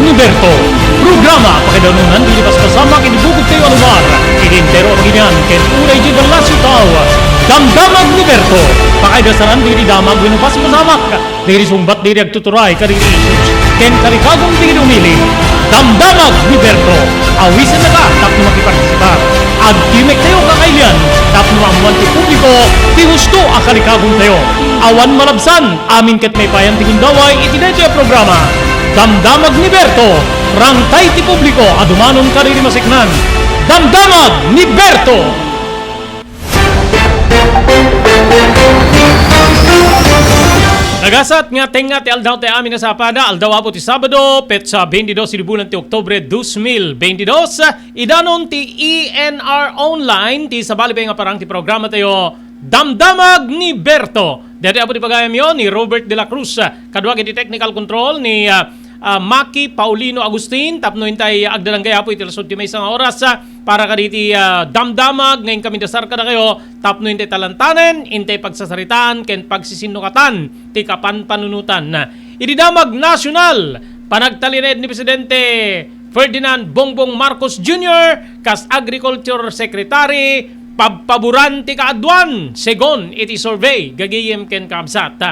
ni Berto. Programa pakidanunan dilipas kasama kinibugod kayo alumar. Idintero ang ginyan ken unay di balasyo tao. Damdamag ni Berto. Pakaidasaran diri damag winupas masamak. Diri sumbat diri agtuturay kadiri issues. Ken kalikagong diri umili. Damdamag ni Berto. Awisan na ka tapno makipartisipar. Agtimek tayo kakailan tapno amuan ti publiko ti husto ang kalikagong tayo. Awan malabsan amin ket may payan tingin daway itinedyo programa. Damdamag ni Berto. Rangtay ti publiko adumanon kariri masiknan. Damdamag ni Berto. Nagasat nga tenga ti aldaw ti amin nasapada aldaw apo ti Sabado petsa 22 di bulan ti Oktubre 2022 idanon ti ENR Online ti sabali pa nga parang ti programa tayo Damdamag ni Berto. Dati apo ti pagayam yon ni Robert de la Cruz kadwa ti technical control ni Maki Paulino Agustin tapno hintay agdalang kaya po itilasod ti may isang oras para kaditi damdamag ngayon kami dasar ka na kayo tapno hintay talantanen hintay pagsasaritaan ken pagsisinukatan ti kapanpanunutan ididamag nasyonal panagtalined ni Presidente Ferdinand Bongbong Marcos Jr. kas Agriculture Secretary paburan ti kaadwan segon iti survey gagayem ken kabsat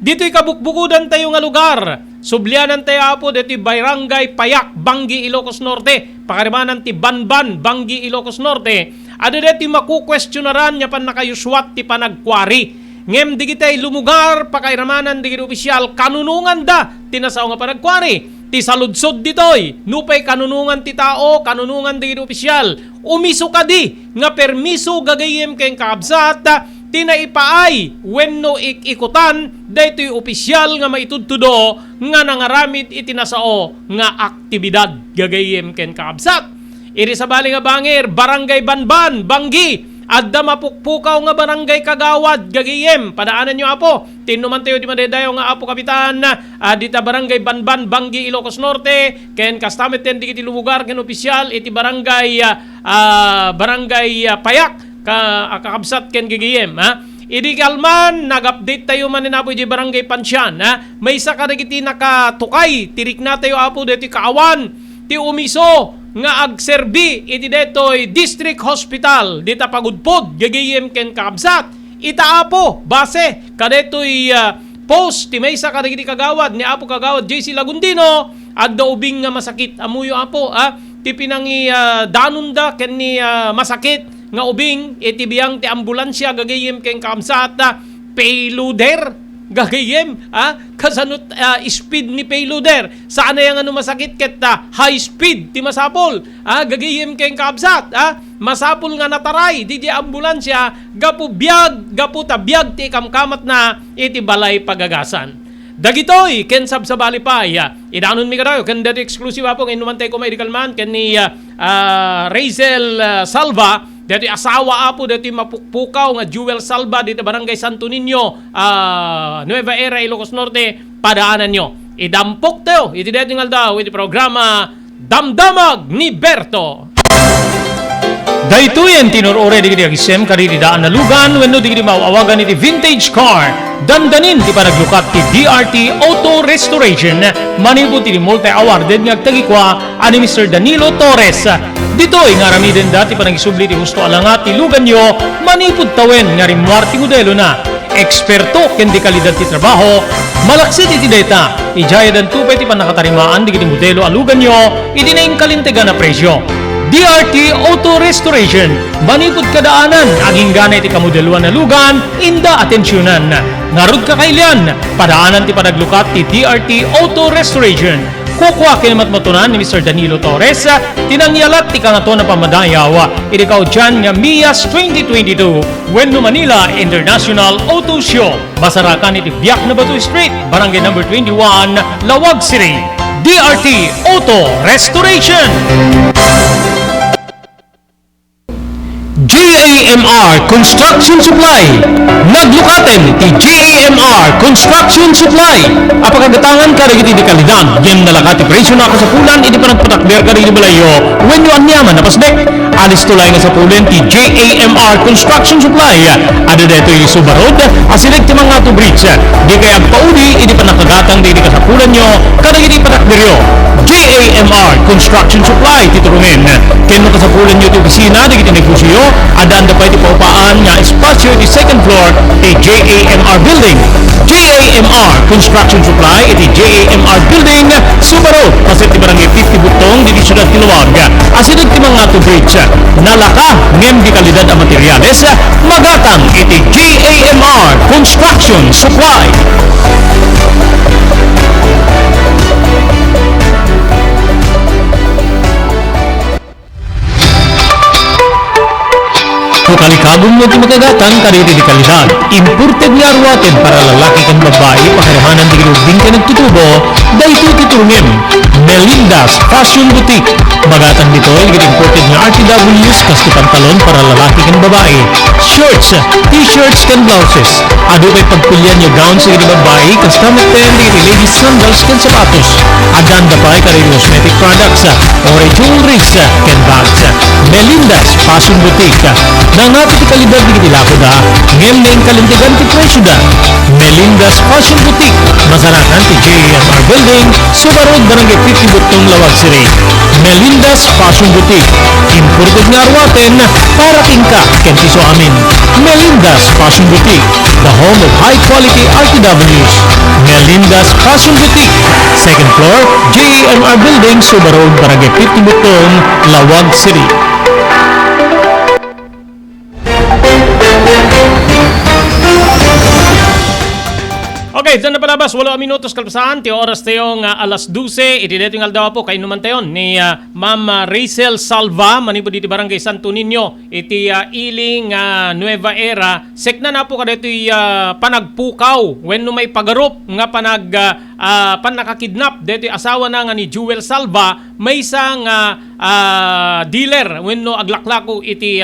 dito'y kabukbukudan tayo nga lugar. Sublianan tayo apo dito Barangay Payak, Bangi, Ilocos Norte. Pakarimanan ti Banban, Bangi, Ilocos Norte. Ada dito makukwestiyonaran niya pan nakayuswat ti panagkwari. Ngem digitay lumugar, pakairamanan digiti opisyal, kanunungan da, tinasaw nga panagkwari. Ti saludsod ditoy, nupay kanunungan ti tao, kanunungan digiti opisyal. Umiso ka di, nga permiso gagayem kayong kaabsat, tinaipaay wenno ikutan daytoy opisyal nga maitudtudo nga nangaramid itinasao nga aktibidad gagayem ken kaabsat. Iri sabali nga bangir Barangay Banban, Bangi adda mapukpukaw nga barangay Kagawad gagayem padaanan nyo apo tinuman tayo di madaydayo nga apo kapitan dita Barangay Banban, Bangi, Ilocos Norte ken kastamet ten di kiti lumugar ken opisyal iti Barangay Payak kakabsat ken gigiyem idi kalman nag-update tayo man na po di Barangay Pansyan may isa ka nagiti nakatukay tirik na tayo apo deti kaawan ti umiso nga agserbi iti detoy District Hospital dita Pagudpod gigiyem ken kakabsat ita apo base kadetoy post ti may isa ka nagiti kagawad ni apo kagawad JC Lagundino adda ubing nga masakit amuyo apo ti pinangi danunda ken ni masakit nga ubing itibiyang ti ambulansya gagayem ken kaamsat payloader gagayem kasanot speed ni payloader sana yang ano masakit ket high speed ti masapol gagayem ken kaamsat masapol nga nataray di ambulansya gapu tabiyag ti kamkamat na iti balay pagagasan. Dagitoy ken sabsabali pa idanon mi kadayo ken dati exclusive apo ng inumantay ko medical man ken ni Razel Salva dati asawa apo dati mapukpukaw nga Jewel Salva dito Barangay Santo Niño Nueva Era Ilocos Norte padaanan nyo idampok tayo iti dati ngal daw iti programa Damdamag ni Berto. Daytoyen tinurore digiti agisem kaditi daan na lugan wenno digiti mauawagan iti vintage car dandanin ti panaglukat ti DRT Auto Restoration manipod ti multi-awarded nga agtagikwa ani Mr. Danilo Torres. Ditoy nga ramiden dati panagisubli ti husto alangat ti lugan nyo manipod tawen nga rimwar ti modelo na eksperto ken di kalidad ti trabaho malaksit iti data ijayadan tupay ti panakatarimaan digiti modelo alugan nyo iti naing kalintegan na presyo. DRT Auto Restoration manipod kadaanan aging ganay ti kamodeluan na lugan inda atensyonan ngarud kakailan padaanan ti panaglukat ti DRT Auto Restoration kukwa kinamatmatunan ni Mr. Danilo Torres tinangyalat ti kangato na pamadayaw irikaw dyan nga Mias 2022 Wenno Manila International Auto Show basarakan iti Biak na Batu Street Barangay number 21 Lawag City. DRT Auto Restoration. JAMR Construction Supply. Naglukaten ti JAMR Construction Supply. Apakagatangan ka rin iti kalidad. Yan nalakati presyo na kasapulan iti panagpatakder ka rin balayo. When you anyaman na pasdek, alis tulay nga sa pulen ti JAMR Construction Supply. Ada dito yung Subarod, asilig ti mga to bridge. Di kaya agpauli iti panakagatang di kasapulan nyo, ka rin iti patakderyo. JAMR Construction Supply titurungin. Ken makasapulan nyo ti opisina digiti negosyo adaan da pay ti paupaan nga espasyo ti second floor ti JAMR Building. JAMR Construction Supply iti JAMR Building Subaru pasit ti barangay 50 Butong di Siyudad Tiluwag. Asideg ti mga to bridge nalaka ngem di kalidad a materyales magatang iti JAMR Construction Supply. Kalikabong mo di magagatang kariti di kalidad. Imported nga arwated para lalaki kang babae pakarahanan di ginubing ka nagtutubo dahito titurungin. Melinda's Fashion Boutique. Magatang dito yung imported nga RTWs kas pantalon para lalaki kang babae. Shirts, t-shirts kan blouses. Ado kay pagpulyan yung gowns sa babae kas kamit pen di ladies sandals kan sapatos. Adan da pa kariti cosmetic products or jewelries kan bags. Melinda's Fashion Boutique. Nanapit kalidad di kilako da, ngem na yung kalintigan ti presyo da. Melinda's Fashion Boutique, masarakan ti JAMR Building, Subarod, Barangay 50 Butong, Lawag City. Melinda's Fashion Boutique, imported nga arwaten para tingka kentiso amin. Melinda's Fashion Boutique, the home of high-quality RTWs. Melinda's Fashion Boutique, second floor, JAMR Building, Subarod, Barangay 50 Butong, Lawag City. Okay, dyan na palabas, 8 minutos kalpasan, ti oras tayong alas 12, iti dito yung aldawa po, kayo naman tayo ni Ma'am Rachel Salva, manipo dito Barangay Santo Niño, iti Iling Nueva Era, sekna na po ka dito panagpukaw, when no may pagarup, nga panakakidnap, dito asawa na nga ni Jewel Salva, may isang dealer, when no aglaklako iti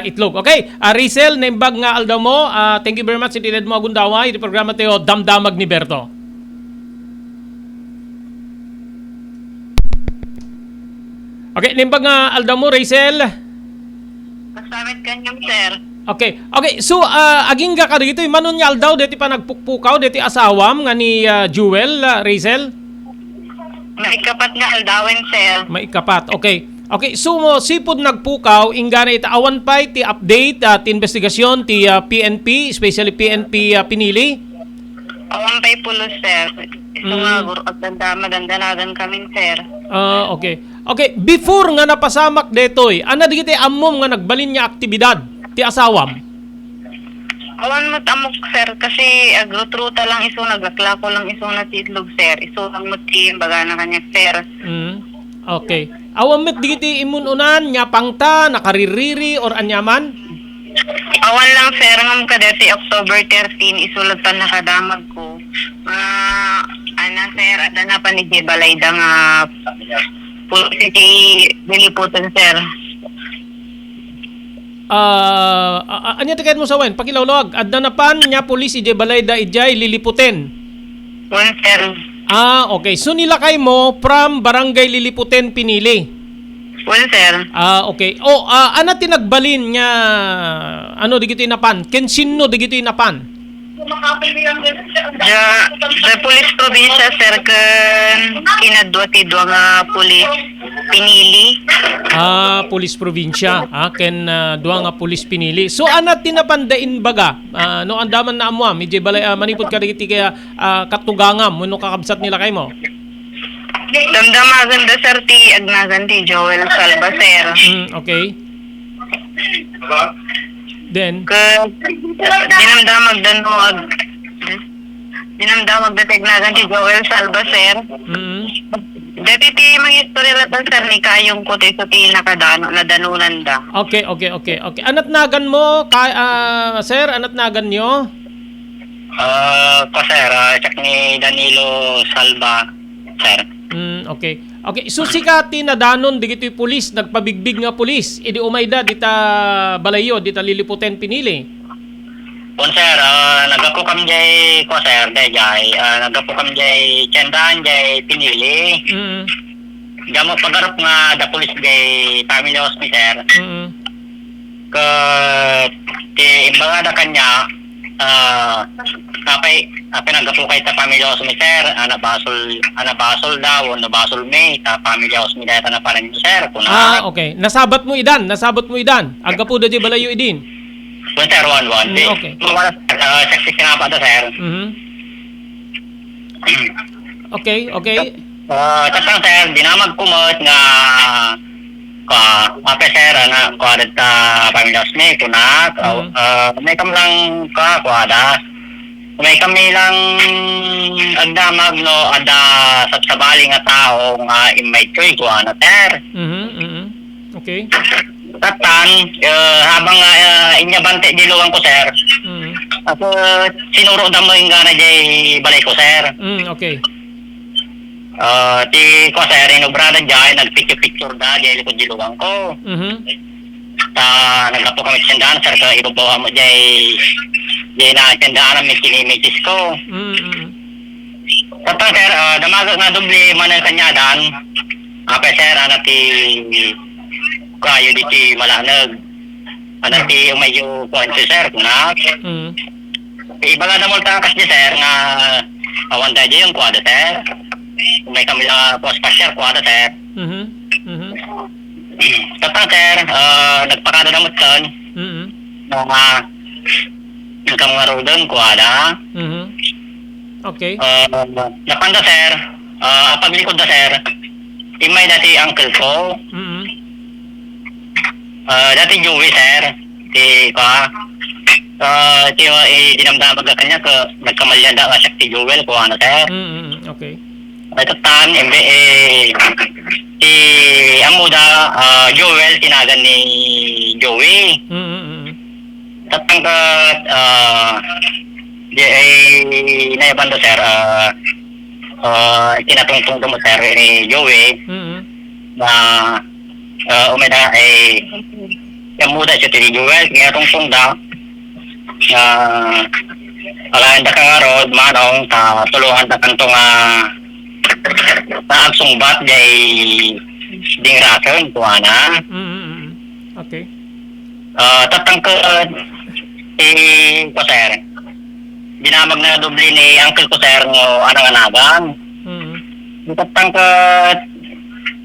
itlog. Okay, Rachel, naimbag nga aldaw mo, thank you very much, iti mo agundawa, iti programa tayo, Damdamag ni Berto. Okay, naimbag nga aldaw mo, Rachel. Masamit kanyang sir. Okay, so aging ka dito, manon nga aldaw, dito pa nagpukpukaw, dito asawam nga ni Jewel, Rachel. Maikapat nga aldawin sir. Maikapat, okay. Okay, so mo sipod nagpukaw ingana awan pa ti update ti investigasyon ti PNP, especially PNP Pinili. Awan pa'y pulos sir. Ito nga at maganda-nagan kami sir. Okay. Okay, before nga napasamak detoy, ana digiti ammom nga nagbalin niya aktibidad ti asawam. Awan mo tamok sir kasi agrutruta lang iso nagaklako lang iso na titlog sir. Iso lang mo ti baga na kanya sir. Okay. Awan met digiti imununan nya pangta nakaririri or anyaman? Awan lang sir ngam kada si October 13 isulat pa nakadamag ko. Ana sir ada na pa ni Balayda nga City niliputan sir. Anya tikait mo sa wen pakilawlog adda na pan nya pulis ije Balayda ijay liliputin. One sir. Okay. So nilakay mo from Barangay Liliputin, Pinili. One sir. Okay. Ana tinagbalin nga ano digito inapan? Kensino digito inapan? The police probinsya sir kan inadwa ti dua nga police Pinili. Police probinsya. Ken dua nga police Pinili. So ana tinapandain baga? No andaman na amwa medyo balay manipod ka digiti kaya katugangam no kakabsat nila kay mo. Damdamagan da sir ti agnagan ti Joel Salva sir. Okay. Then dinamdamag dan mo dinamdamag da tignagan ti Joel Salva sir. Dati ti mga istorya latan sir ni kayong ko ti nakadano na danunan da. Okay. Anat nagan mo sir, anat nagan nyo? Ko sir, check ni Danilo Salva sir. Okay. So sikati na danon digito'y pulis, nagpabigbig nga pulis. Idi umayda dita balayo, dita Liliputin Pinili. Pun sir, nagapukam jay ko sir, dayjay. Nagapukam jay tiyandaan jay Pinili. Gamo pagarup nga da pulis jay family hospital. Ke ti imbaga da kanya kapay pinagapo kay ta pamilya Osmi sir, anabasol daw, anabasol me, ta pamilya Osmi dahil ta na parang sir, kuna. Okay. Nasabat mo idan. Aga po da di balayo idin. Kung sir, one. Okay. Seksi ka nga pa ta sir. Okay. Tatang sir, dinamag kumot nga apa sir, na kuwadat ta pamilya Osmi, kuna. May kam lang kuwadas. May kami lang agdamag no ada sa sabali nga tao nga imay choy ko ana sir. Okay. Tatan habang inya bante diluwan ko sir. Ako sinuro da mo nga na jay balay ko sir. Okay. Ti ko sir inobrada jay nagpicture da jay ko diluwan ko. Nagkapo kami tendaan sir ka ibabawa mo jay na tendaan na misis ko. Tapos sir, damaga nga doble man ang kanyadan. Apa sir, anati kayo diti malanag. Anati umayo kuwanto sir, na. Iba nga naman takas niya sir, na awan tayo yung kuwada sir. May kami lang post sir, kuwada sir. Tapos sir, nagpakada naman son. Nagkang nga rodon, kuwada. Okay. Napanda sir, paglikod na sir, imay dati uncle ko. Dati Joey sir, dinamdamag ka kanya ka nagkamalyanda nga siya si Joel ko ano sir. Okay. Ito tan, si Amuda, Joel, tinagan ni Joey. Tatangkat, naibanda sir, tinatungtong mo sir ni Joey, na umeda yung muda siya ni Joel, tinatungtong da, alayan da ka nga rod, manong, tulungan da kanto nga, naagsungbat, jay ding rason, kuwana. Okay. Tatangkat, ko sir, dinamag na doble ni uncle ko sir ng anang anagang. Tatangkat,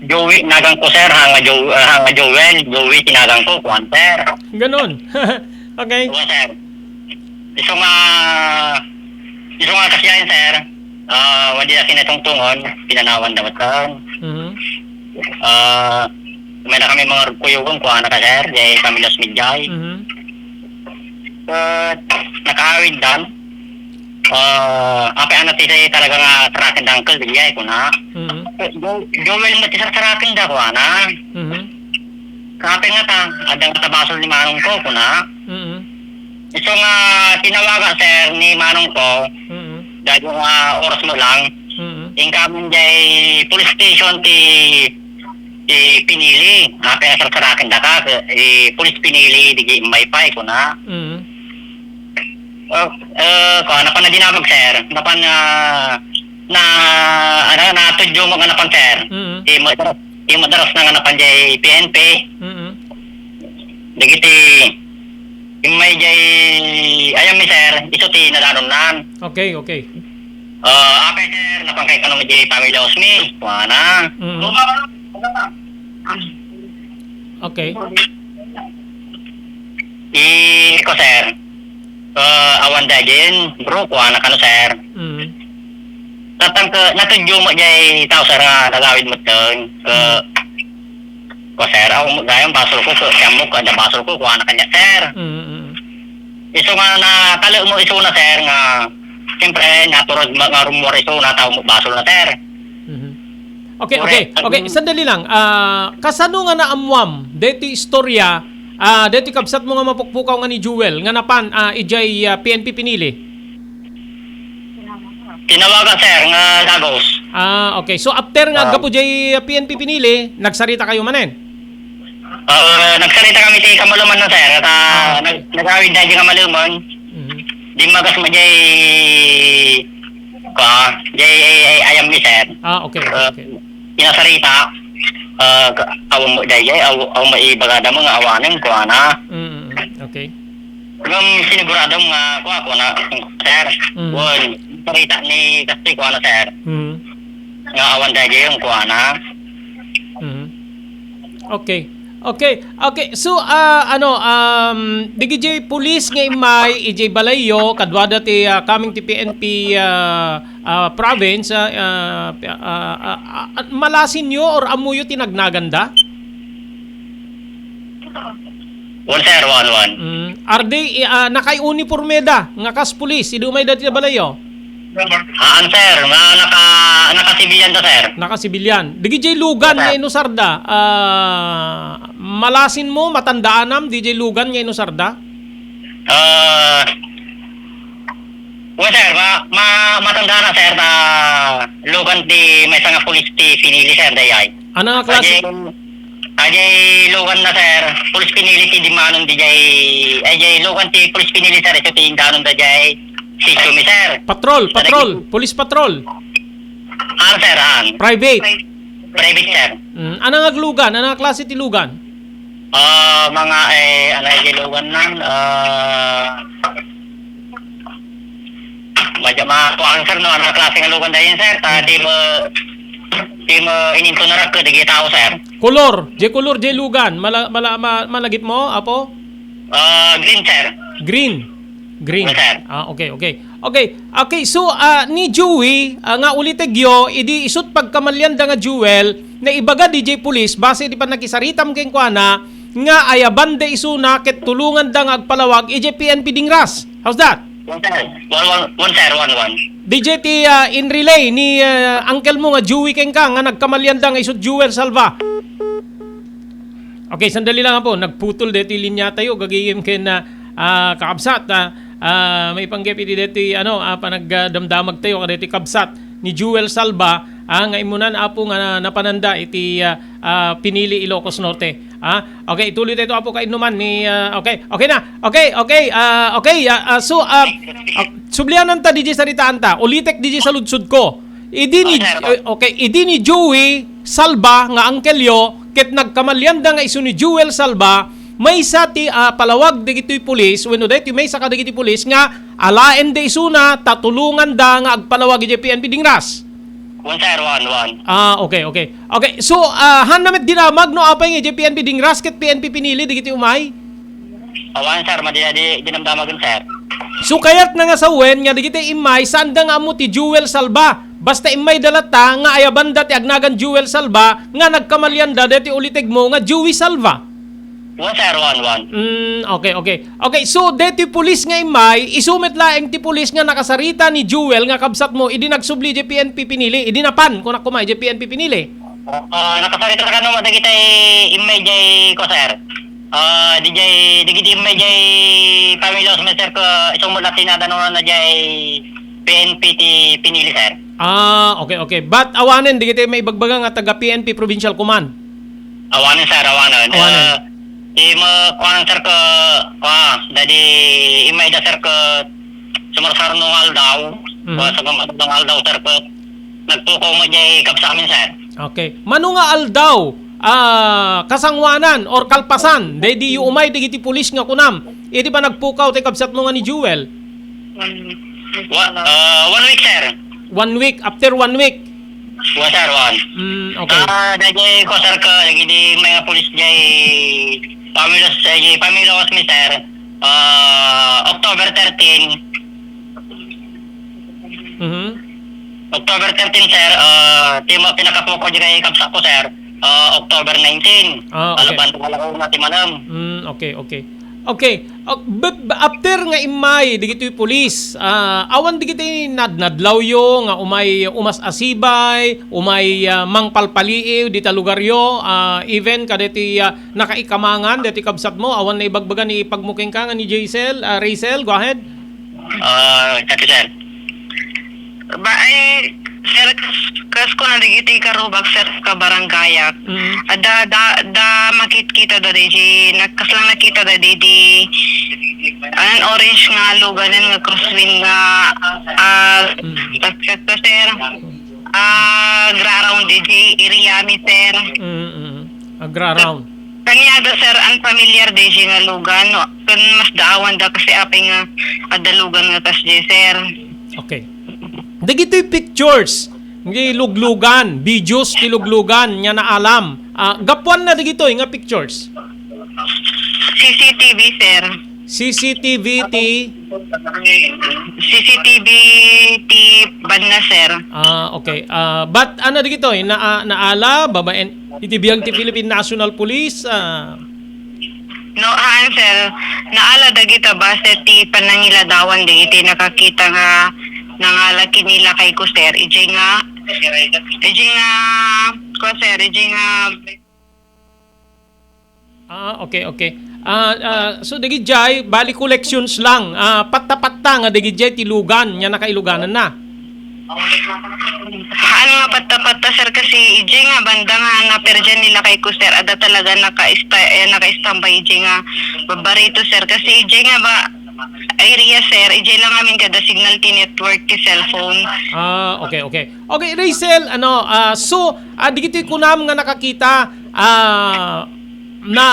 Joey, nagang ko sir, hanga Joey, tinagang ko, kuwan sir. Ganon. Okay. Kuwan sir. Iso nga kasyahin sir, wadi na sinatungtungon, pinanawan dapat kan. May na kami mga kuyugon, kuwan na ka sir, jay kami las midjay. Nakawid dan. Apa anak tisay talaga nga tarakin da uncle, bigay ko na. Joel mo tisar tarakin da ko na. Kape nga ta, adang tabasol ni manong ko na. Iso nga tinawaga sir ni manong ko, dahil nga oras mo lang, yung kami jay police station ti Pinili. Apa nga tarakin da ka, police Pinili, di may pay ko na. Ano pa na dinamag sir, napan natudyo mo nga napan sir. Di mo daras na nga napan jay PNP. Dagiti may jay ayam mi sir, iso ti nalarunan. Okay. Apa sir, napan kay kanong jay pamilya Osmi, kuana. Okay. Ko sir, awan dajin, bro, kuha na ka no, sir. Tatang natudyo mo jay tao, sir, nga nagawid mo ito. Ko, sir, ako gayong basol ko, siyamok, kada basol ko, kuha na kanya, sir. Iso nga nakalo mo iso na, sir, nga, siyempre, naturod nga rumor iso na tao mo basol na, sir. Okay. Sandali lang. Kasano nga naamwam, deti istorya, dito kabsat mo nga mapukpukaw nga ni Jewel nga napan ijay PNP Pinili. Tinawaga sir nga Lagos. Okay. So after nga gapo jay PNP Pinili, nagsarita kayo manen? Nagsarita kami ti Kamaluman na sir. Nagawid na jay Kamaluman. Di magas mo jay ayam ni sir. Okay. Pinasarita. Aw mo dayay aw maibagada mo nga awanen ko ana. Okay. Ngam sinigurado nga ko na sir. parita ni kasi ko ano sir. Mhm. Nga awan dahil yung kuana. Mhm. Okay. Okay. So DGJ police nga imay EJ Balayo kadwada ti coming ti PNP province malasin yo or amuyo tinagnaganda? One sir, one. Are they nakay-uniforme da nga kas police idumay dati Balayo? Sir, naka-civilian to sir. Naka-sibilyan. DJ Lugan nga inusarda. Malasin mo, matandaanam, DJ Lugan nga inusarda? Well sir, matanda na sir na lugan di may nga pulis ti pinili sir dayay. Ano nga klase? Ajay lugan na sir, pulis pinili ti di manong di jay, ajay lugan ti pulis pinili sir, ito ti danon da jay, si Chumi sir. Patrol, police patrol. Sir, Private. Private sir. Ano nga lugan? Ano nga klase ti lugan? Mga ano ajay lugan nan, madya makuang sir no, ano klase nga lugan dahin sir, di mo ininto na rak digi tao sir. Color, J lugan. Malagip mo, apo? Green sir. Green. Sir. Okay, so ni Joey nga ulitegyo idi isut pagkamalyan da nga Jewel na ibaga DJ Police base di pa nakisaritam keng kuana nga ayaban de isuna ket tulungan da nga agpalawag ije PNP Dingras. How's that? One sir. One. DJ ti in relay ni uncle mo nga Joey keng ka nga nagkamalyan da nga isut Jewel Salva. Okay, sandali lang po. Nagputol dito linya tayo. Gagigim ken kakabsat. May panggepiti dito panagdamdamag tayo kadito kabsat ni Jewel Salva nga imunan apo nga napananda iti pinili Ilocos Norte. Okay, ituloy tayo apo kainuman ni okay na. Sublianan ta DJ saritaan ta. Ulitek DJ sa ludsud ko. Idi ni Joey Salva nga angkelyo ket nagkamalyanda nga isu ni Jewel Salva may sa ti palawag digitoy pulis wenno daytoy may sa kadigiti pulis nga alaen de isuna tatulungan da nga agpalawag iti PNP Dingras. One sir, one. Okay. So hanamet dinamag no apay nga iti PNP Dingras ket PNP pinili digiti umay. One sir, madila di dinamdamagan sir. So kayat na nga sa wen nga digiti imay sanda nga amo ti Jewel Salva. Basta imay dalata nga ayabanda ti agnagan Jewel Salva nga nagkamalyanda deti ulitig mo nga Joey Salva. One sir, one. Okay, so deti pulis nga imay isumit laeng ti pulis nga nakasarita ni Jewel nga kabsat mo idi nagsubli di PNP pinili idi napan kun akumay di PNP pinili. Nakasarita ka no madagita imay jay ko sir. Digiti imay jay pamilyos sir ko isumula tinadano na jay PNP ti pinili sir. Okay. But awanen di kita may ibagbaga nga taga PNP Provincial Command. Awanen sir, awanen. Kuanan sir ko, dadi imay da sir ko sumarsar nung aldaw. Sa gumatong aldaw sir ko nagtuko mo jay kap sa amin sir. Okay. Mano nga aldaw? Kasangwanan or kalpasan di umay digiti pulis nga kunam. Idi ba nagpukaw ti kabsat mo nga ni Jewel? 1 week sir. 1 week, after 1 week. One sir, one. Okay. Dahil ko sir ko, nagidi may pulis jay pamilyos mi sir, October 13. October 13 sir, timo pinakapuko jay kapsa ko sir, October 19. Okay. Alaban ko na timanam. Okay. But after nga imay digitoy pulis, awan digitoy nadnadlaw yo nga umas asibay, umay mangpalpaliiw dita lugaryo, even kadeti nakaikamangan deti kabsat mo awan na ibagbaga ni pagmuking ka nga ni Rachel, go ahead. Thank you sir. Sir, kas ko na digiti karubag sir ka baranggayak. Da makit kita da di nakaslang nakita da di orange nga luganan nga crosswind nga sir. Gra-round di area mi sir. Gra-round. Kanyada sir unfamiliar di nga lugan no. Kun mas daawan da kasi aping adalugan nga tas di sir. Okay. Dagitoy pictures. Ngi luglugan, videos ti luglugan nya na alam. Gapuan na dagitoy nga pictures. CCTV, sir. CCTV ti CCTV banda, sir. okay. But ano dagitoy naala babaen itibiyang ti Philippine National Police No, sir. Naala dagita base ti panangiladawan dagiti nakakita nga nangalaki nila kay ko, sir. Ije nga ko, sir. Okay. So dagijay bali collections lang. Patta-patta nga dagijay ti lugan nya nakailuganan na. Ano nga patta-patta, sir, kasi ije nga banda nga naperjan nila kay ko, sir. Ada talaga naka-standby ije nga babarito, sir, kasi ije nga ba area, sir, ije lang amin kada signal ti network ti cellphone. Okay. Okay, Rachel, so digitoy kunam nga nakakita na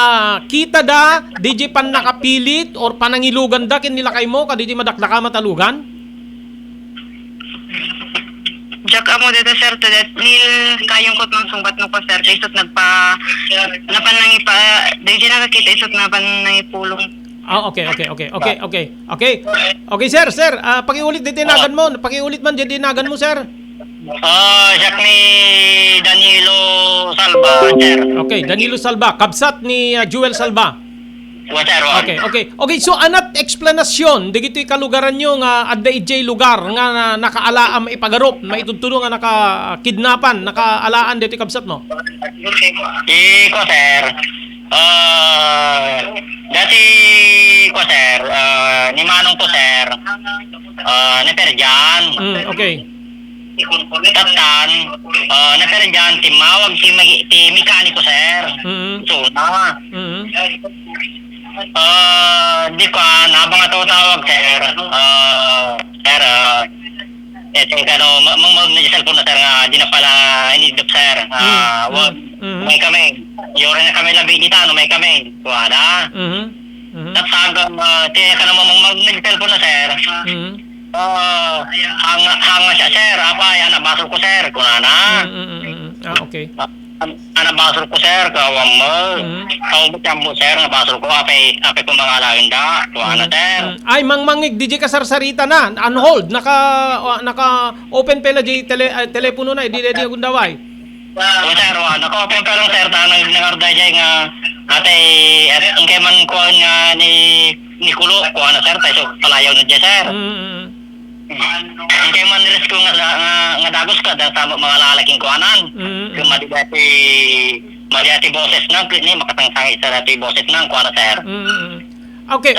kita da DJ pan nakapilit or panangilugan da kin nila kay mo kadidi madakdaka matalugan? Jack amo dito, sir, tadat nil kayong kot mang sungbat mo ko, sir, kay isot napanangi pa DJ nakakita isot napanangipulong. Okay. Okay, sir, pakiulit din tinagan mo. Pakiulit man din tinagan mo, sir. Siya ni Danilo Salba, sir. Okay, Danilo Salba, kabsat ni Jewel Salba. Sir, Okay, so anat explanasyon digitoy kalugaran nyo nga adda ijay lugar nga nakaalaam ipagarup, maitutudo nga nakakidnapan, nakaalaan dito kabsat mo. Ko, sir. Dati ko, sir, ni Manong ko, sir, na Perjan. Okay. Tatan, na Perjan, timawag ti mekaniko, sir. So, di ko, nabang ito tawag, sir. Sir, mang na cellphone na, sir, nga, di na pala inidop, sir. May kami. Yore na kami labi dito, may kami. Kuwada. Tatagam, tiya ka naman mag-cellphone na, sir. Hanga siya, sir. Apay, anabasol ko, sir. Kunana. Okay. Anabasol ko, sir. Kawam mo. Kawam mo, sir. Anabasol ko. Apay ko mga alagin da. Kuwana, sir. Ay, mangmangig, DJ kasarsarita na. On hold. Naka-open pala di telepono na. Di gundaway. Sir, naka-open pa lang, sir. Nangarday dyan nga. Atay, ang keman ko nga ni Kulo. Kuwana, sir. Tayo palayaw na dyan, sir. Ang keman rescue nga dagos ka. Tama mga lalaking kuwanan. Kung madiyati boses nang. Makatangsangi sa dati boses nang. Kuwana, sir. Okay,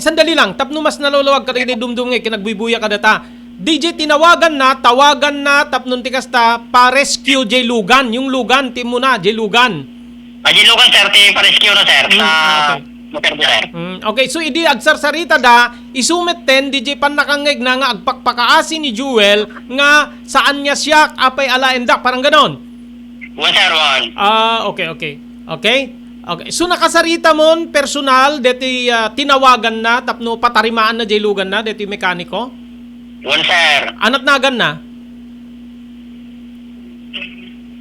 sandali lang. Tapno mas naluluwag ka rin dumdungi, kinagbuibuya ka data. DJ, tawagan na, tapnon tikas ta, pa-rescue J. Lugan. Yung Lugan, team mo na, J. Lugan. J. Lugan, sir, pa-rescue na, sir. Okay, so idi agsarsarita da, isumet ten, DJ pan nakangeg na nga agpakpakaasi ni Jewel, nga saan niya siya, apay alaendak, parang ganon. Sir, Okay. So nakasarita mon personal deti tinawagan na tapno patarimaan na J. Lugan na deti mekaniko. Sir. Anat nagan na?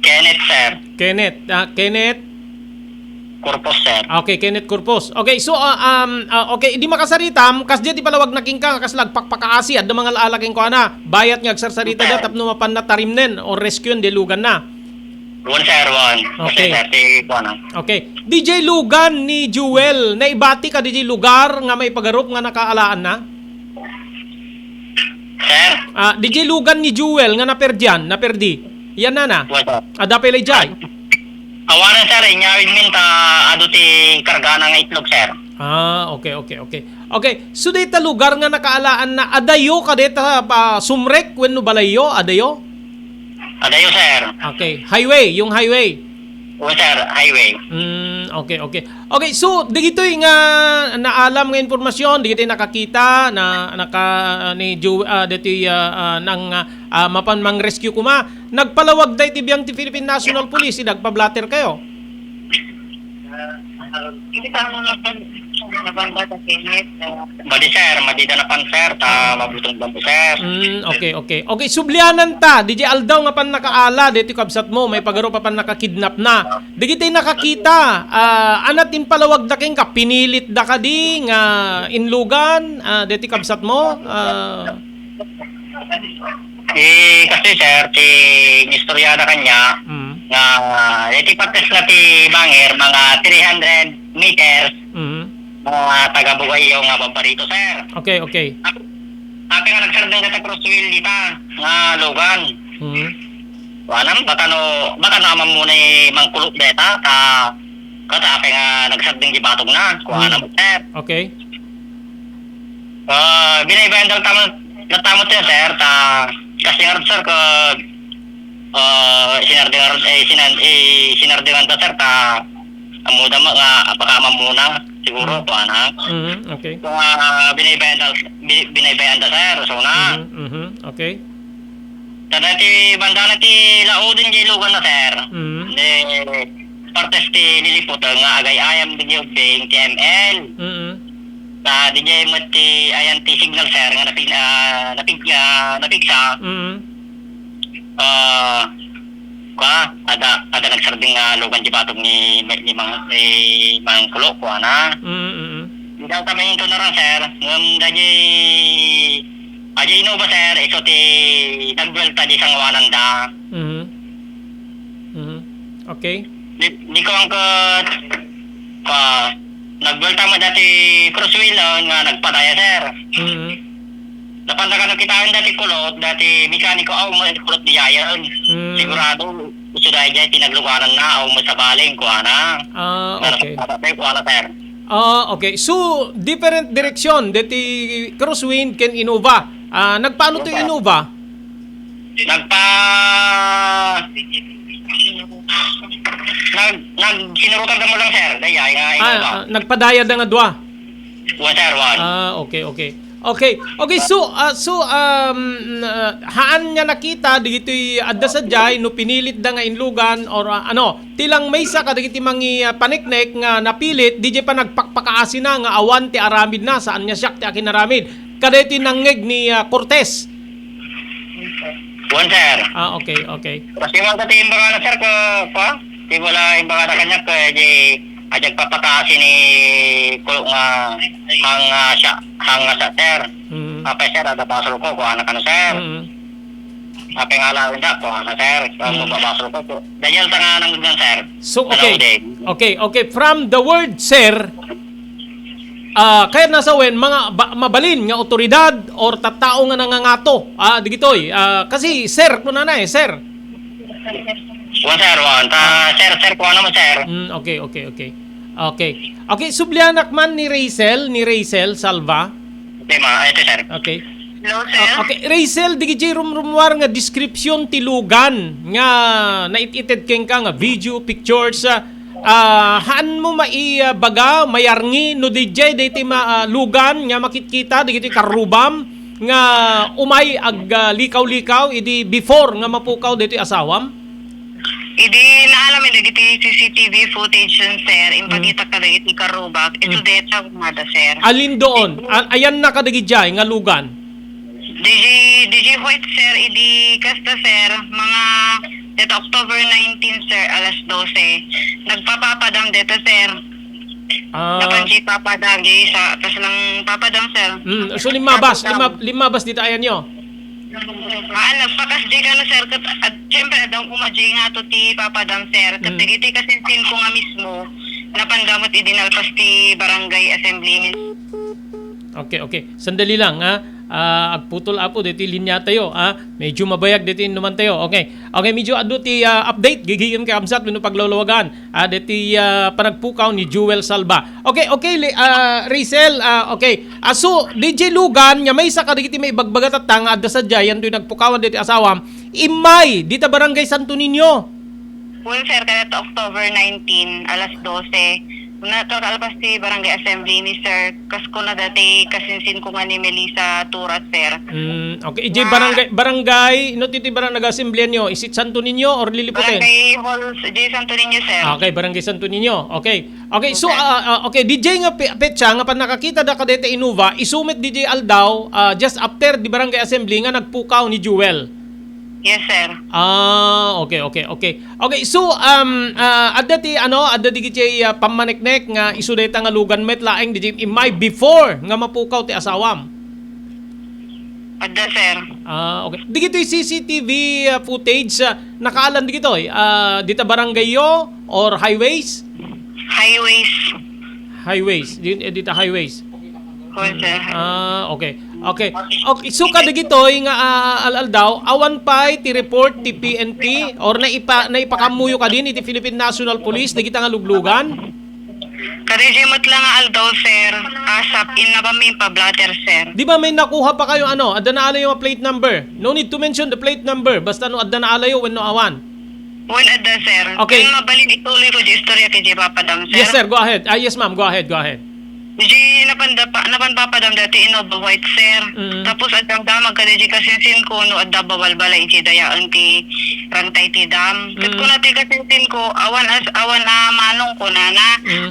Kenneth, sir. Kenneth Corpus, sir. Okay, Kenneth Corpus. Okay, so okay, hindi makasaritam kas di palawag na king ka kas lagpakpakaasi at mga lalaking ko ana. Bayat nga agsarsarita da tapno mapan na tarimnen o rescue J. Lugan na. Sir, Okay. Sir, Okay. DJ Lugan ni Jewel, naibati ka DJ lugar nga may pagarup nga nakaalaan na? Sir? DJ Lugan ni Jewel nga naperdi. Yan na. Ada pelay jay. Awanan, sir, inyawid minta ado ti kargana nga itlog, sir. Okay. So dita lugar nga nakaalaan na adayo ka dita sumrek wenno balayo adayo? Adayo, sir. Okay, yung highway. Sir, highway. Okay, so digitoy nga naalam nga informasyon, digitoy nakakita na ni ditoy nang mapan mang rescue kuma. Nagpalawag day tibiyang ti Philippine National Police, nagpa-blatter kayo. Hindi pa ano nabanda sa kinit. Badi sir, madida na pan sir, ta mabutong dampo sir. Okay, okay. Okay, sublianan ta. DJ Aldaw nga pan nakaala, dito kabsat mo, may pagaro pa pan nakakidnap na. Digitay nakakita, anat impalawag da king ka, pinilit da ka di, nga inlugan, dito kabsat mo. Kasi sir, istorya na kanya, nga, iti pates na ti Bangir, mga 300 meters, mga taga-bugay yung babarito sir. Okay, okay. Api nga nagsardang data crosswheel dita, nga lugan. Wanam, baka naman muna mangkulot data, kata api nga nagsardang gibatog na, kuha naman sir. Okay. Binaybayan daw natamot yan sir, kasi nga sir, sinardingan ta sir, amuda mo nga, apakama muna, siguro, kuha Okay. Kung binaybayan ta sir, so na. Okay. Tada ti banda na ti laudin di lugan na sir. Partes ti nilipot nga agay ayam di yung bing TML. Di jay mo ti ayan ti signal sir nga napigsa. Ada nagsarding nga lugan di batog ni mang kulo ko ana. Di daw kami ito na rin sir. Aja ino ba sir, iso ti nagbuelta di sang wananda. Okay. Di ko ang nagbuelta mo dati crosswheel nga nagpadaya sir. Napanda ka nakitaan dati kulot, dati mekaniko mo kulot di yayan. Sigurado, gusto dahil dyan tinaglugaran na mo sa baling kuha na. Okay. Kuha na sir. Okay. So, different direction dati crosswind can Innova. Nagpaano to Innova? Sinurutan mo lang sir. Daya nga Innova. Nagpadayad nga dua. Sir, one. Okay, okay. Okay. Okay, so haan niya nakita digito'y adda sa jay no pinilit da nga inlugan or tilang maysa ka digiti mangi paniknek nga napilit DJ pa nagpakpakaasi na nga awan ti aramid na saan niya siyak ti akin aramid. Kadeti nangeg ni Cortez. One sir. Okay, okay. Kasi mga katiin ba nga na sir ko pa? Di wala yung mga kanya ko ajag papakasi ni kulo nga hang sa sir. Apa sir ada basol ko ana kan sir. Apa ngalawin da ko ana sir. Mo basol ko. Dayal tanga nang gan sir. So okay. Okay, from the word sir kaya nasa wen mga mabalin nga otoridad or tattao nga nangangato digitoy kasi sir kuno na sir. Sir, sir ko ano mo sir. Okay. Okay, sublianak man ni Racel Salva. Ito sir. Okay. Hello, sir. Okay, Racel digiti rumrumwar nga description ti lugan nga naitited ken ka nga video pictures haan mo maibaga mayarngi no DJ diti lugan nga makitkita digiti karubam nga umay ag likaw-likaw idi before nga mapukaw diti asawam. Idi naalamin dagiti CCTV footage yun, sir. Impagita ka dagiti karubak. Ito deta kumada, sir. Alin doon? Ayan na kadagi jay nga lugan. DJ White, sir. Idi kasta, sir. Mga deta October 19, sir. Alas 12. Nagpapapadam deta, sir. Napansi papadam. Isa. Tas lang papadam, sir. So limabas dito ayan nyo. Nagpakas di ka na, sir. At syempre, daw kumadji nga to ti papadam, sir. Katigiti kasinsin ko nga mismo napandamot idinalpas ti barangay assembly. Okay. Sandali lang agputol apo dito linya tayo medyo mabayag dito naman tayo. Okay, medyo adu ti update gigiyem kay amsat no paglawlawagan dito panagpukaw ni Jewel Salva. Okay, Racel, okay. So DJ Lugan nya may sa kadagiti may bagbagat at tanga adda sa Giant to nagpukawan dito asawam imay dito barangay Santo Niño. Well, sir, kaya October 19 alas 12 Nakakalpas ti Barangay Assembly ni Sir. Kasko na dati kasinsin ko nga ni Melissa Turat, sir. Okay, ije barangay, no titi barangay nag-assembly nyo, isit Santo Niño or Liliputin? Barangay Hall, J. Santo Niño, sir. Okay, barangay Santo Niño. Okay. Okay, so okay, DJ nga petsa nga pa nakakita da kadete Innova, isumit DJ Aldaw just after di barangay assembly nga nagpukaw ni Jewel. Yes, sir. Okay. Okay, so adda di giti pamaneknek nga isu dayta nga lugan met laeng di imay before nga mapukaw ti asawam. Adda, sir. Okay. Di gito CCTV footage nakaalan di gito dita barangay yo or highways? Highways. Dita highways. Oh, sir. Okay. So kada gitoy nga daw awan pay ti report ti PNP or naipakamuyo ka din iti Philippine National Police di kita nga luglugan? Kadijimot lang nga aldaw, sir. Asap in na ba may pa-blatter, sir. Di ba may nakuha pa kayo adda na alayo nga plate number? No need to mention the plate number basta no adda na alayo when no awan. When adda, sir. Okay. Kung mabalik ituloy ko di istorya kay Papadam, sir. Yes sir, go ahead. Yes ma'am, go ahead. Di napanpapadam dati Innova White, sir. Tapos adang damag ka di kasinsin ko no adda bawal balay iti dayaan ti rantay ti dam. Kat ko na ti kasinsin ko awan manong ko na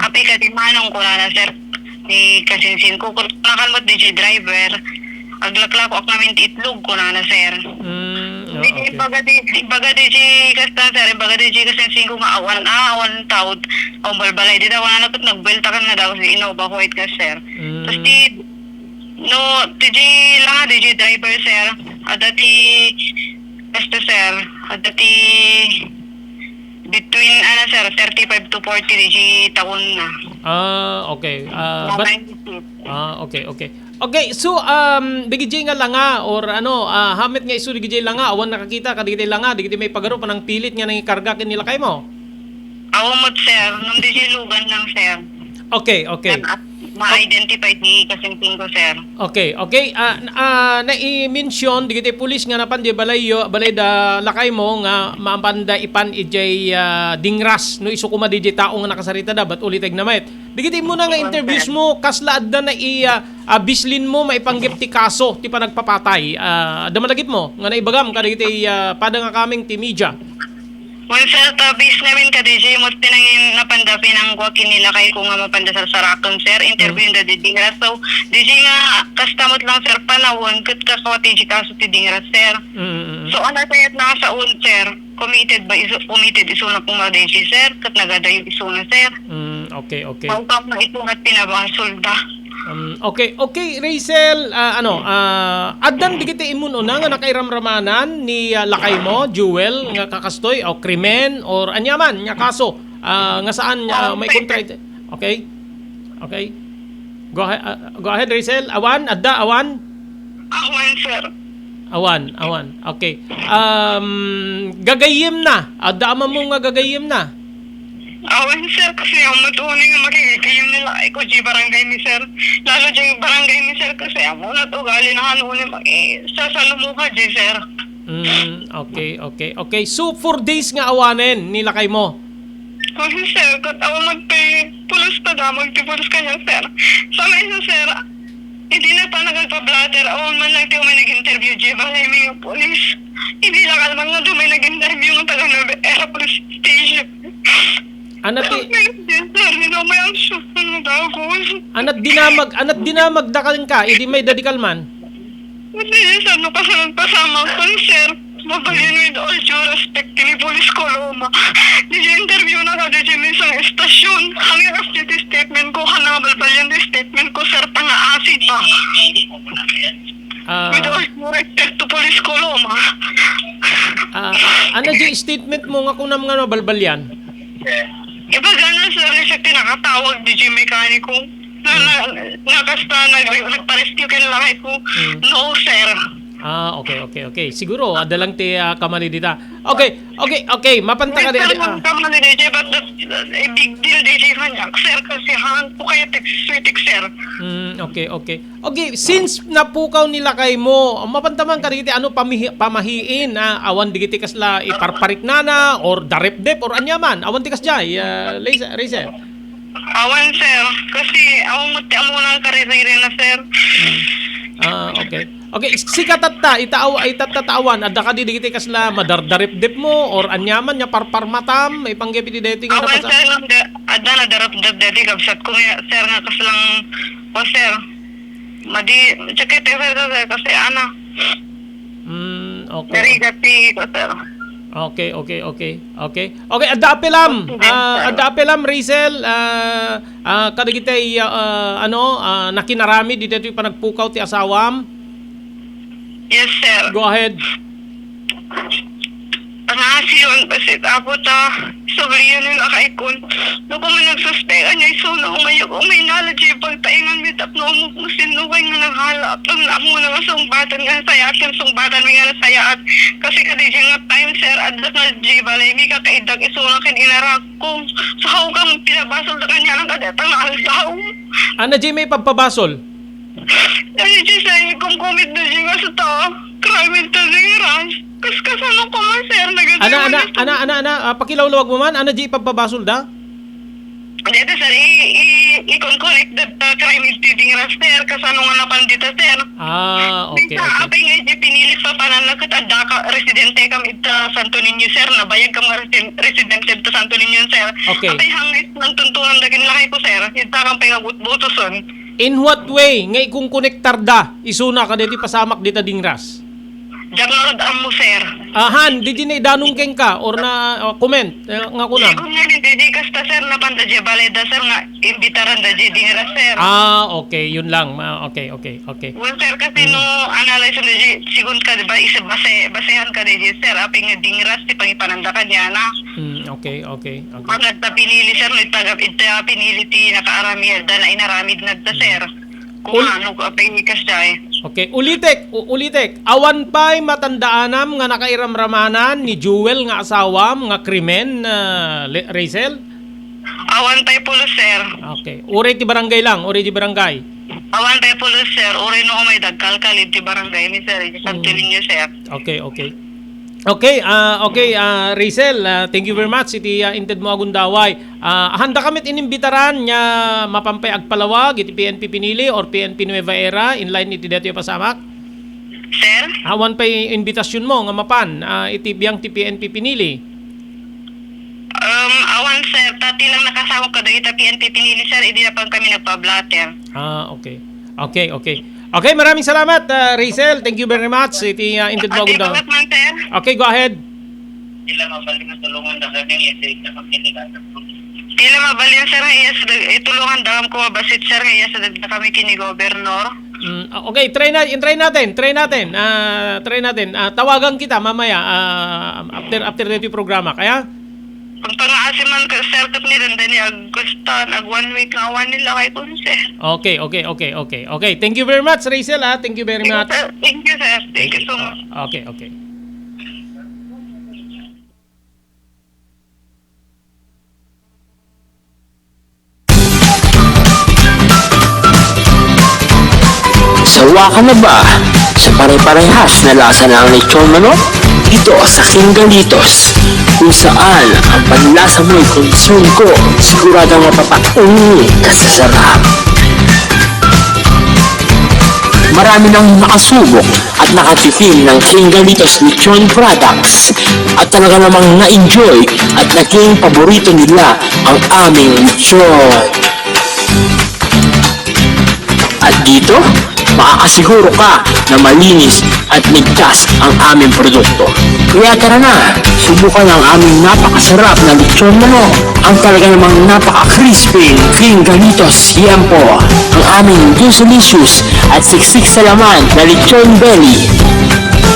api ka ti manong ko na sir. Ni kasinsin ko kung nakalmot di driver aglaklak ko ak namin ti itlog ko na sir. Okay. Baga di kastan, sir. Baga di kasinsin ko nga awan taud o balbalay di daw na nagbelta ka na daw si Innova White ka, sir. Tapos DJ driver, sir. Ada ti between sir 35 to 40 DJ taon na. Okay. Okay, so digijay nga langa or hamit nga isu digijay langa awan nakakita kadigitay langa digitay may pagaro pa ng pilit nga nang ikarga kin nila kay mo. Awamot, sir. Nung DJ lugan lang, sir. Okay. Ma-identify ni kasinsin ko, sir. Okay. Na-i-mention digitay pulis nga napan di balay da lakay mo nga maapanda ipan ijay dingras no isu kuma DJ tao nga nakasarita da bat uliteg na met. Digitay mo na nga interviews mo kaslaad na bislin mo maipanggip ti kaso ti panagpapatay. Damalagit mo nga naibagam ka digitay pada nga kaming ti media. Well, sir, tabis namin ka, DJ, mo tinangin napandapin ang guwakin nila kay kung nga mapandasal sa rakon, sir. Interview na di Dingras. So, DJ nga, kastamot lang, sir, panahon, kat kakawati di kaso ti Dingras, sir. So, sayat na sa un, sir. Committed iso na kung DJ, sir. Kat nagadayo iso na, sir. Okay. Pautap na iso nga pinabasolda. Okay, Rachel, addan digiti imun una nga nakairamramanan ni lakay mo, Jewel, nga kakastoy o krimen or anyaman nga kaso nga saan may kontra. Okay. Go ahead, Rachel. Awan. Awan, sir. Awan. Okay. Gagayim na. Adda mo nga gagayim na. Awan, sir, kasi ang matunin nga makikigayim nila ay ko di barangay ni sir. Lalo di barangay ni sir kasi amo na to gali na hanunin sasalumuha di sir. Okay. So 4 days nga awanen nila kay mo. Kasi sir, katawa magpulos pa da, magtipulos ka niya sir. Sama isa sir, hindi na pa nagpablatter. Awan man lang di may nag-interview di balay may pulis. Hindi lang kalman nga may nag-interview ng taga Nueva Ecija Police Station. Anat dinamag dakalin ka, hindi may dadikal man. Hindi, sir, pasama ko, sir. Mabalin with all due respect ni Police Coloma. Interview na ka din sa isang estasyon. Hanggang after the statement ko, hanabalbalyan the statement ko, sir, tanga acid ba? With all due respect to Police Coloma. Ano di statement mo nga kung naman nga balbalyan? Iba gana, sir, siya tinakatawag di mekaniko. Nakasta, nagpa-rescue ka na lang ko. No, sir. Okay. Siguro, adalang ti kamali dita. Okay. Mapanta ka din. Kamali DJ, but a big deal DJ kanyak, sir, kasi han po kayo sweetik, sir. Okay, since napukaw nila kay mo, mapantaman ka dito, pamahiin, awan digiti kasla iparparik nana, or darep-dep, or anyaman, awan tikas jay, Rachel. Awan, sir. Kasi awang muti amo ng kariri na, sir. Okay. Okay, sikat ta itatatawan adda ka di digiti kasla madardarip-dip mo or anyaman nya parparmatam ipanggepi di dating Awan, sir. Ada na darap-darap dati kabsat ko nga, sir, nga kaslang o, sir. Madi, sakit, sir, kasi ano. Okay. Very gati ko, sir. Okay. Okay, adda apelam. Adda apelam Rizel kadigitay nakinarami di dito panagpukaw ti asawam. Yes, sir. Go ahead. Pangasiyon, basit abot sabliyan nila kaikon. No kung may nagsuspeka niya, iso na umayag, may knowledge yung pagtaingan may tapno mo sinukay nga naghalap. Ang namo na sumbatan nga sayatin, sumbatan may nga nasayat. Kasi kadidya nga time, sir, adat na jibalay, may kakaidag iso na kin inarak ko. So how kang pinabasol na kanya ng kadatang naaldaw. Ana Jay may pagpabasol. Dahil siya sa'yo kung kumit na siya nga sa to, crime ito siya ras. Kasano ko man, sir, Ana, pakilawlawag mo man, ana Jay pagpabasol da? Dito, sir, i-connect that crime ito ras, sir, kasano nga napandita, sir. Okay. Apay nga di pinilit pa pananakit at daka residente kam ita Santo Niño, sir, nabayag kam residente ita Santo Niño, sir. Okay. Apay hangis ng tuntunan dagin lakay ko, sir, ita kam pagabut-butoson. In what way ngay kung konektar da isuna ka dito pasamak dita dingras? Jarnod mo, sir. Han, di din danong keng ka or na comment nga kunam. Kung nga hindi kasta, sir, napanda di balay da, sir, nga imbitaran da di dingra, sir. Okay, yun lang. Okay. Well, sir, kasi no analyze na di sigun ka, diba, isa basehan ka di, sir, aping nga dingras, di pangipananda ka niya na. Okay. Pag pinili, sir, no ita pinili ti nakaarami da na inaramid na da, sir. Kung ano ko aping ikas da Okay, ulitek. Awan pa'y matandaanam nga nakairamramanan ni Jewel nga asawam nga krimen Rizel? Awan tayo pulo, sir. Okay. Uri ti barangay lang, uri ti barangay. Awan tayo pulo, sir. Uri no may dagkalkalid ti barangay ni, sir. Santo Niño, sir. Okay, Rizel, thank you very much. Iti inted mo agundaway. Handa kamit inimbitaran nya mapampay agpalawag iti PNP Pinili or PNP Nueva Era in line iti dito yung pasamak. Sir? Awan pa'y invitasyon mo nga mapan iti biyang ti PNP Pinili. Awan, sir. Tati lang nakasawag ka dahil PNP Pinili, sir. Hindi na pang kami nagpa-blatter. Okay, maraming salamat, Rizel. Thank you very much. Iti inted mo agundaway. Sir? Okay, go ahead. Sila mabaling ang tulungan na kanyang isig na pagkinigan. Tila mabalin, sir, nga iya sa itulungan dam ko mabasit, sir, nga iya sa dagda kami kini Gobernur. Okay, try natin. Tawagan kita mamaya after dito programa. Kaya? Kung pang-aasim man ka, sir, tap ni Randa ni Agustan, ag 1 week nga awan nila kay kun, sir. Okay. Thank you very much, Rizel. Thank you very much. Thank you, sir. Thank you so much. Okay. Sawa ka na ba sa pare-parehas na lasa ng lechon manok? Dito sa King Galitos, kung saan ang panlasa mo'y konsum ko, siguradong mapapaungi ka sa sarap. Marami nang nakasubok at nakatikim ng King Galitos lechon products at talaga namang na-enjoy at naging paborito nila ang aming lechon. At dito, makakasiguro ka na malinis at ligtas ang aming produkto. Kaya tara na, subukan ang aming napakasarap na lechon manok. Ang talaga namang napaka-crispy King Galitos. Yan po, ang aming delicious at siksik sa laman na lechon belly.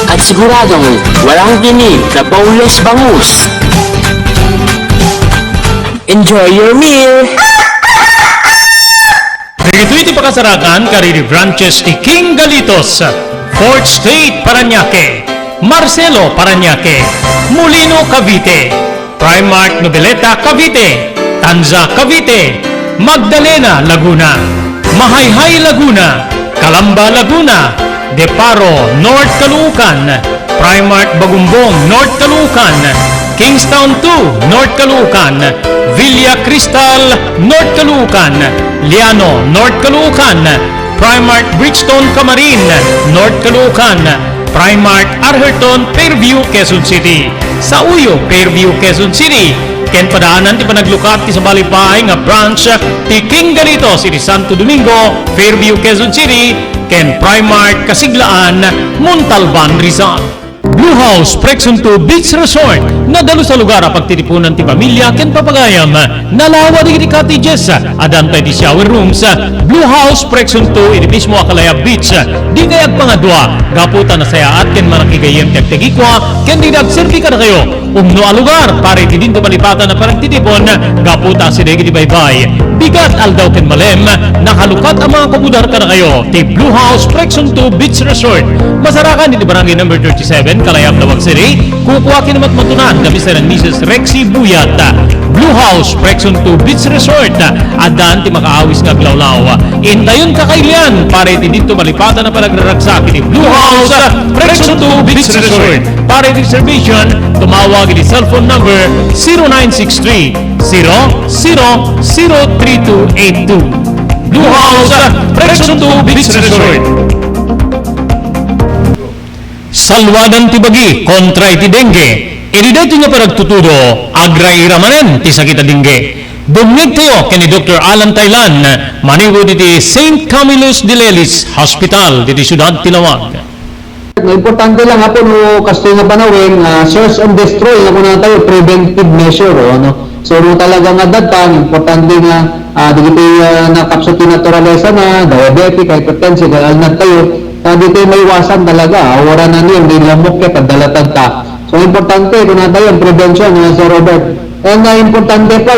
At siguradong walang tinig na boneless bangus. Enjoy your meal! Dito iti pakasarakan kariri branches ni King Galitos, 4th Street, Parañaque, Marcelo, Parañaque, Molino, Cavite, Primark Noveleta, Cavite, Tanza, Cavite, Magdalena, Laguna, Mahayhay, Laguna, Calamba, Laguna, Deparo, North Caloocan, Primark Bagumbong, North Caloocan, Kingstown 2, North Caloocan, Villa Cristal, North Caloocan, Liano, North Caloocan, Primark Bridgestone Camarin, North Caloocan, Primark Arherton, Fairview, Quezon City. Sa Uyo, Fairview, Quezon City. Ken padaanan ti panaglukat ti sa balipahay nga branch ti King Ganito City Santo Domingo, Fairview, Quezon City. Ken Primark Kasiglaan, Montalban, Rizal. Blue House Prexon 2 Beach Resort nadalo sa lugar a pagtitipunan ti pamilya ken papagayam nalawa di cottages adantay ti shower rooms. Blue House Prexon 2 iti mismo Akalaya Beach di kayag pangadwa gaputan na sayaat ken manakigayem ti agtegikwa ken di nagserbi ka na kayo umno a lugar pare ti dinto malipatan na paragtitipon gaputa si degi di baybay bigat aldaw ken malem nakalukat ang mga kabudar ka na kayo ti Blue House Prexon 2 Beach Resort masarakan iti barangay number 37 Kalayab Lawag City, kukuha kinamat matunan kami sa ng Mrs. Rexy Buyat. Blue House, Prexon 2 Beach Resort, adaan ti makaawis nga glawlaw. Indayon kakailan, pare ti dito malipatan na panagraragsak ni Blue House, Prexon 2 Beach Resort. Pare ti reservation, tumawag ni cellphone number 0963-003282. Blue House, Prexon 2 Beach Resort. Salwadan ti bagi kontra iti dengue. Iti dito nga paragtutudo, agray ramanen ti sakita dengue. Bumig tayo kani Dr. Alan Taylan, maniwo iti St. Camillus de Lelis Hospital, diti Siyudad Tinawag. Importante lang ako no kasto nga panawin, search and destroy nga kuna tayo preventive measure ano. So no talaga nga datan importante nga dito nakapsuti naturalesa na diabetic, hypertensive, alnat tayo. Dito may iwasan talaga, wala na niyo, hindi lamok ka, dalatag ta. So, importante, kung natin yung prevention, Sir Robert. And importante pa,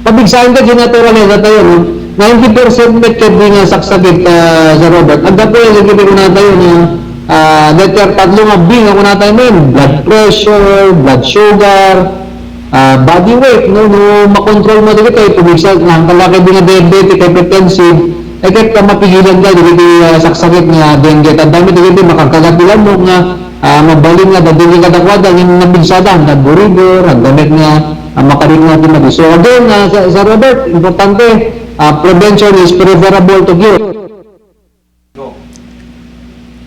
pabigsahin ka, ginaturaliza tayo, no? 90% may kedi nga saksagit, Sir Robert. Ang dapo yung sige ko natin yun, letter tatlo nga B, nga ko natin yun, blood pressure, blood sugar, body weight, no makontrol mo dito, pabigsa, ang kalaki din na diabetic, hypertensive, ay kahit ka mapigilan ka, dito saksakit nga dengue. At dami dito makakagatulan mo nga mabalin nga, dito ka dakwada, yung nabigsada, ang burigor, ang damit nga makarin natin natin. So again, Sir Robert, importante, prevention is preferable to cure.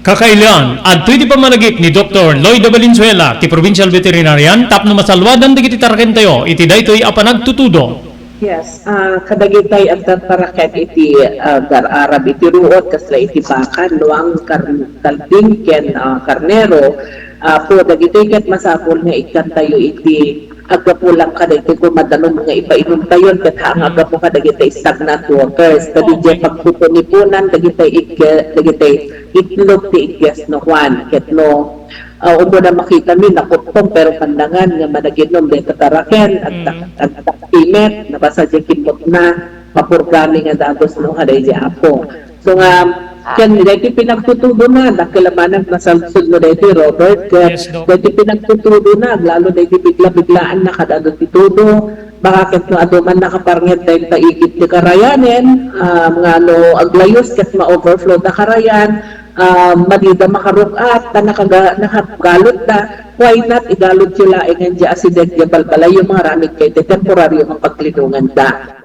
Kakailan, at pwede pa managip ni Dr. Lloyd Valenzuela, ti Provincial Veterinarian, tapno masalwadan digiti taraken tayo, iti daytoy apanagtutudo. Yes, kadagitay ang tataraket iti gar-arab iti ruot kasla iti bakan luang kalbing ken karnero po dagitay ket masapol nga ikan tayo iti agapulang kadagitay kumadalong nga ipainom tayo ket ang agapo kadagitay stagnant waters kadagitay pagpupunipunan dagitay itlog ti ikyas no Juan ket no umo na makita mi nakutpong pero pandangan nga managinom dito taraken at imet nabasa dyan kimot na papurgami nga dagos no haday dyan apo. So nga kan dito pinagtutudo na nakilamanan masalsud no dito Robert dito pinagtutudo na lalo dito bigla-biglaan na kadado titudo bakit no aduman nakaparngit tayo taikit ni karayanen mga no aglayos kat ma-overflow na karayan madida makarukat na nakagalot na why not igalot sila ingan dya asideg dya balbalay yung mga ramig kay temporaryo ang paglinungan da.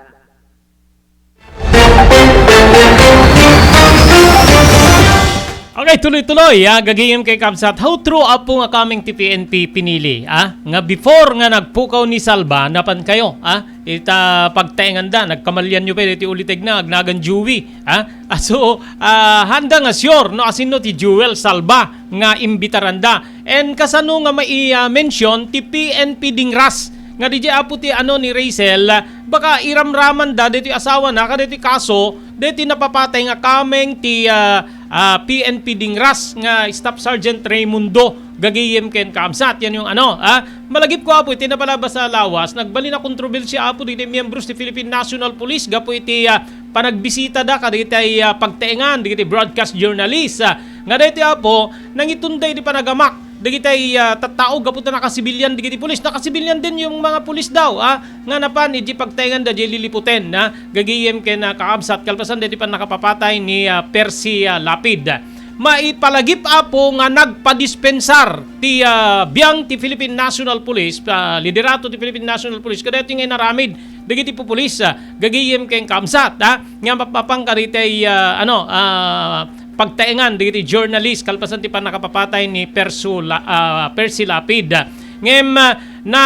Okay, tuloy-tuloy. Gagayim kay Kabsat. How true apo nga kaming TPNP pinili? Nga before nga nagpukaw ni Salba, napan kayo. Ita pagtaingan da, nagkamalyan nyo pa, iti ulitig na, agnagan Jewy. So, handa nga sure, no, asin no, ti Jewel Salba, nga imbitaranda. And kasano nga mai-mention, ti PNP Dingras. Nga di apo ti ano ni Rachel, baka iramraman da, dito asawa na, kada ti kaso, dito napapatay nga kaming ti PNP Dingras nga Staff Sergeant Raimundo gagayem ken Kamsat. Yan yung ano, malagip ko apo iti napalabas sa lawas, nagbali na kontrobersya apo dito miyembros ti Philippine National Police, gapo iti panagbisita da kadito ay pagtaengan, dito broadcast journalist, nga dito apo, nangitunday di panagamak, digitay tattao gaputa nakasibilyan digiti pulis nakasibilyan din yung mga pulis daw nga napan iti pagtaingan da di liliputen na gagayem ken Kaabsat kalpasan diti pan nakapapatay ni Percy Lapid. maipalagip apo nga nagpadispensar ti biyang ti Philippine National Police, liderato ti Philippine National Police, kada ito nga naramid dagiti po pulis gagayem keng kamsat nga mapapang karitay pagtaengan dagiti journalist kalpasan ti panakapapatay ni Percy Lapid. Ngem na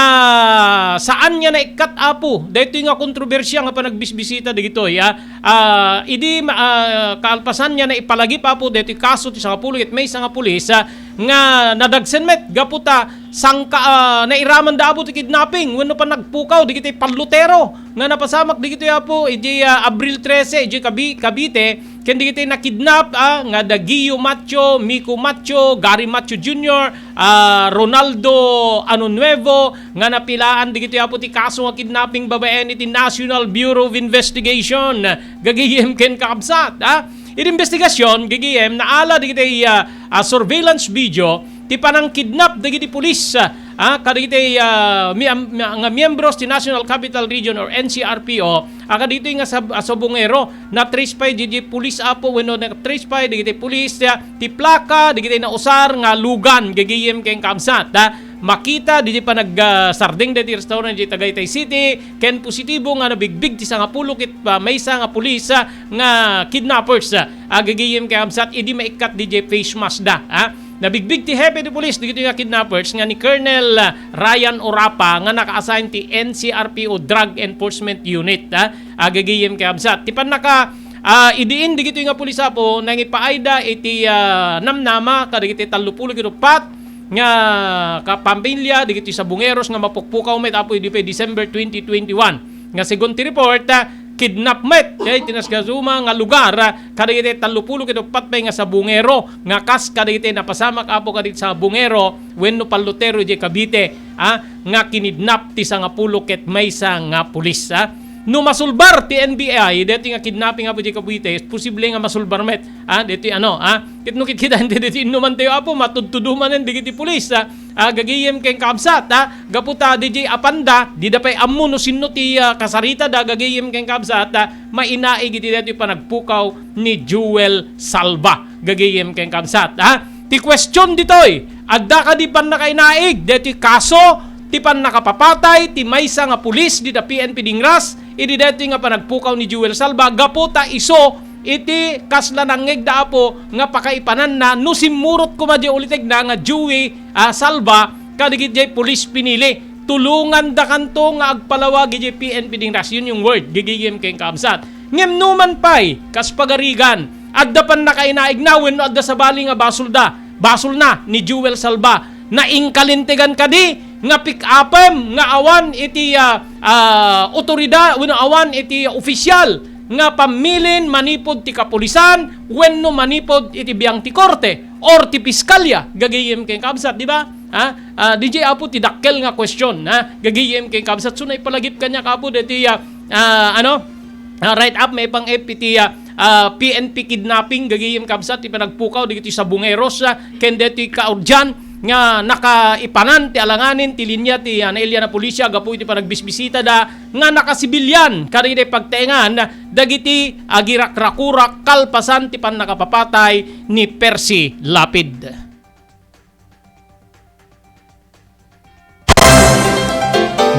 saan niya na ikat apo dito nga kontrobersya nga panagbisbisita dito idi kalpasan niya na ipalagi pa po dito kaso ti sa pulit may isang pulis nga nadagsenmet gaputa sangka nairaman da apo ti kidnapping wenno pa nagpukaw digiti panlutero nga napasamak digito apo idi Abril 13 idi Cavite ken digiti nakidnap nga Daguio Macho, Miko Macho, Gary Macho Jr., Ronaldo Nuevo nga napilaan digito apo ti kaso nga kidnapping babaen iti National Bureau of Investigation gagayem ken kakabsat investigasyon gagayem naala digiti surveillance video ti panang kidnap dagiti pulis kadagiti nga miyembros ti National Capital Region or NCRPO kadito nga sa Bungero na trace pa di pulis apo wenno na trace pa digiti pulis ti plaka digiti na usar nga lugan gagayem ken kamsat makita di pa nagsarding dati restaurant di Tagaytay City ken positibo nga nabigbig ti sanga pulo ket maysa nga pulis nga kidnappers gagayem ken kamsat idi maikat di face mask nabigbig ti hepe di police digito nga kidnappers nga ni Colonel Ryan Orapa nga naka-assign ti NCRPO Drug Enforcement Unit gagayem kay absat ti panaka idiin digito nga pulis apo nang ipaayda iti namnama kadagiti 34 nga kapamilya digito sa Bungeros nga mapukpukaw met apo idi pa December 2021 nga segon ti report kidnap met kay tinasgasuma nga lugar kadagiti 30 ket patpay nga sa Bungero nga kas kadagiti napasamak apo kadagiti sa Bungero wenno Palutero di Cavite nga kinidnap ti 10 ket maysa nga pulis no masulbar ti NBI deti nga kidnapping apo di Cavite posible nga masulbar met deti ket no kitkidan deti inuman tayo apo matudtuduman digiti pulis gagayem ken kabsat gaputa DJ Apanda di dapay ammo no sinno ti kasarita gagayem ken kabsat mainaig iti deti panagpukaw ni Jewel Salva gagayem ken kabsat ti question ditoy adda ka di pan nakainaig deti kaso ti pan nakapapatay ti maysa nga pulis di da PNP Dingras idi deti nga panagpukaw ni Jewel Salva gaputa iso iti kasla nangeg da apo nga pakaipanan na no simurot kumadya ulitig na nga Joey Salva kadigit jay pulis pinili tulungan da kanto nga agpalawag jay PNP Dingras yun yung word gigigim kay kabsat ngem numan pay kas pagarigan adda pan nakainaig na wenno adda sa bali nga basul na ni Jewel Salva na ingkalintigan kadi nga pick-upem nga awan iti otoridad wenno awan iti opisyal nga pamilin manipod ti kapulisan wenno manipod iti biyang ti korte or ti piskalya gagayem kay kabsat di ba DJ apo ti dakkel nga question gagayem kay kabsat sunay palagip kanya kapo deti right up may pang iti PNP kidnapping gagayem kabsat ti panagpukaw digiti sa Bungeros ken deti kaudyan nga nakaipanan ti alanganin ti linya ti nailya na pulisya gapu iti panagbisbisita da nga nakasibilyan kadagiti pagtaengan dagiti agirak-rakurak kalpasan ti pan nakapapatay ni Percy Lapid.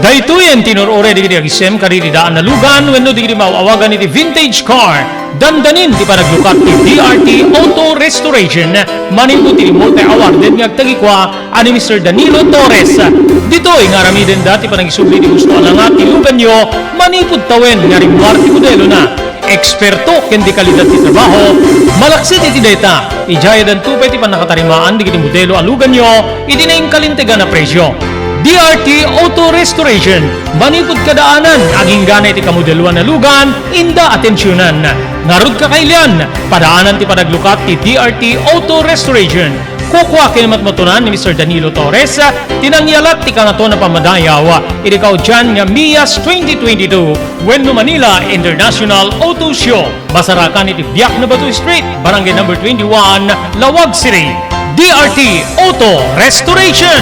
Daytoyen tinurure digiti agisem kadagiti daan na lugan wenno digiti mauawagan iti vintage car dandanin ti panaglukat ti DRT Auto Restoration manipod ti multi-awarded nga agtagikwa ani Mr. Danilo Torres ditoy nga ramiden dati panagisubli ti gusto alangat ti lugan nyo manipod tawen nga rimwar ti modelo na eksperto ken di kalidad ti trabaho malaksit iti data ijayadan tupay ti panakatarimaan digiti modelo alugan nyo iti na kalintegan na presyo DRT Auto Restoration manipod kadaanan aging ganay ti kamodeluan na lugan inda atensyonan ngarud kakailian padaanan ti panaglukat ti DRT Auto Restoration kukwa kinamatmatunan ni Mr. Danilo Torres tinangyalat ti kanato na pamadayaw idikaw dyan nga Mias 2022 wenno Manila International Auto Show basarakan iti Biak na Batu Street Barangay number 21 Lawag City DRT Auto Restoration.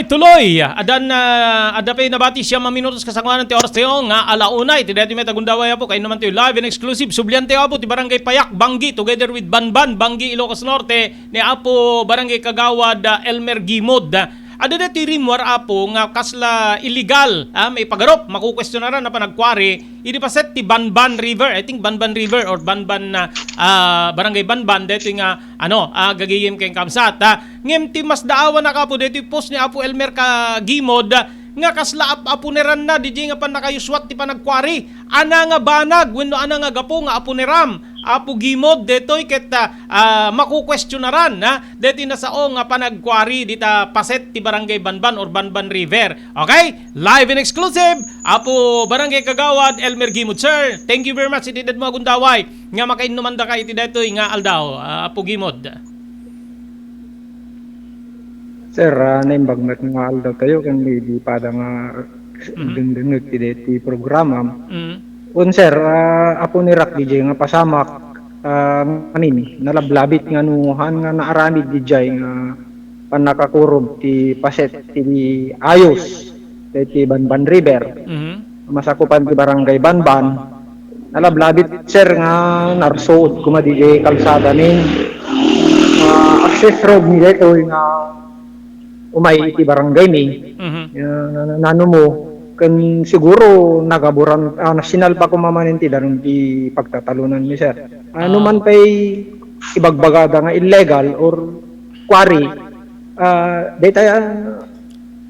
tuloy. Adan ada pa nabati siya maminutos kasangwanan ti oras tayo nga alaunay. Ti dati may tagundaway po kayo naman tayo live and exclusive. Sublian tayo po ti Barangay Payak, Banggi together with Banban, Banggi, Ilocos Norte ni Apo Barangay Kagawad Elmer Gimod. Ada na ti rimwar apo nga kasla illegal may pagarop makukwestiyonaran na panagkwari idi paset ti Banban River. I think Banban River or Banban Barangay Banban dito nga gagayim kayong kamsat. Ngem ti mas daawan na kapo dito post ni Apo Elmer Gimod nga kasla apuneran na DJ nga pan nakayuswat ti panagkwari ana nga banag wenno ana nga gapo nga apuneram Apo Gimod detoy ket makukwestiyonaran deti na sao nga panagkwari dita paset ti Barangay Banban or Banban River. Okay? Live and exclusive Apo Barangay Kagawad Elmer Gimod. Sir, thank you very much iti mo gundaway nga makainumanda ka iti detoy nga aldaw Apo Gimod. Sir, naimbag met nga aldaw tayo kan may di pada nga dengdengeg ti programa. Un sir, apo ni Rak DJ nga pasamak kanini nalablabit nga nuhan nga naaramid DJ nga panakakurob ti paset ti ayos ti Banban River. Masakupan ti Barangay Banban. Nalablabit sir nga narsuot kuma DJ kalsada nin access road ni dito nga umay ti barangay ni nano mo kan siguro nagaburan national pa kumamanin ti daron ti pagtatalunan ni sir ano man pay ibagbagada nga illegal or quarry data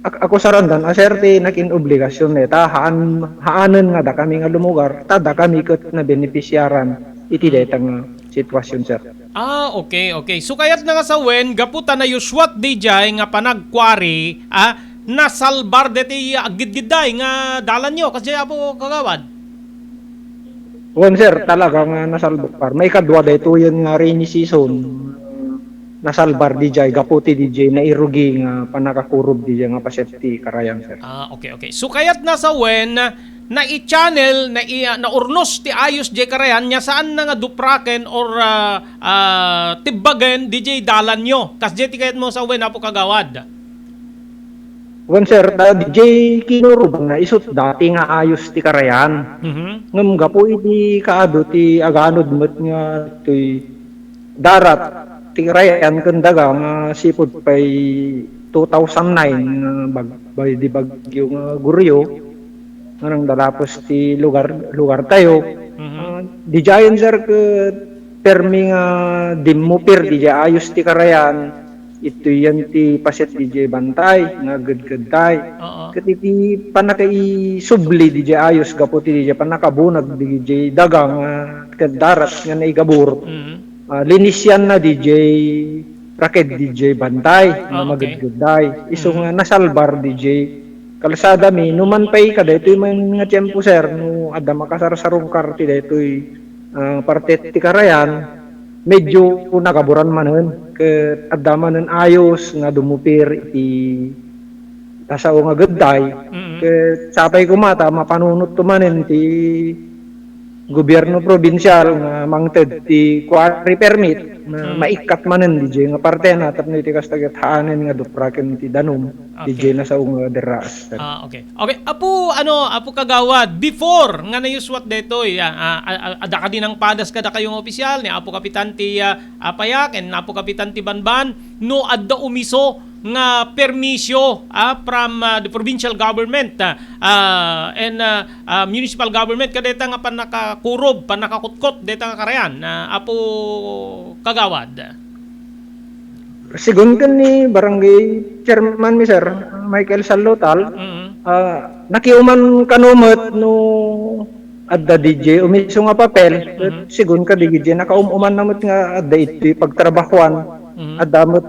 ako sarandan sir ti nakin obligasyon neta haanen nga da kami nga lumugar tada kami ket na benepisyaran iti data nga sitwasyon sir. Okay. So kayat na nga sa wen gaputa na yuswat DJ nga panagkwari nasalbar deti agid-giday nga dalan nyo kasi Apo Kagawad. Wan sir, talaga nga nasalbar. May kadwa dito yun nga rainy season. Nasalbar DJ, gaputi DJ, na irugi nga panakakurob DJ nga paseti karayan sir. Okay. So kayat na sa wen na i-channel na urnos ti ayos DJ karayan nya saan na nga dupraken or tibbagen DJ dalan nyo. Kasi ti kayat mo sa wen Apo Kagawad. Wan sir, DJ kinurub na isot dati nga ayos ti karayan. Ngam gapo iti kaado ti aganod met nga ti darat ti karayan kendaga nga sipud pay 2009 nga di bagyo nga Guryo nga nang dalapos ti lugar tayo. DJ sir ke permi nga dimupir DJ ayos ti karayan. Ito yan ti paset DJ Bantay nga ged-gedday. Kati panakai subli DJ ayos gapo ti DJ panakabunag DJ dagang kedarat nga naigabur. Linis yan na DJ Raket DJ Bantay nga maged-gedday. Iso nga nasalbar DJ kalsada mi numan pay kada ito man nga tiyempo sir no adda makasarsarungkar ti daytoy parte ti karayan. Medyo nagaburan manen ke adda manen ayos nga dumupir iti tasao nga gedday ke sapay kumata mapanunot to manen ti gobyerno probinsyal nga mangted ti quarry permit na maikat manen DJ nga parte na tapno iti kastaget haanen nga dupraken ti danum DJ na sa nga deras. Okay. Apo Kagawad before nga nayuswat detoy ada ka din ang padas kada kayong opisyal ni Apo Kapitan ti Payak and Apo Kapitan ti Banban no adda umiso nga permisyo from the provincial government and municipal government kadeta nga panakakurob panakakutkot deta nga karayan Apo Kagawad. Sigun kan ni barangay chairman mi sir Michael Salutal nakiuman kanumet no adda DJ umiso nga papel sigun ka DJ nakaumuman namot nga adda iti pagtrabahuan adda mot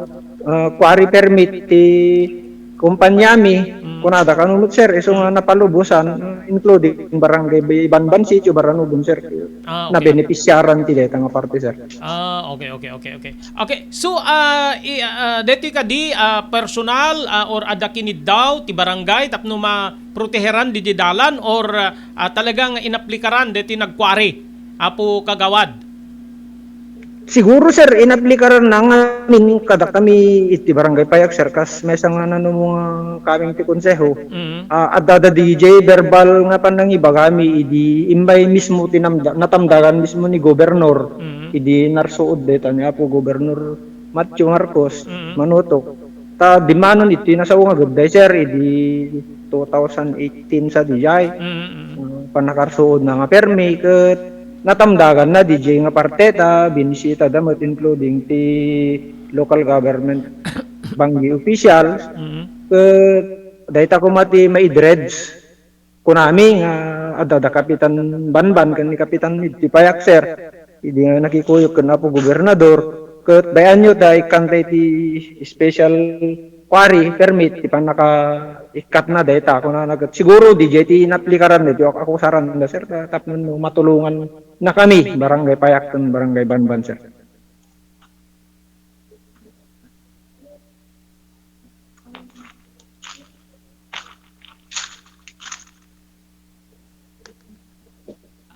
quarry permit ti kumpanya mi kunada kanunot sir iso nga napalubusan including barangay Banban Sitio Baranubon sir na benepisyaran ti deta nga parte sir. Okay. So deti ka di personal or ada kinid daw ti barangay tapno maproteheran di dalan or talagang inaplikaran deti nagkwari Apo Kagawad. siguro sir inaplikaran na nga min kada kami iti barangay Payak sir kas may nga nano mga kaming ti konseho. Adada DJ verbal nga panang iba kami idi imbay mismo natamdagan mismo ni gobernador idi narsuod deta niya po gobernador Matthew Marcos manutok ta dimanon iti nasa nga gabday sir idi 2018 sa DJ panakarsuod na nga permi ket natamdagan na DJ nga parteta binisita damot including ti local government banggi officials dayta ko mati maidreds kunami nga adada kapitan Banban kan ni kapitan ti Payak sir idi nga nakikuyok ken po gobernador ket bayan nyo da ikantay ti special quarry permit ti panaka ikat na dayta ko na nagat siguro DJ ti inaplikaran nito ako saran na sir tapnon matulungan na kami barangay Payak ken barangay Banban sir.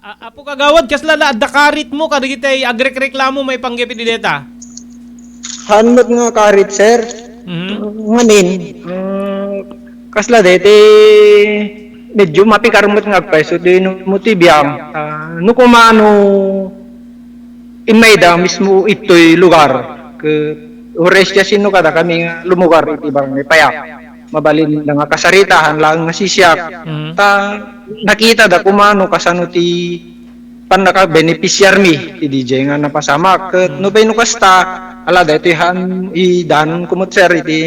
Apo kagawad kasla la dakarit mo kadagitay agrek-reklamo may panggipit di deta. Hanot nga karit sir. Nganin kasla dete medyo mapikarmot nga peso di mutibiyam no kumano imayda mismo ito'y lugar ke orestya sino kada kami nga lumugar iti barangay Payak mabalin na nga kasaritahan lang nga sisyak ta nakita da kumano kasano ti panaka beneficiary mi ti DJ nga napasama ket no pay no kasta ala daytoy han idanon kumot sir iti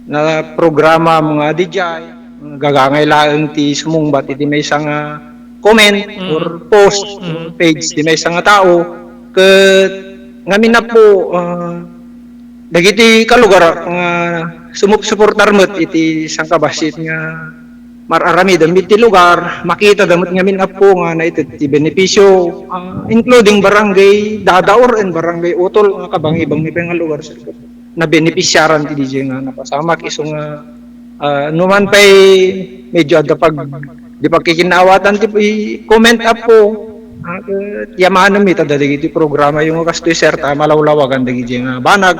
na programa mga DJ gagangay laeng ti sumungbat iti may isang comment or post page ti may isang tao ket ngamin na po dagiti kalugar nga sumuportar met iti isang kabasit nga mararami damit ti lugar makita damit ngamin na po nga na iti ti benepisyo including barangay Dadaor and barangay Utol nga kabangi-bangi pa nga lugar sir na benepisyaran ti DJ nga napasama iso nga numan pa'y medyo ada pag di pagkikinawatan ti comment up po yaman mi ta dagiti programa yung kastoy sir ta malawlawagan dagiti nga banag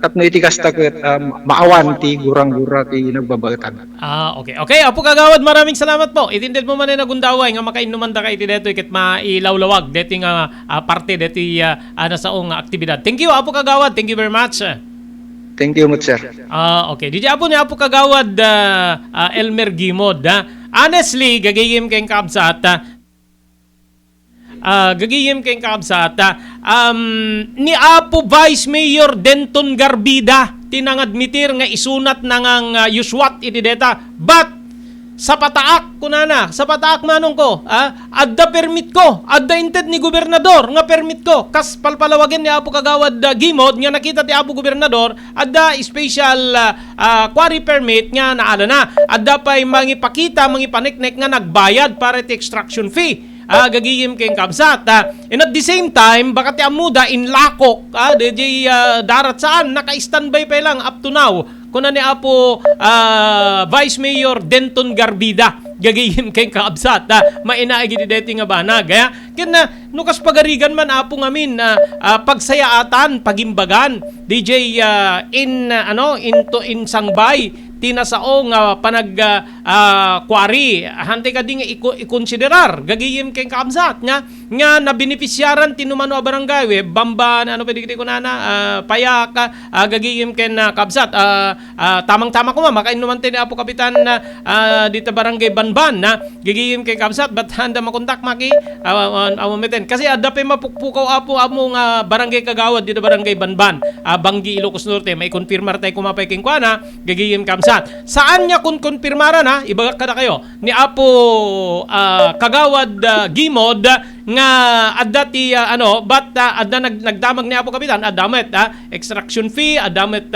tapno iti kasta ket maawan ti gurang-gura ti nagbabagatan. Okay. Okay, apo kagawad maraming salamat po. Itinded mo man na gundaway nga makainuman da kay iti detoy ket mailawlawag deti nga parte deti nasaong aktibidad. Thank you apo kagawad. Thank you very much. Thank you much sir. Okay. Di apo ni apo kagawad Elmer Gimod. Honestly, gagayim kayong kabsat. Ni Apo Vice Mayor Denton Garbida tinangadmitir nga isunat nangang yuswat iti deta but sa pataak kunana sa pataak manong ko adda permit ko adda inted ni gobernador nga permit ko kas palpalawagen ni Apo kagawad Gimod nga nakita ti Apo gobernador adda special quarry permit nga naala na adda pay mangipakita mangipaniknek nga nagbayad para ti extraction fee gagiyim kayong kabsat. And at the same time, baka ti amuda in lakok, DJ darat saan, naka-standby pa lang up to now. Kuna ni Apo Vice Mayor Denton Garbida, gagiyim kayong kabsat. Mainaagi di deti nga banag. Kaya nukas pagarigan man Apo ngamin, pagsayaatan, pagimbagan, DJ in sangbay, tinasaong panag quarry hante ka ding ikonsiderar gagiyim kay kabsat nga nabenepisyaran tinumano a barangay Bamban pwede ko na Payak gagiyim kay kabsat tamang-tama ko makainuman tin Apo kapitan dito barangay Banban gagiyim kay kabsat but handa makontak maki awameten kasi adapay mapukpukaw Apo among barangay Kagawad dito barangay Banban Banggi Ilocos Norte may konfirmar tay kumapay king kuana gagiyim kabsat saan niya kung konfirmara na ibagak kada kayo ni Apo Kagawad Gimod nga adda ti adda nagdamag ni Apo kapitan adamet extraction fee adamet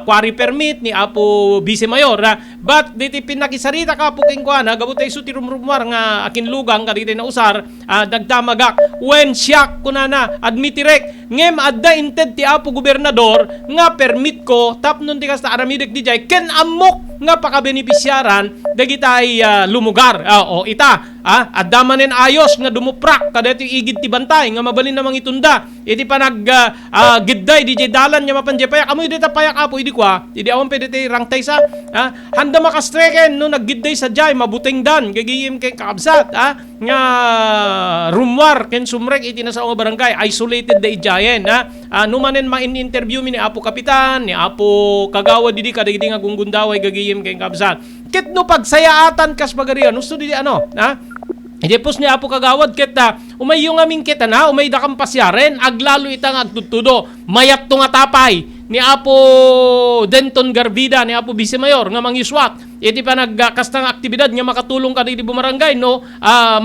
quarry permit ni Apo Vice Mayor but diti pinakisarita ka po king kuana gabutay suti rumrumar nga akin lugang kaditi na usar nagdamagak when siyak kunana admitirek ngem adda inted ti Apo gobernador nga permit ko tapnon ti kasta aramidek DJ ken amok nga pakabenepisyaran dagitay lumugar ita adda manen ayos nga dumuprak kadati igid ti bantay nga mabalin namang itunda iti pa gidday di dalan niya mapan payak amoy dita payak apo idi kwa idi awan pwede ti rangtay sa handa makastreken no naggidday sa jay mabuting dan gagiyim kay kakabsat nga rumwar ken sumrek iti na sa mga barangay isolated da ijayen numanen ma-interview mi ni Apo Kapitan ni Apo Kagawad didi kadagiti nga gunggundaway gagiyim kay kakabsat ket no pagsayaatan kas bagarian gusto di Hindi pos ni Apo Kagawad kita umayo nga min kita na umay da kang pasyaren aglalo itang agtutudo mayat to nga tapay ni Apo Denton Garvida ni Apo Vice Mayor nga mangiswat iti pa nagkastang aktibidad nga makatulong ka di bumarangay no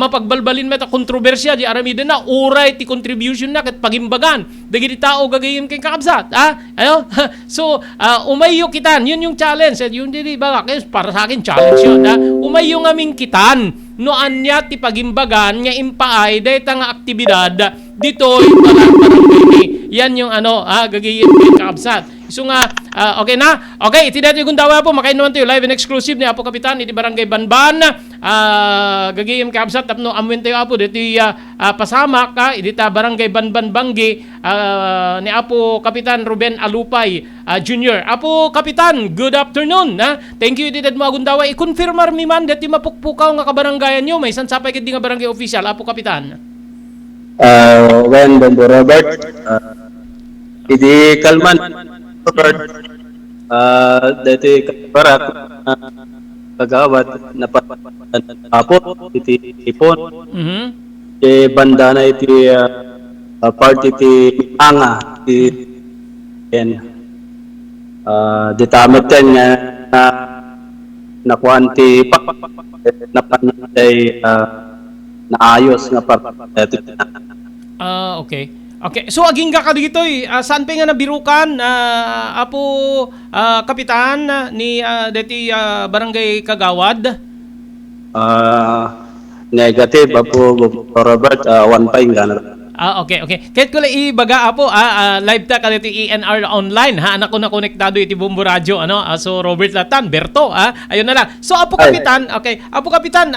mapagbalbalin meta kontrobersya di aramiden na uray ti contribution na ket pagimbagan dagiti tao gagayem kay kakabsat ayo so umayo kitan yun yung challenge yun di ba para sa akin challenge yun umayo nga min kitan no anya ti pagimbagan nga impaay dayta nga aktibidad dito barangay yan yung gagayem kay kakabsat so nga okay na okay iti dati yung dawa po makainuman tayo live and exclusive ni Apo Kapitan iti barangay Banban gagayem kakabsat tapno amuin tayo Apo diti pasamak idita barangay Banban Banggi ni Apo Kapitan Ruben Alupay Jr. Apo Kapitan good afternoon thank you iti mo agundawa i-confirmar mi man dati mapukpukaw nga kabarangayan nyo may sansapay kiti nga barangay official Apo Kapitan when Bombo Robert idi kalman Robert dati kaparak Kagawad na Apo iti ipon bandana iti party iti anga iti ditamit ten nga nakuan ti napanay naayos nga party Okay. So aging ka dito saan pa nga nabirukan Apo Kapitan ni deti barangay Kagawad? Negative Apo Robert one pa ingana. Okay. Kahit ko lang ibaga Apo live ta kaditi ENR online anak ko na konektado iti Bombo Radio so Robert Latan Berto ayun na lang. So Apo Kapitan, okay. Apo Kapitan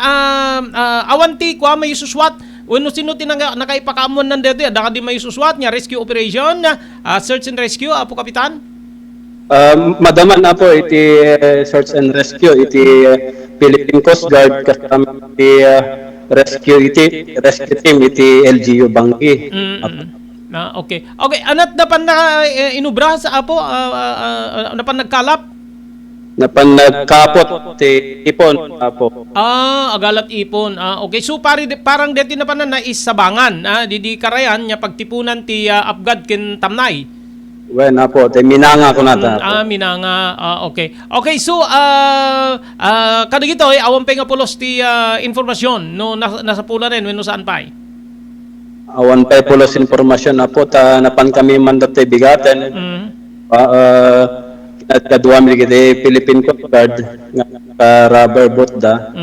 awanti kwa may suswat Uno sino tinanga nakaipakaamon nan dito da di may suswat nya rescue operation search and rescue Apo Kapitan? Madaman na po iti search and rescue iti Philippine Coast Guard kasama iti rescue team iti LGU Banggi. Okay. Anat napan na inubra sa Apo napan nagkalap? Napan nagkapot ti ipon Apo. Agalat ipon. Okay, so parang deti na pa na naisabangan di karayan nya pagtipunan ti Apgad ken Tamnay. Wen Apo, ti minanga ko nata. Minanga. Okay. Okay, so kadagito awan pa nga pulos ti informasyon no nasa pula rin wenno saan pa. Awan pa pulos informasyon Apo ta napan kami mandat ti bigaten. At kadua mi giti Philippine Coast Guard nga rubber boat da.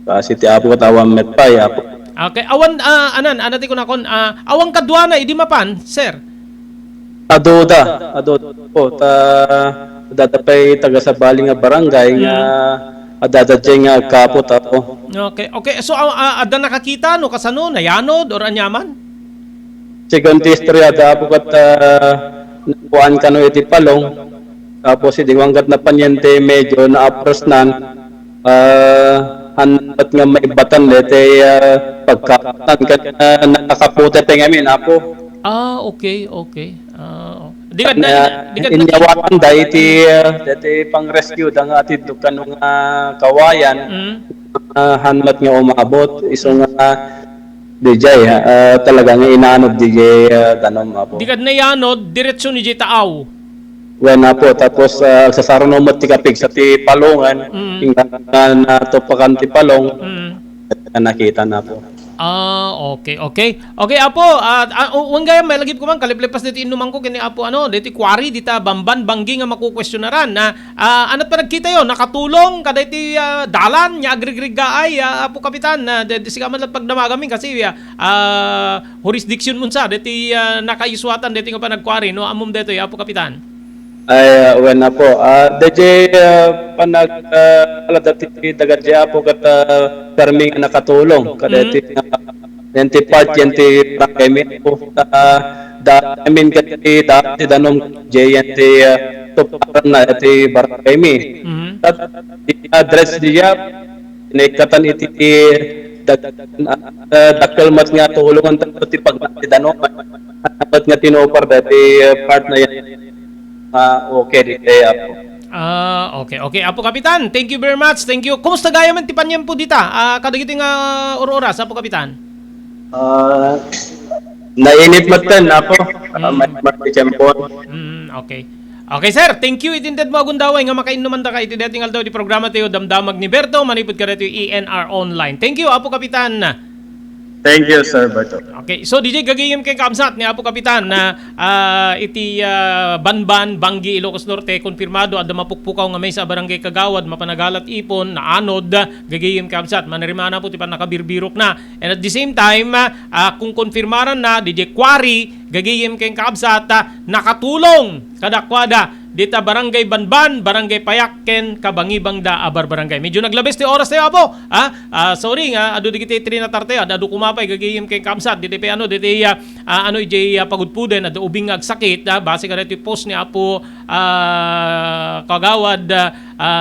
Kasi ti Apo tawang metpay Apo. Okay, awan anati ko nakon awang kadwa na idi mapan, sir. Adoda po ta datapay taga sa baling nga barangay nga adadadjay nga kapot Apo. Okay. So ada nakakita no kasano nayanod or anyaman? Second history ada Apo kat kuan kano iti palong. Tapos si diwanggat na panyente medyo na-apresnan hanat nga may batan lete pagkatan ka nakakaputet ngamin Apo. Okay. Di inyawakan da iti pang rescue da nga atid kanong kawayan hanat nga umabot iso nga DJ talaga nga inaanod DJ tanom Apo. Di kad na yanod diretso ni Jitaaw. Wen Apo tapos sa saronomot ti kapig sa ti palongan na topakan ti palong nakita na po. Okay. Apo, wanggay may lagip ko man kaliplipas dito inuman ko kini Apo dito kwari dita Bamban Banggi nga makukwestiyonaran anat pa nagkita yon nakatulong kada iti dalan nya agrigrigaay Apo Kapitan dito sigaman lang pagdamagamin kasi jurisdiction munsa dito nakaiswatan dito nga pa nagkwari no amom dito Apo Kapitan. Ay wen Apo DJ panag aladati dagadya Apo kat perming nakatulong kada iti Yan ti part yan ti barangay mi po. Da amin ka ti danom jay yan ti tuparan na ti barangay mi. At ti address diya nekatan iti dakkel mat nga tulungan tayo ti pagmati danom. Dapat nga tinopar dati part na yan. Okay di kaya po. Okay. Apo Kapitan, thank you very much. Thank you. Kumusta gaya man ti panyem po dita? Kadagiti nga oras, Apo Kapitan. Nainit matan na po. May tiyempon. Okay. Okay, sir. Thank you. Itindad mo agundaway nga makainuman da ka. Itidating aldaw di programa tayo Damdamag ni Berto. Manipod ka rito ENR Online. Thank you, Apo Kapitan. Thank you, Sir Berto. Okay, so DJ gagayim kay Kamsat ni Apo Kapitan na iti Banban, Bangi, Ilocos Norte konfirmado adda mapukpukaw nga may sa barangay Kagawad mapanagalat ipon na anod gagayim Kamsat manarimana po ti pan nakabirbirok na. And at the same time kung konfirmaran na DJ Quarry gagayim kay Kamsat nakatulong kadakwada dita barangay Banban, barangay Payakken, Kabangibang da Abar barangay. Medyo naglabis ti oras tayo Apo. Sorry nga adu digiti 3 na tarte adu kumapay gagayim kay Kamsat diti ano diti ijay pagudpuden adu ubing agsakit base ka diti post ni Apo Kagawad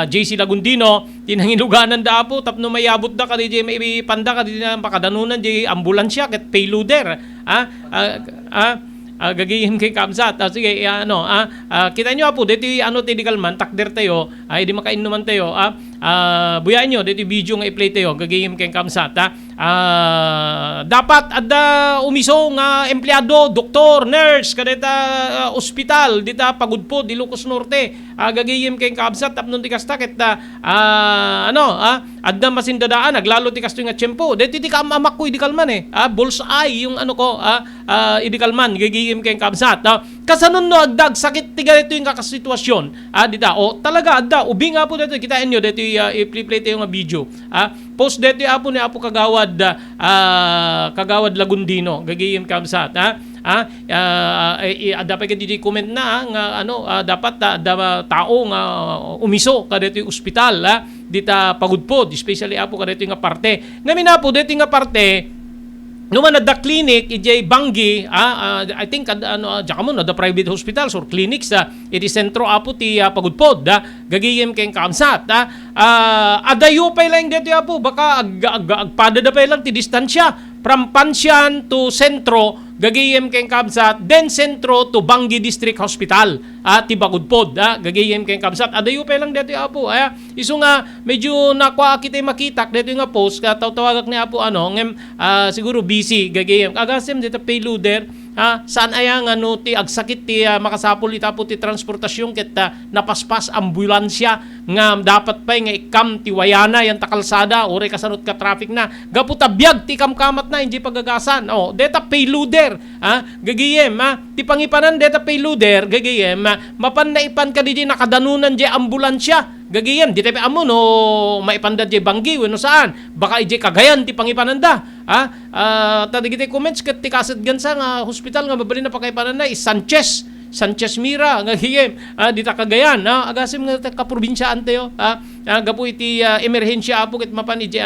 JC Lagundino tinangiluganan da Apo tapno mayabot da ka DJ may panda ka diti na makadanunan di ambulansya ket payloader. Gagayim kay Kamsat. Sige, kita nyo po, dito ti dikalman, takder tayo, di makainuman tayo, buyain nyo, dito video nga i-play tayo, gagayim kay Kamsat. Dapat ada umiso nga empleyado, doktor, nurse, kadeta ospital, dita pagudpo, di Ilocos Norte, gagayim kay Kamsat, tapnon ti kasta, adda masindadaan, naglalo ti kasto nga tiyempo, dito ti kamamak ko, idikalman bullseye, yung idikalman, gagayim kay Kamsat. Kasanon no agdag sakit ti ganito yung kakasitwasyon. Dita talaga adda ubi nga po dito kitain nyo dito i-play tayo nga video. Post dito apo ni Apo Kagawad Kagawad Lagundino gagayim Kamsat. Dapat ka dito comment na nga dapat tao nga umiso ka dito yung ospital dita pagudpod especially Apo ka dito nga parte. Ngamin na po dito nga parte numan na the clinic ijay Bangi I think jaka na the private hospitals or clinics iti sentro apo ti pagudpod gagayem kay Kamsat adayo pa lang dito apo baka agpada da pa lang ti distansya from Pansyan to sentro gagayem kay Kamsat then sentro to Bangi District Hospital ti Bagudpod gagayem kay Kamsat adayo pa lang dito apo iso nga medyo nakwa kita makita dito nga post tawagak ni apo siguro busy gagayem agasem dito payloader saan aya nga ti agsakit ti makasapol itapo ti transportasyon ket napaspas ambulansya nga dapat pa nga ikam ti wayana yan takalsada ore kasanot ka traffic na gaputa biag ti kamkamat na hindi pagagasan deta payloader gagayem ti pangipanan deta payloader gagayem mapan na ipan ka di nakadanunan di ambulansya gagayem di tayo amo no maipanda di Bangi no saan baka ije Cagayan ti pangipananda tadigiti comments ket ti kaset gansa nga hospital nga mabali na pakaipanan na Sanchez Mira nga hiyem dita Cagayan agasim nga kaprobinsyaan tayo gapu iti emerhensya apo ket mapan iti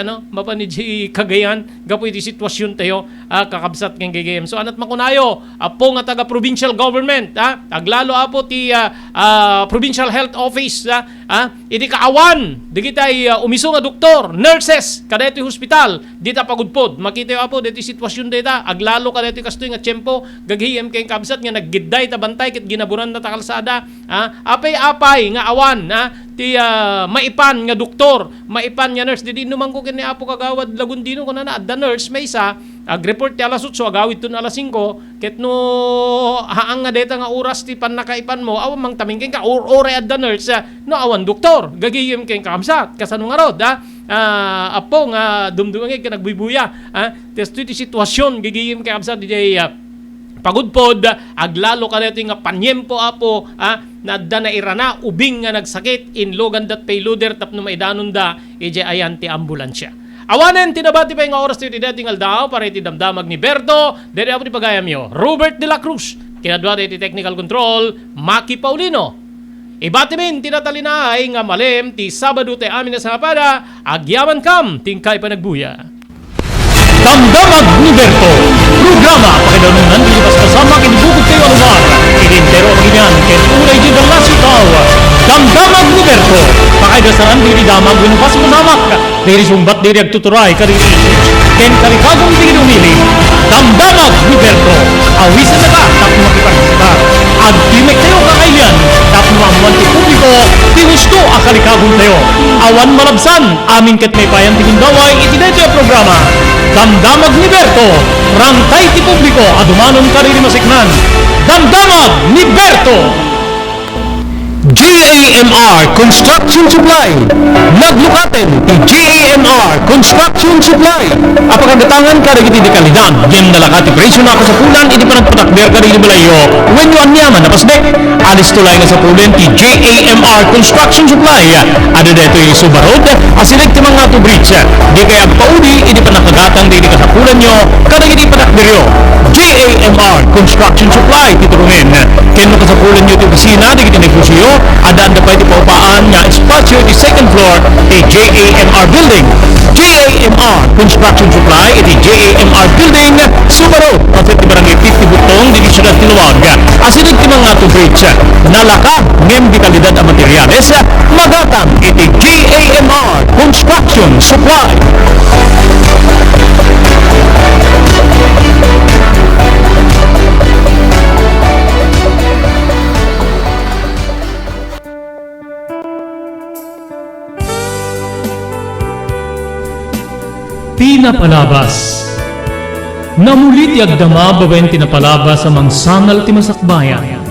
Cagayan gapu iti sitwasyon tayo kakabsat keng gagayem so anat makunayo apo nga taga provincial government aglalo apo ti provincial health office iti kaawan digitay umiso nga doktor nurses kada iti hospital dita pagudpod makita apo dito sitwasyon dita aglalo kada iti kastoy nga tiyempo gagayem keng kabsat nga naggidday ta bantay ket ginaburan na ta kalsada apay nga awan ti maipan nga doktor maipan nga nurse didi numang ko kini Apo Kagawad Lagundino kuno na adda nurse may isa agreport ti alas 8 agawid tun alas 5 ket no haang nga deta nga oras ti pannakaipan mo awan mang tamingken ka ore adda nurse no awan doktor gagayem ken Kamsat kasano nga rod apo nga dumdumang ka nagbuybuya testo ti sitwasyon gagayem kay Kamsat di pagudpod aglalo ka dito nga panyempo apo nadda na irana ubing nga nagsakit in logan dat payloader tapno maidanon da ije ayan ti ambulansya awanen tinabati pa nga oras ti dating aldaw para iti Damdamag ni Berto dere apo ti pagayam yo Robert de la Cruz kinadwa ti technical control Maki Paulino ibatimin tinatalinay nga malem ti Sabado ti amin na sangapada agyaman kam tingkay panagbuya. Damdamag ni Berto. Programa pakidanunan dilipas kasama kinibukod kayo anuman. Inintero ang ganyan ulay di dalasitaw. Damdamag ni Berto. Pakaidasaran diri damag winupas masamak. Diri sumbat diri agtuturay kari ken karikagong diri umili. Damdamag ni Berto. Awisan na ka tapos makipartisipan. Agtimek tayo kakailan tapos mamuan ti publiko tinusto akalikagong tayo. Awan malabsan amin ket may payan tingin daway itineto yung programa. Damdamag ni Berto. Rantay ti publiko adumanon kariri masiknan. Damdamag ni Berto. GAMR Construction Supply. Naglukaten ti GAMR Construction Supply. Apakagatangan ka rin iti kalidad. Yan nalakati presyo na ako sa pulan, iti pa nagpatakber ka rin malayo. When you anyaman, napasdek, alis tulay na sa pulan ti GAMR Construction Supply. Ada dito yung Subarod, asilig ti mga to bridge. Di kaya agpauli, iti pa nakagatang dito ka sa pulan nyo, kada iti patakber yo. GAMR Construction Supply, titurungin. Keno ka sa pulan nyo ti opisina, di kiti negosyo, ada anda pa iti paupaan nga espasyo iti second floor ti JAMR Building. JAMR Construction Supply iti JAMR Building Subaru pasit ti barangay 50 Butong di Siyudad Tiluwag. Asinag ti mga to bridge nalaka ngem di kalidad a materyales magatang iti JAMR Construction Supply. Tinapalabas. Namulit yagdama babayan tinapalabas amang sangal ti masakbayan.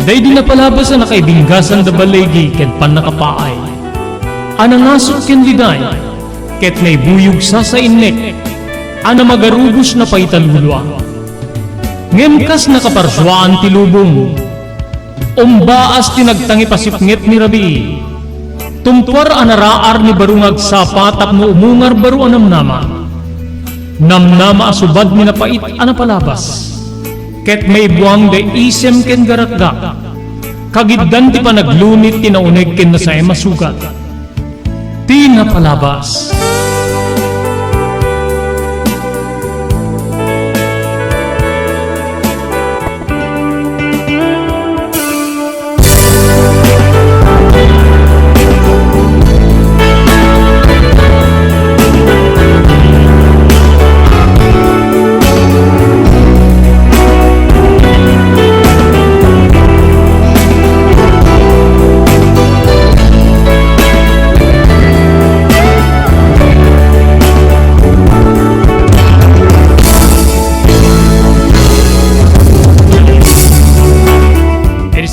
Day di napalabas na nakaibinggasan da balegi ket panakapaay. Anangasot ken liday ket may buyog sa innek. Ana magarubos na paitalulwa. Ngemkas nakaparswaan ti lubong. Umbaas tinagtangi pasipngit ni Rabi. Tumpar anaraar ni barungag sapa tapno umungar baru anamnama. Namnama asubad ni napait anapalabas. Ket may buwang de isem ken garakgak. Kagiddan ti panaglunit tinaunig ken nasay masugat. Tinapalabas.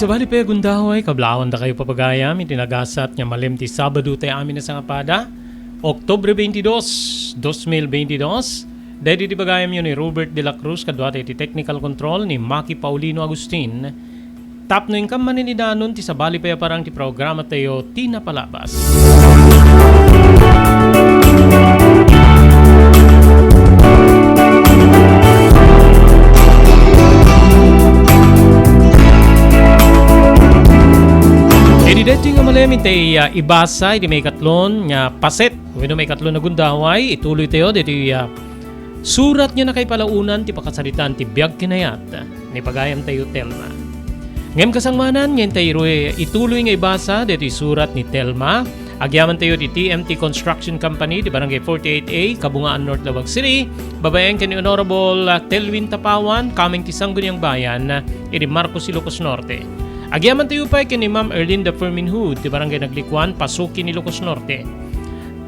Sa bali pa gundahoy, kablawan da kayo papagayam, itinagasat niya malim ti Sabado tayo amin na sa ngapada, Oktobre 22, 2022. Dahil di bagayam yun ni Robert de la Cruz, kadwa tayo ti technical control ni Maki Paulino Agustin. Tapno yung kamaninidanon ti sa bali pa parang ti programa tayo Tinapalabas. Dito nga malam iti ibasa iti may katlon nga paset. When may katlon na gundaway, ituloy tayo dito surat niya na kay palaunan ti pakasaritan ti biyag kinayat ni pagayam tayo Telma. Ngem kasangmanan ngayon tayo ituloy nga ibasa dito surat ni Telma. Agyaman tayo di TMT Construction Company di Barangay 48A, Kabungaan North Lawag City. Babayan kani Honorable Telwin Tapawan, kaming ti Sangguniang Bayan, iti Marcos, Ilocos Norte. Agyaman tayo pa kay ni Ma'am Erlinda Ferminhood, di Barangay Naglikuan, Pasukin, Ilocos Norte.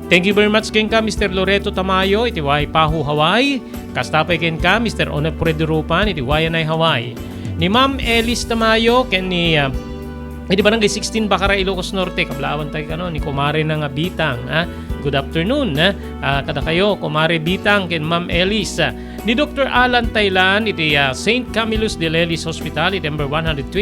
Thank you very much ken ka Mr. Loreto Tamayo, iti Way Pahu, Hawaii. Kastapay ken ka Mr. Onefre Durupan, iti Wayanay, Hawaii. Ni Ma'am Elis Tamayo ken ni iti Barangay 16 Bacara, Ilocos Norte. Kablawan tayo kano ni Kumare ng Bitang. Good afternoon. Kada kayo Kumare Bitang ken Ma'am Elis. Ni Dr. Alan Taylan iti St. Camillus de Lelis Hospital iti number 121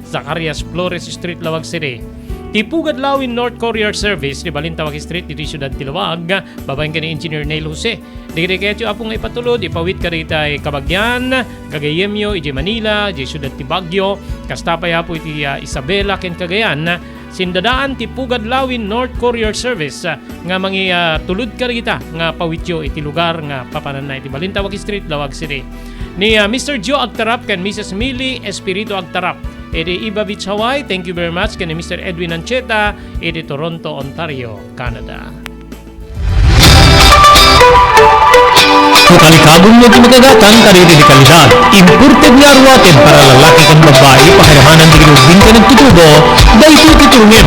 Zacarias Flores Street, Lawag City. Tipugad Lawin North Courier Service di Balintawak Street iti Siyudad Tiluwag. Babayin ka ni Engineer Neil Jose. Digre kayo apong ipatulod ipawit ka rita Kabagyan, Cagayemyo iti Manila iti Siyudad ti Baguio. Kastapay po iti Isabela ken Cagayan sindadaan ti Pugad Lawin North Courier Service nga mangi tulud ka kita nga pawityo iti lugar nga papananay iti Balintawak Street, Lawag City. Ni Mr. Joe Agtarap ken Mrs. Millie Espiritu Agtarap iti Iba Beach, Hawaii. Thank you very much ken ni Mr. Edwin Ancheta iti Toronto, Ontario, Canada. Kalikabong mo gumagagatan karili di kalidad. Imported nga arwatin para lalaki kang babae pakiramanan di kinubing ka nagtutubo dahil titurungin.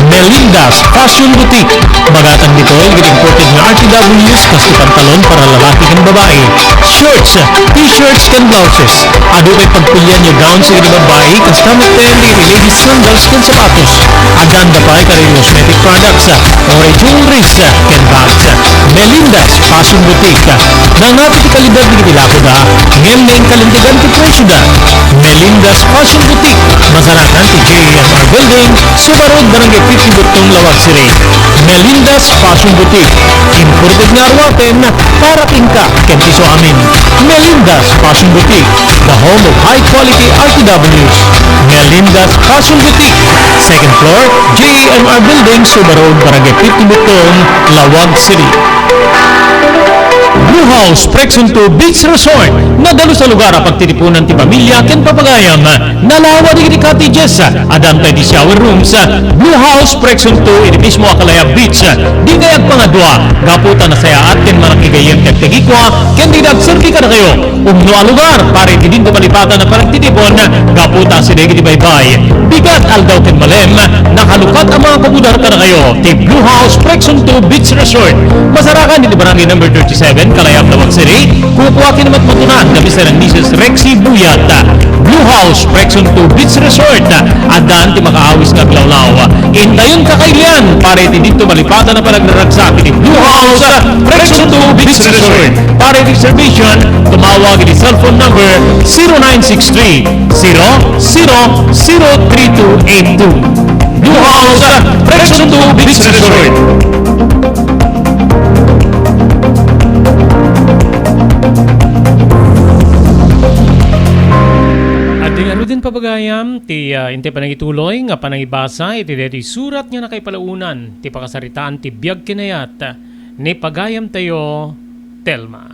Melinda's Fashion Boutique. Magatan dito yung imported nga RTWs kasi pantalon para lalaki kang babae. Shorts, t-shirts kang blouses. Ado kay pagpilian yung gowns sa babae kasi kamit kayo yung ladies sandals kang sapatos. Aganda pa ay karili cosmetic products or jewelries kang bags. Melinda's Fashion Boutique. Nanapit ti kalidad di kilako da, ngem na yung kalintigan ti presyo da. Melinda's Fashion Boutique, masarakan ti JMR Building, Subarod, Barangay 50 Butong, Lawag City. Melinda's Fashion Boutique, imported nga arwaten para king ka, kentiso amin. Melinda's Fashion Boutique, the home of high quality RTWs. Melinda's Fashion Boutique, second floor, JMR Building, Subarod, Barangay 50 Butong, Lawag City. Blue House Prexon 2 Beach Resort. Nadalo sa lugar pagtitipunan ti pamilya ken papagayam. Nalawa di cottages. Adantay di shower rooms. Blue House Prexon 2 iti mismo Akalaya Beach. Di kayag pangadwa. Gaputa na sayaat ken marakigayem ken tegikwa ken di nagserki ka na kayo. Umno a lugar pare ti dinto palipatan na pagtitipon. Gaputa sidegi di baybay. Bigat aldaw ken malem. Nakalukat ang mga pagudar ka na kayo. Ti Blue House Prexon 2 Beach Resort. Masarakan di barangay number 37 Kalayab, Lawag City. Kukuha kinamat matunan kami sa ng Mrs. Rexy Buyat. Blue House Prexon 2 Beach Resort. Adan ti makaawis nga glawlaw. Intayon ka kailian para iti dito malipatan na panagnaragsak iti Blue House Prexon 2 Beach Resort. Para iti reservation, tumawag iti cellphone number 0963 003282. Blue House Prexon 2 Beach Resort. Din pabagayam ti inte panangituloy nga panangibasa iti deti surat nga nakaipalaunan ti pakasaritaan ti biag kinayat ni pagayam tayo Telma.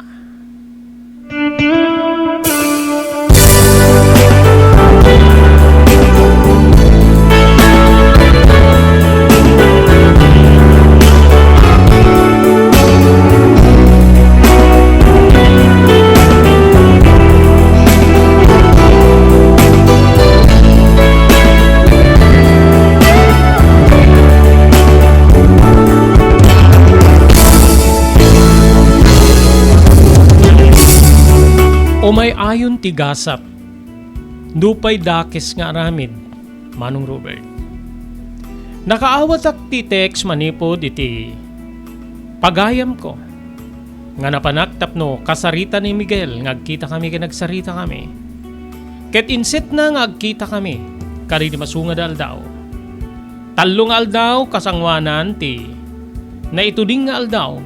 O may ayon ti gasap, dupay dakes nga aramid, Manong Robert. Nakaawat ak ti text manipod iti pagayam ko, nga napanak tapno kasarita ni Miguel, ngagkita kami kinagsarita kami. Ket inset na ngagkita kami, kari di masungad aldaw. Talong aldaw kasangwanan ti, na ituding nga aldaw,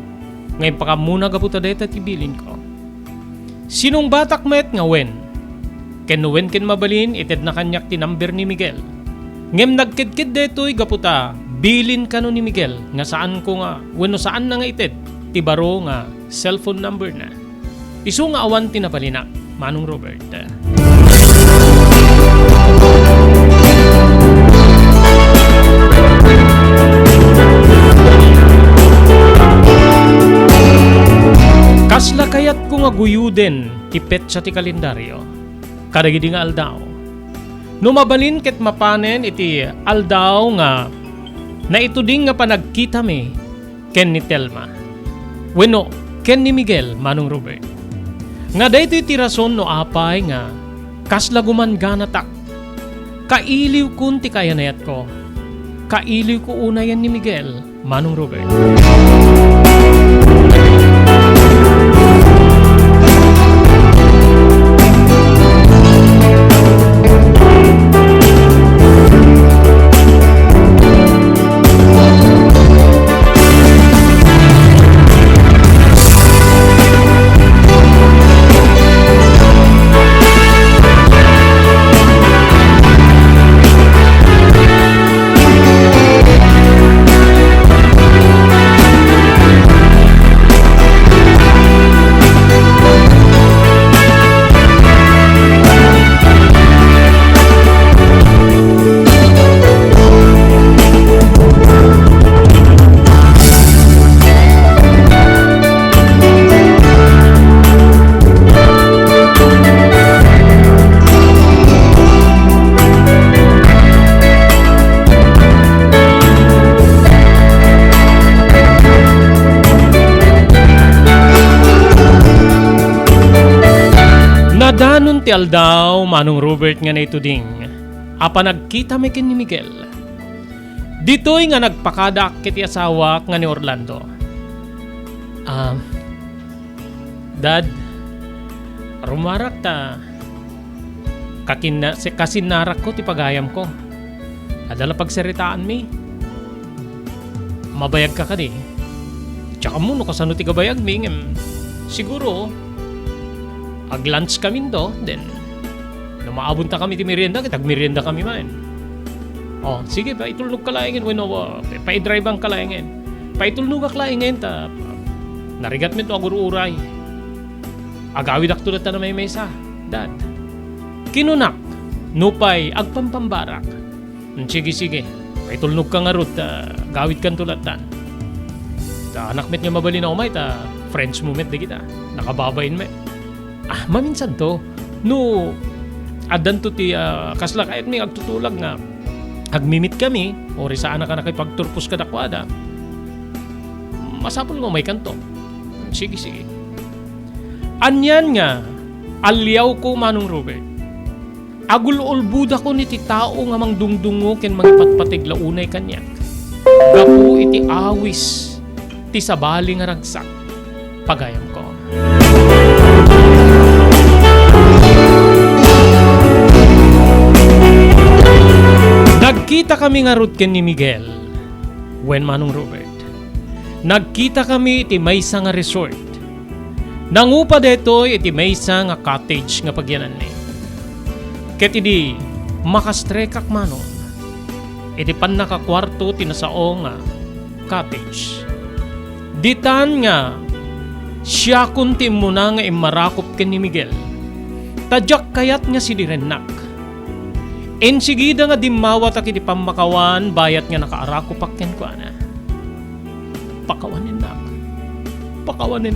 ngayon pakamuna gaputa deta ti bilin ko. Sinong batak met nga wen? Ken wen ken mabalin ited na kanyak ti number ni Miguel. Ngem nagkidkid detoy gaputa bilin kano ni Miguel nga saan ko nga wenno saan na nga ited ti baro nga cellphone number na. Isu nga awan ti napalinak, Manong Robert. Kasla kayat ko nga guyuden ti petsa ti kalendaryo. Kadagidi nga aldaw. Numabalin ket mapanen iti aldaw nga na ituding nga panagkita mi ken ni Telma. Wenno ken ni Miguel, Manong Robert. Nga daytoy ti rason no apay nga kasla gumanganatak. Kailiw kun ti kayanayat ko. Kailiw ko unayan ni Miguel, Manong Robert. ti aldaw, Manong Robert nga na ito ding. Apa nagkita may ken ni Miguel. Dito'y nga nagpakadak kiti asawa nga ni Orlando. Dad, rumarak ta. Kasinarak ko ti pagayam ko. Adala pagseritaan mi. Mabayag ka di. Tsaka mo no kasano ti kabayag mi. Siguro, ag-lunch kami do, then maabunta kami ti merienda, tag-merienda kami man. Oh, sige pa, itulnog ka laingin, pa-drive ang ka laingin. Pa-itulnog ka laingin, narigat mi to aguro-uray. Agawid ak tulad na may mesa, Dad. Kinunak, nupay, agpampambarak. Sige, pa-itulnog ka nga rut, gawid kan tulad tan. Anak met nga mabali na umay, friends moment di kita, nakababayin me. Maminsan to, no, adan to ti kasla kahit may agtutulag nga agmimit kami o saan na ka nakipagturpos ka dakwada, masapol mo may kanto. Sige. Anyan nga, alyaw ko Manong Robert. Agul-ulbuda ko ni ti tao nga mang dungdungo ken mangipatpatig launay kanyak. Gapu iti awis ti sabali nga ragsak. Pagayam ko. Nagkita kami nga rut ken ni Miguel. When Manong Robert. Nagkita kami iti maysa nga resort. Nangupa detoy iti maysa nga cottage nga pagyanan ni. Ket idi makastrekak Manong. Iti pan nakakwarto tinasao nga cottage. Ditan nga siya kunti muna nga imarakop ken ni Miguel. Tadyak kayat nga si dirennak. Ensigida nga dimawat ak iti pamakawan bayat nga nakaarako pakken ko ana. Pakawanin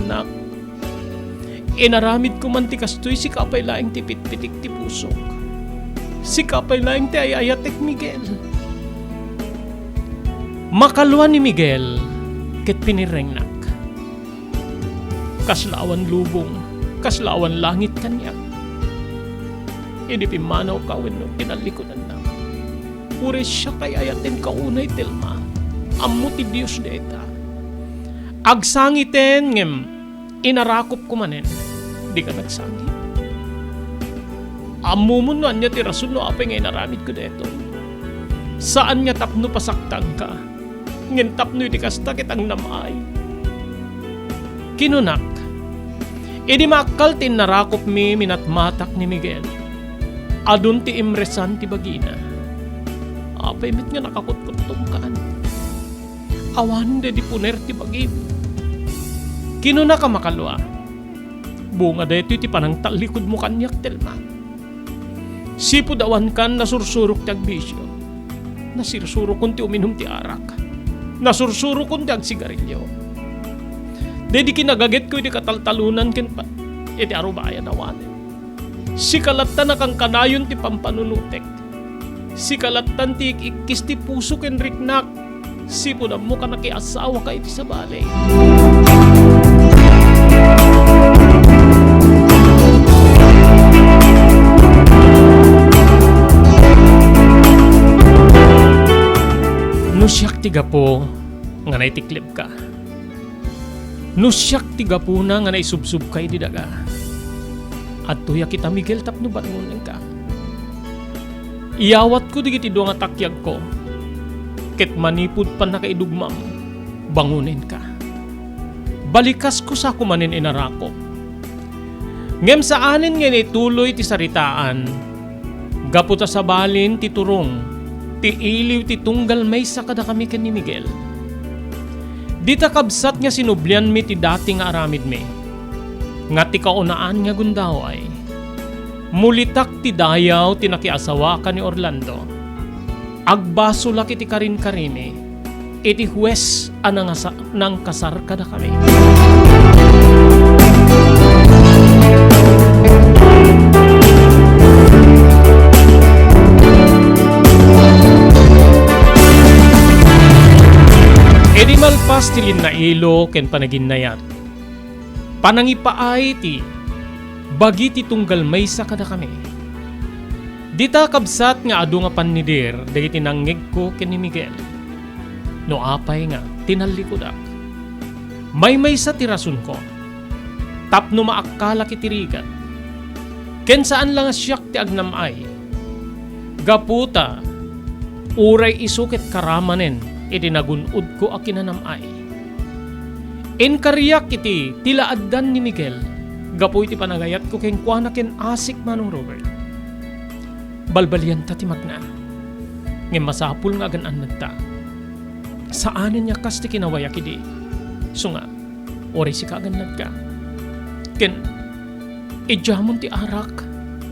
nak. Inaramid ko man ti kastoy si kapay laing ti pitpitik ti pusok. Si kapay laing ti ayayatek Miguel. Makalwa ni Miguel ket pinirengnak. Kaslawan lubong, kaslawan langit kanyak. Hindi pimanaw ka wenno kinalikodan na. Ure siya kay ayaten kaunay telma. Ammo ti Dios deta. Agsangiten ngem inarakop ko manen. Di ka nagsangit. Ammo mo no anya ti rason no apay nga inaramid ko deto. Saan nga tapno pasaktan ka? Ngem tapno iti kasta kitang namay. Kinunak. Idi makal tin narakop mi minatmatak ni Miguel. Adun ti imresan ti bagina. Apay mit nga nakakutkutong kaan. Awan de di puner ti bagim. Kinuna ka makalwa. Bunga dito ti panang talikod mo kanyak telma. Sipod awan kan nasursurok ti agbisyo. Nasirsurok kun ti uminom ti arak. Nasursurok kun ti agsigarilyo. De di kinagaget ko iti kataltalunan ken pa. Iti arubayan awanin. Si kalatan na kang kanayon ti pampanunutek. Si kalatan ti ikikis ti puso ken riknak. Si punam mo ka nakiasawa ka iti sa balay. Nusyak tiga po nga naitiklib ka. Nusyak tiga po na nga naisubsub kay di daga. At tuya kita Miguel tapno bangunin ka. Iyawat ko digiti do nga takyag ko. Ket manipud pa nakaidugmam, bangunin ka. Balikas ko sa kumanin inarako. Ngem saanin nga ituloy ti saritaan. Gaputa sa balin ti turong. Ti iliw ti tunggal may sa kada kami ken ni Miguel. Dita kabsat nga sinublian mi ti dati nga aramid mi. Nga ti kaunaan nga gundaw ay mulitak ti dayaw ti nakiasawa ka ni Orlando. Agbaso laki ti karin-karini iti huwes nang kasar kada kami. Edi malpas ti linnailo ken panaginnayat. Panangipaay ti bagi ti tunggal maysa kada kami. Dita kabsat nga adu nga panidir dagiti nanggig ko ken ni Miguel. No apay nga tinalikodak. May maysa ti rason ko. Tapno maakala kitirigan. Ken saan lang siyak ti agnamay. Gaputa, uray isukit karamanen iti nagunod ko a kinanamay. Inkariyak iti tilaaddan ni Miguel. Gapu iti panagayat ko ken kuana ken asik manong Robert. Balbalian ta ti magna. Ngem masapul nga ganan nagta. Saanen niya kas ti kinawayak idi. So nga, oray si kaganad ka. Ken, idjamon ti arak,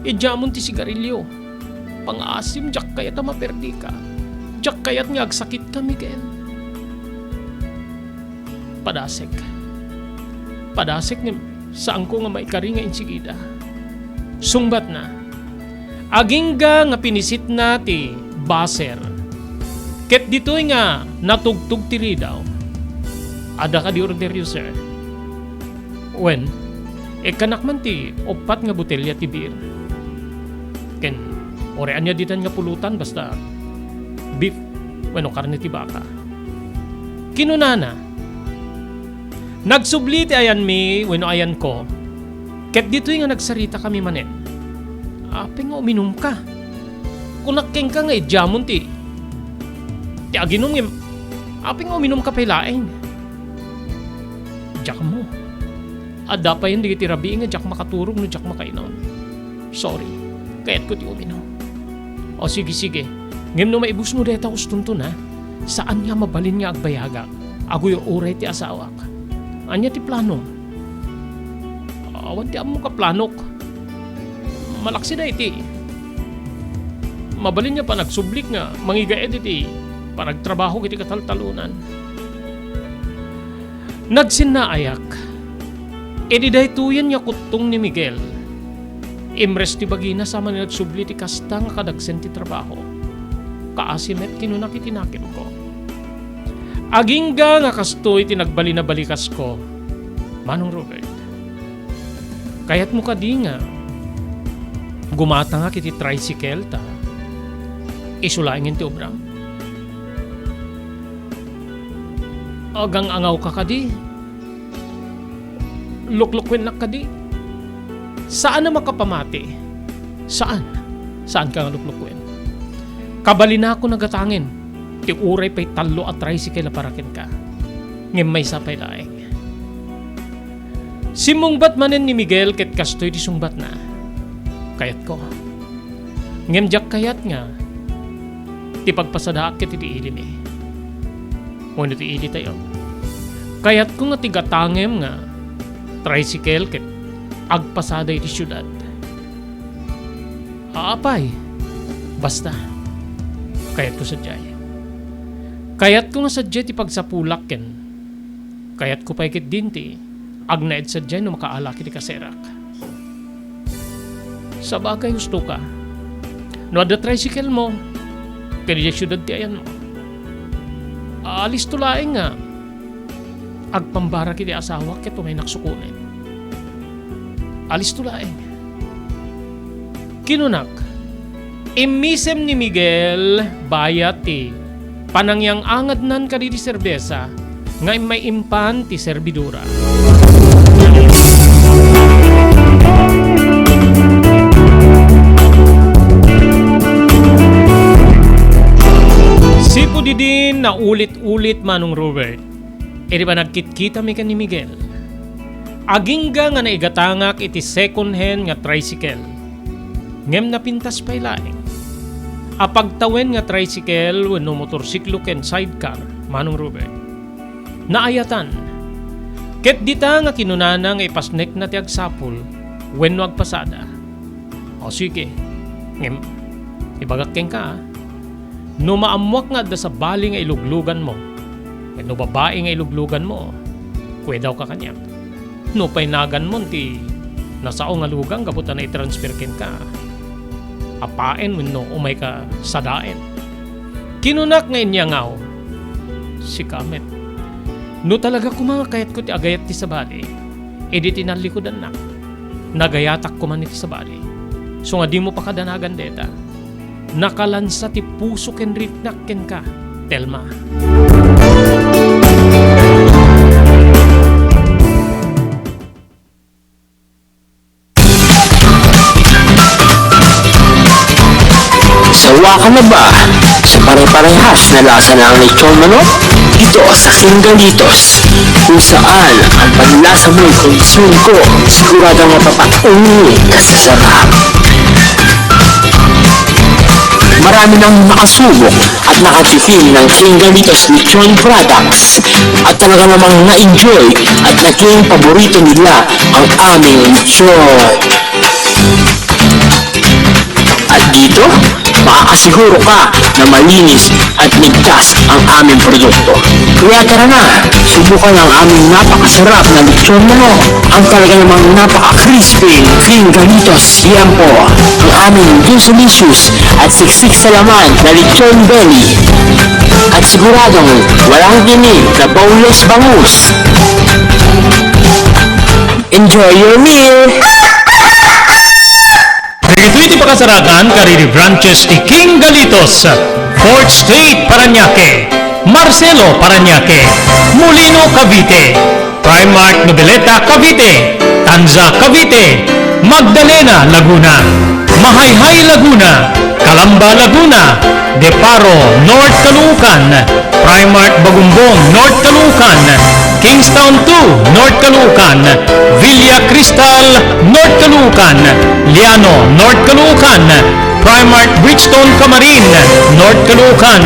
idjamon ti sigarilyo. Pangasim, jak kayat na maperdi ka. Jak kayat nga agsakit ka, Miguel. Padasek. Padasek ni saan ko nga maikari nga insigida. Sungbat na. Agingga nga pinisit na ti baser. Ket dito'y nga natugtog ti ridaw. Ada ka di orderyo, sir. When, kanak man ti opat nga botelya ti beer. Ken, orean niya ditan nga pulutan basta beef, bueno, karne ti baka. Kinunana, nagsubli ti ayan mi, bueno ayan ko. Ket dito'y nga nagsarita kami manen. Ape nga uminom ka. Kunakeng ka nga idjamon ti aginom nga. Ape nga uminom ka pailaeng. Jak mo. Ada pa yun, di tirabi nga, jak makaturog no jak makainom. Sorry, kaya't ko ti uminom. O sige, ngem no maibus mo deta ustunto na, saan nga mabalin nga agbayaga? Agoy uray ti asawak. Anya ti plano? Awan ti amo ka planok. Malaksi na iti. Mabalin niya pa nagsublik nga, mangigaed iti, panagtrabaho iti kataltalunan. Nagsinaayak. Ediday tuyan niya kutong ni Miguel. Imres ti bagina sama ni nagsubli ti kasta nga kadagsen ti trabaho. Kaasimet kinunak itinakim ko. Agingga nga kastoy ti nagbali na balikas ko. Manong Robert, kayat mo ka di nga gumata nga kiti tricycle ta isulaingin ti obram. Agang angaw ka kadi. Luklukwen na kadi. Saan na makapamati? Saan? Saan ka nga luklukwen? Kabali na ako nagatangin. Ti uray pa'y talo at tricycle na parakin ka. Ngem may sapay laeng. Simungbat manen ni Miguel ket kastoy di sungbat na. Kayat ko. Ngem jak kayat nga. Ti pagpasadaak ket iti ili ni. Wano ti ili tayo. Kayat ko nga tigatangem nga tricycle ket agpasada iti syudad. Aapay. Basta. Kayat ko sadyay. Kayat ko nga sadyay ti pagsapulak ken. Kayat ko pa'y ket dinti. Agnaed sadyay no makaalaki ti kaserak. Sa bagay gusto ka. No ada tricycle mo. Kaya di syudad ti ayan mo. Alis tulaing nga. Agpambara kiti asawa ket may naksukunin. Alis tulaing. Kinunak. Imisem ni Miguel bayat ti panangyang angad nan kaditi serbesa nga may impan ti serbidura. Sipo di din na ulit-ulit manong Robert. Edi ba nagkit-kita mi ni Miguel? Agingga nga naigatangak iti second hand nga tricycle. Ngem napintas pa'y laing. Apagtawen nga tricycle wenno motorsiklo ken sidecar, manong Robert. Naayatan. Ket dita nga kinunana nga ipasnek na ti agsapul wenno agpasada. O sige. Ngem ibagak ken ka. No maamwak nga da sa bali nga iluglugan mo. No babae nga iluglugan mo. Kwedaw ka kanya. No painagan mo ti nasao nga lugang kaputan na i-transfer ken ka. Apain wenno umay ka sadaen. Kinunak nga inyangaw. Si Kamet. No talaga kumakayat ko ti agayat ti sabali. Edi tinalikodan na. nagayatak ko man iti sa bali. So nga di mo pa kadanagan deta. Nakalansa ti puso ken ritnak ken ka, Telma. Sawa ka na ba sa pare-parehas na lasa ng lechon manok? Dito sa King Galitos, kung saan ang panlasa mo'y konsume ko, siguradong mapapatungi ka sa sarap. Marami nang nakasubok at nakatikim ng King Galitos lechon products at talaga namang na-enjoy at naging paborito nila ang aming lechon. At dito, makakasiguro ka na malinis at ligtas ang aming produkto. Kaya tara na, subukan ang aming napakasarap na lechon manok. Ang talaga namang napaka-crispy King Galitos. Yan po, ang aming delicious at siksik sa laman na lechon belly. At siguradong walang tinig na boneless bangus. Enjoy your meal! Ito iti pakasarakan kariri branches ti King Galitos, 4th Street, Parañaque, Marcelo, Parañaque, Molino, Cavite, Primark Noveleta, Cavite, Tanza, Cavite, Magdalena, Laguna, Mahayhay, Laguna, Calamba, Laguna, Deparo, North Caloocan, Primark Bagumbong, North Caloocan, Kingstown 2, North Caloocan, Villa Cristal, North Caloocan, Liano, North Caloocan, Primark Bridgestone Camarin, North Caloocan,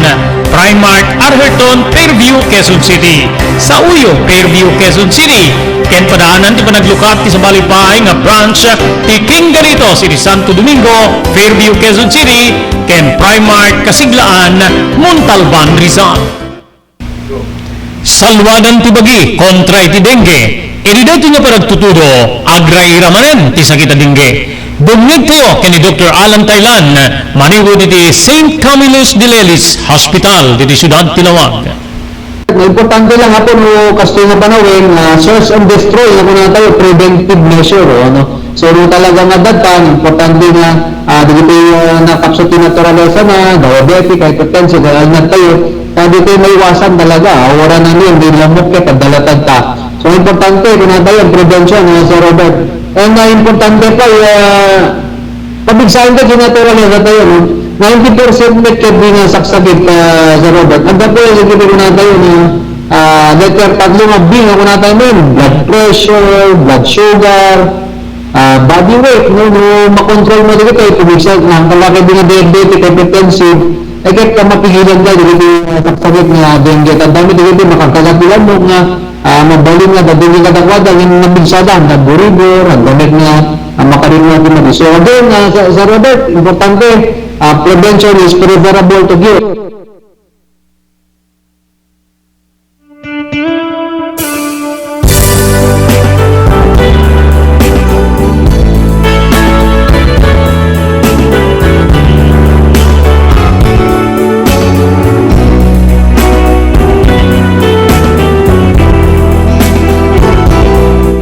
Primark Arherton, Fairview, Quezon City. Sa Uyo, Fairview, Quezon City. Ken padaanan ti panaglukap ti sa Balipay nga branch ti King Galitos iti Santo Domingo, Fairview, Quezon City. Ken Primark Kasiglaan, Montalban, Rizal. Salwadan ti bagi kontra iti dengue. Iti nga paragtutudo agra iramanen ti sakita dengue. Bumig tayo kani Dr. Alan Taylan, maniwod iti St. Camillus de Lelis Hospital diti Siyudad Tinawag. Importante lang ako no kasto nga panawin search and destroy nga muna tayo preventive measure ano. So talaga nga datan importante nga dito nakapsot naturalesa na diabetic, hypertension dahil na tayo dito may iwasan talaga wala na yun din lamok ka padalatag ta. So importante kung tayo ang prevention Sir Robert. And importante pa pabigsahin ka naturalesa tayo 90% may kaya nga saksagit sa Robert. Ang dapat yung sabihin ko na tayo na letter tatlo nga B nga na tayo blood pressure, blood sugar, body weight, no makontrol mo dito kayo, pumiksa, ang kalaki din na diabetic, hypertensive, ay kahit ka mapigilan ka, dito saksagit nga dengue. Ang dami dito makakagatulan mo nga, mabalin nga, dadili ka takwada, yung nabigsada, nagburibor, ang gamit nga, makarin natin natin. So again, sa Robert, importante, prevention is preferable to give.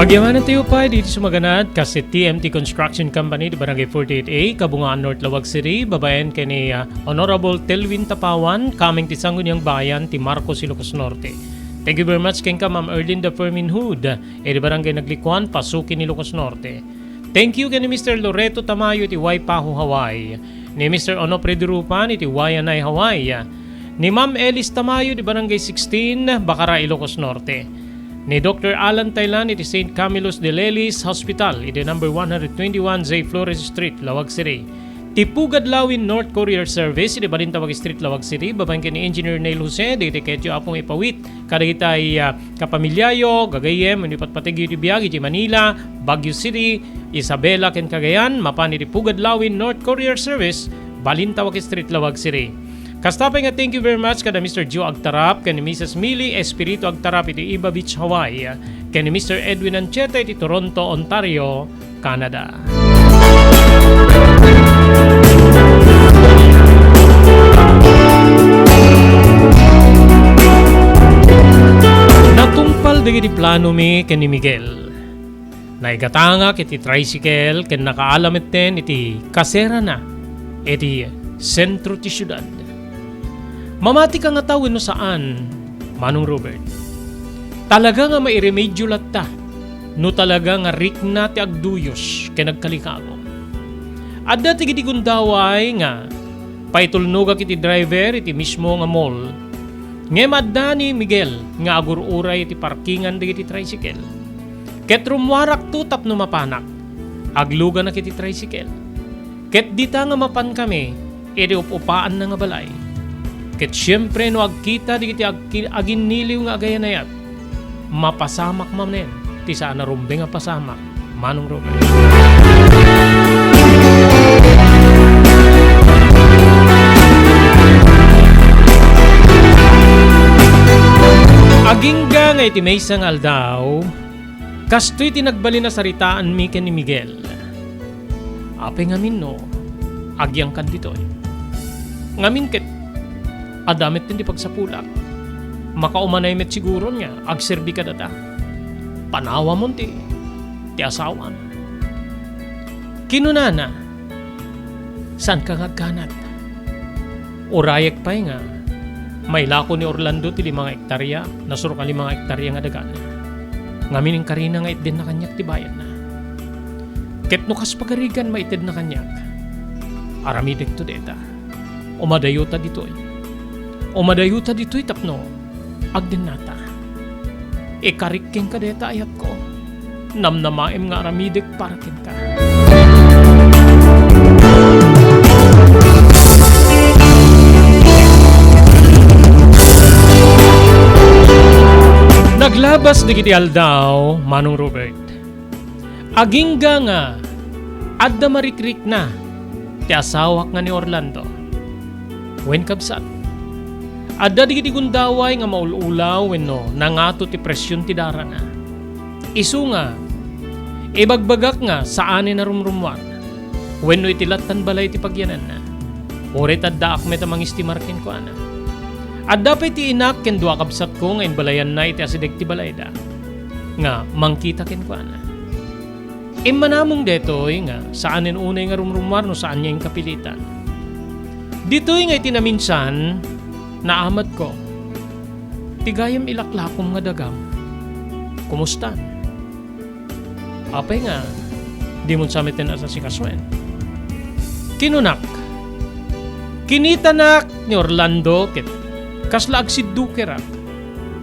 Pagyaman tayo pa dito sumaganad kasi TMT Construction Company di Barangay 48A, Kabungaan North, Lawag City, babayan kay ni Honorable Telvin Tapawan, kaming ti Sangguniang Bayan, ti Marcos, Ilocos Norte. Thank you very much kay ka Ma'am Erlinda Ferminhood, di Barangay Naglikuan, Pasukin, Ilocos Norte. Thank you kay ni Mr. Loreto Tamayo, ti Waipahu, Hawaii. Ni Mr. Onopre Durupan, ti Wayanay, Hawaii. Ni Ma'am Elis Tamayo, di Barangay 16, Bacara, Ilocos Norte. Ni Dr. Alan Taylan iti St. Camillus de Lelis Hospital iti number 121 Zay Flores Street, Lawag City. Tipugad Lawin North Courier Service iti Balintawag Street, Lawag City. Babangkin ni Engineer Neil Jose iti Ketyo Apong Ipawit. Kadagita ay Kapamilyayo, Gagayem, Unipatpatig iti Biag iti Manila, Baguio City, Isabela ken Cagayan. Mapan iti Pugad Lawin North Courier Service, Balintawag Street, Lawag City. Kastapay nga thank you very much kada Mr. Joe Agtarap, kani Mrs. Millie Espiritu Agtarap iti Iba Beach, Hawaii, kani Mr. Edwin Ancheta iti Toronto, Ontario, Canada. Natungpal dagiti plano mi kani Miguel. Naigatanga iti tricycle ken nakaalamit ten iti kasera na iti sentro ti syudad. Mamati ka nga tawin no saan, Manong Robert. Talaga nga mairemedyo latta no talaga nga rikna ti agduyos ken nagkalikago. Adda ti giti gundaway nga paitulnog iti driver iti mismo nga mall. Ngem adda ni Miguel nga agururay iti parkingan digiti tricycle. Ket rumwarak tutap no mapanak. Agluga na kiti tricycle. Ket dita nga mapan kami, iti upupaan na nga balay. Ket syempre no agkita digiti aginiliw nga agayanayat. Mapasamak manen, ti saan na rumbe nga pasamak, Manong Robert. Agingga nga iti maysang aldaw, kastoy tinagbali na saritaan mi ken ni Miguel. Apay ngamin no, agyang kan ditoy. Ngamin ket, adamit din di pagsapulak. Makaumanay met siguro nga, agserbi ka data. Panawa mo ti asawan. Kinunana, saan ka ngagkanat? Urayek pa'y nga, may lako ni Orlando ti 5 hektarya, nasuro ka 5 hektarya nga dagan. Ngamin ang karina nga itdin na kanyak ti bayan na. Ket no kas pagarigan maitid na kanyak. Aramidek to deta. Umadayuta ditoy. Umadayuta ditoy tapno. Agdin nata. Ikariking ka deta ayat ko. Namnamaim nga aramidek para kin ka. Naglabas di kiti aldaw, Manong Robert. Agingga nga, adda marikrik na, ti asawak nga ni Orlando. Wen kabsat. Adda di kiti gundaway nga maululaw wenno nangato ti presyon ti dara na. Isu nga, ibagbagak nga saanin na rumrumwan. Wenno itilatan balay ti pagyanan na. Oret adda akmet amang istimarkin ko ana. At dapat iinak ken dua kabsat ko ngayon balayan na iti asideg ti balayda. Nga, mangkita ken ko ana. Manamong detoy nga, saanin unay nga rumrumar no saan niya yung kapilitan. Ditoy nga itinaminsan, naamad ko. Tigayam ilaklakom nga dagam. Kumusta? Apay nga, di mo samitin asa si Kaswen. Kinunak. Kinitanak ni Orlando ket kasla agsiddu kera.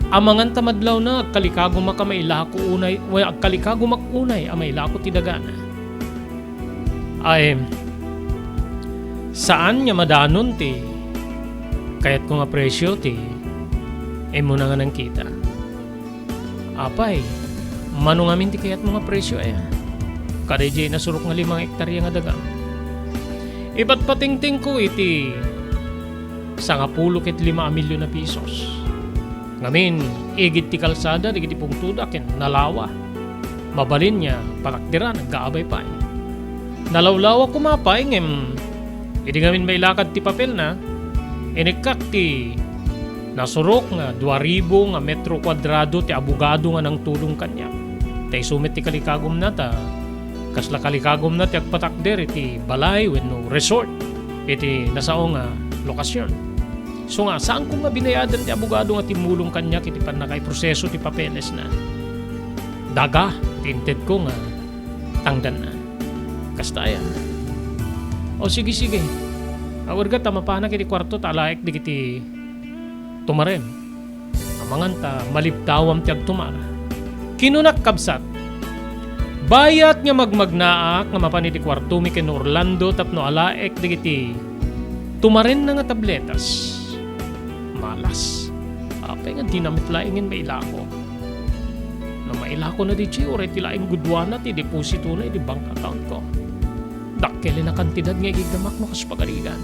Amangan tamadlaw na agkalikago makamailako unay, way agkalikago makunay amailako ti dagana. Ay saan nya madanon ti kayat ko nga presyo ti mo na nga nang kita. Apay manungamin ti kayat mo nga presyo ay kadayjay nasurok nga 5 hektarya nga dagang. Iba't patingting ko iti 10 ket 5 milyon na pisos. Ngamin, igit ti kalsada, igit ti pungtuda, ken nalawa. Mabalin niya, palakdiran, nagkaabay pa. Nalawlawa kumapay, ngem, hindi ngamin may lakad ti papel na, inikak ti nasurok nga 2,000 nga metro kwadrado ti abogado nga nang tulong kanya. Tay sumit ti kalikagom na ta, kasla kalikagom na ti agpatakder iti balay wenno resort, iti nasao nga lokasyon. So nga, saan ko nga binayadan ti abogado nga timulong kanya kiti panakay proseso ti papeles na. Daga, tinted ko nga, tangdan na. Kastaya. O sige. Awar ka tamapanak iti kwarto talaik di kiti tumarem. Amangan ta maliptawam ti agtumara. Kinunak kabsat. Bayat nga magmagnaak nga mapan iti kwarto mi ken Orlando tapno alaek di kiti tumaren na nga tabletas. Malas. Apay nga dinamit laingin mailako. Na mailako na di siya, oray ti laing gudwana ti deposito na di bank account ko. Dakkeli na kantidad nga igdamak no kas pagarigan.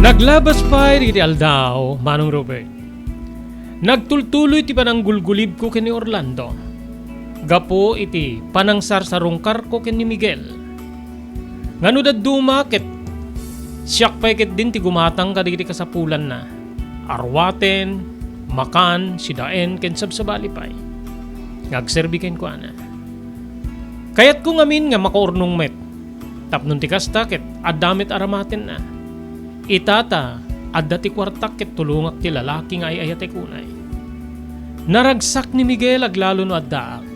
Naglabas pa iti aldaw, Manong Robert. Nagtultuloy ti pananggulgulib ko kini Orlando. Gapo iti panangsar sa rungkar ko ken ni Miguel. Ngano daduma ket Siyak paikit din ti gumatang kadigiti kasapulan na. Arwaten, makan, sidaen, ken sabsabali pay. Ngagserbi ken ko ana. Kayat ko ngamin nga makaurnong met. Tapnon ti kasta ket addamit aramaten na. Itata adda ti kwartak ket tulungak ti lalaki nga ayayate kunay. Naragsak ni Miguel aglalo no addaak.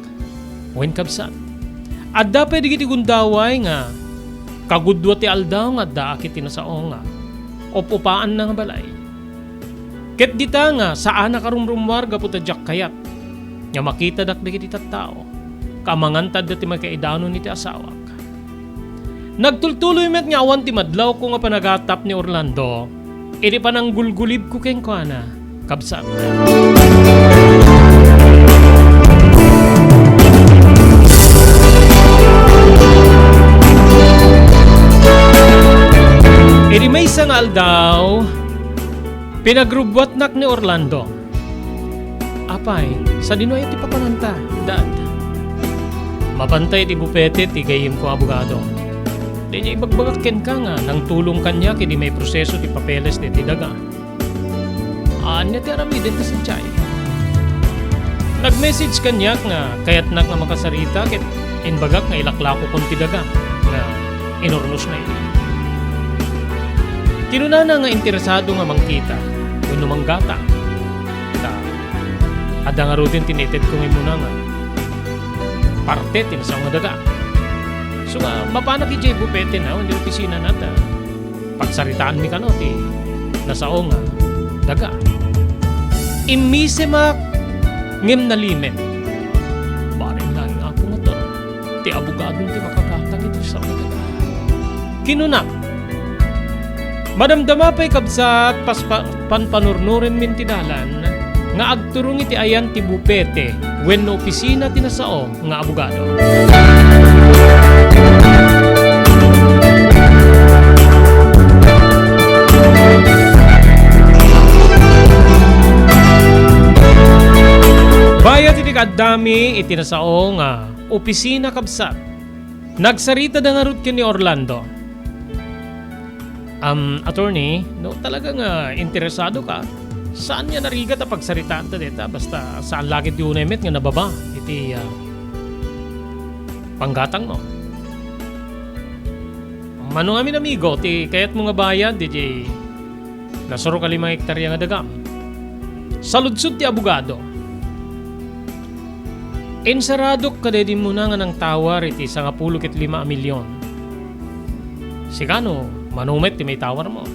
Wen kabsat. Adda pwede giti gundaway nga kagudwa ti aldaw nga addaak iti nasao nga. Opupaan na nga balay. Ket dita nga saan nakarumrumwar gaputa jak kayat. Nga makita dak dagiti tattao. Kamangantad dati magkaidanon iti asawak. Nagtultuloy met nga awan ti madlaw ko nga panagatap ni Orlando. Iti pananggulgulib ko keng kuana. Kabsat. Iti may isang aldaw, pinagrubwat nak ni Orlando. Apay, sa dinoy iti papananta, dad. Mapantay ti bupete ti gayim ko abogado. Di niya ibagbagakken ka nga nang tulong kanya kidi may proseso ti papeles ti daga. Anya ti aramidin ti sadyay. Nag-message kanya nga kayat nak nga makasarita ket inbagak nga ilaklako kon ti daga nga inornos na iti. Kinunana nga interesado nga mangkita wenno manggata. Ada nga rutin tinited kong imuna nga parte tinasang nga daga. So mapana ki Jay Bupete na hindi opisina nata. Pagsaritaan mi kano ti nasao nga daga. Imisimak ngem nalimen. Baring lang nga po nga ti abogadong ti makakatag iti sa daga. Kinunak. Madamdama pa'y kabsat panpanurnurin min tidalan nga agturong iti ayan ti Bupete wenno opisina ti nasao nga abogado. Bayat iti kadami iti nasao nga opisina kabsat. Nagsarita da nga rut ken ni Orlando. Attorney, no talaga nga interesado ka. Saan niya narigat ang pagsaritaan ta deta? Basta saan lagi ti unay met nga nababa iti panggatang mo. Mano amin amigo, ti kayat mo nga bayad, di nasuro ka 5 hektarya nga dagam. Saludsud ti abogado. Ensaradok ka din mo na nga ng tawar iti 15 milyon. Sigano, manumet ti may tawar mo.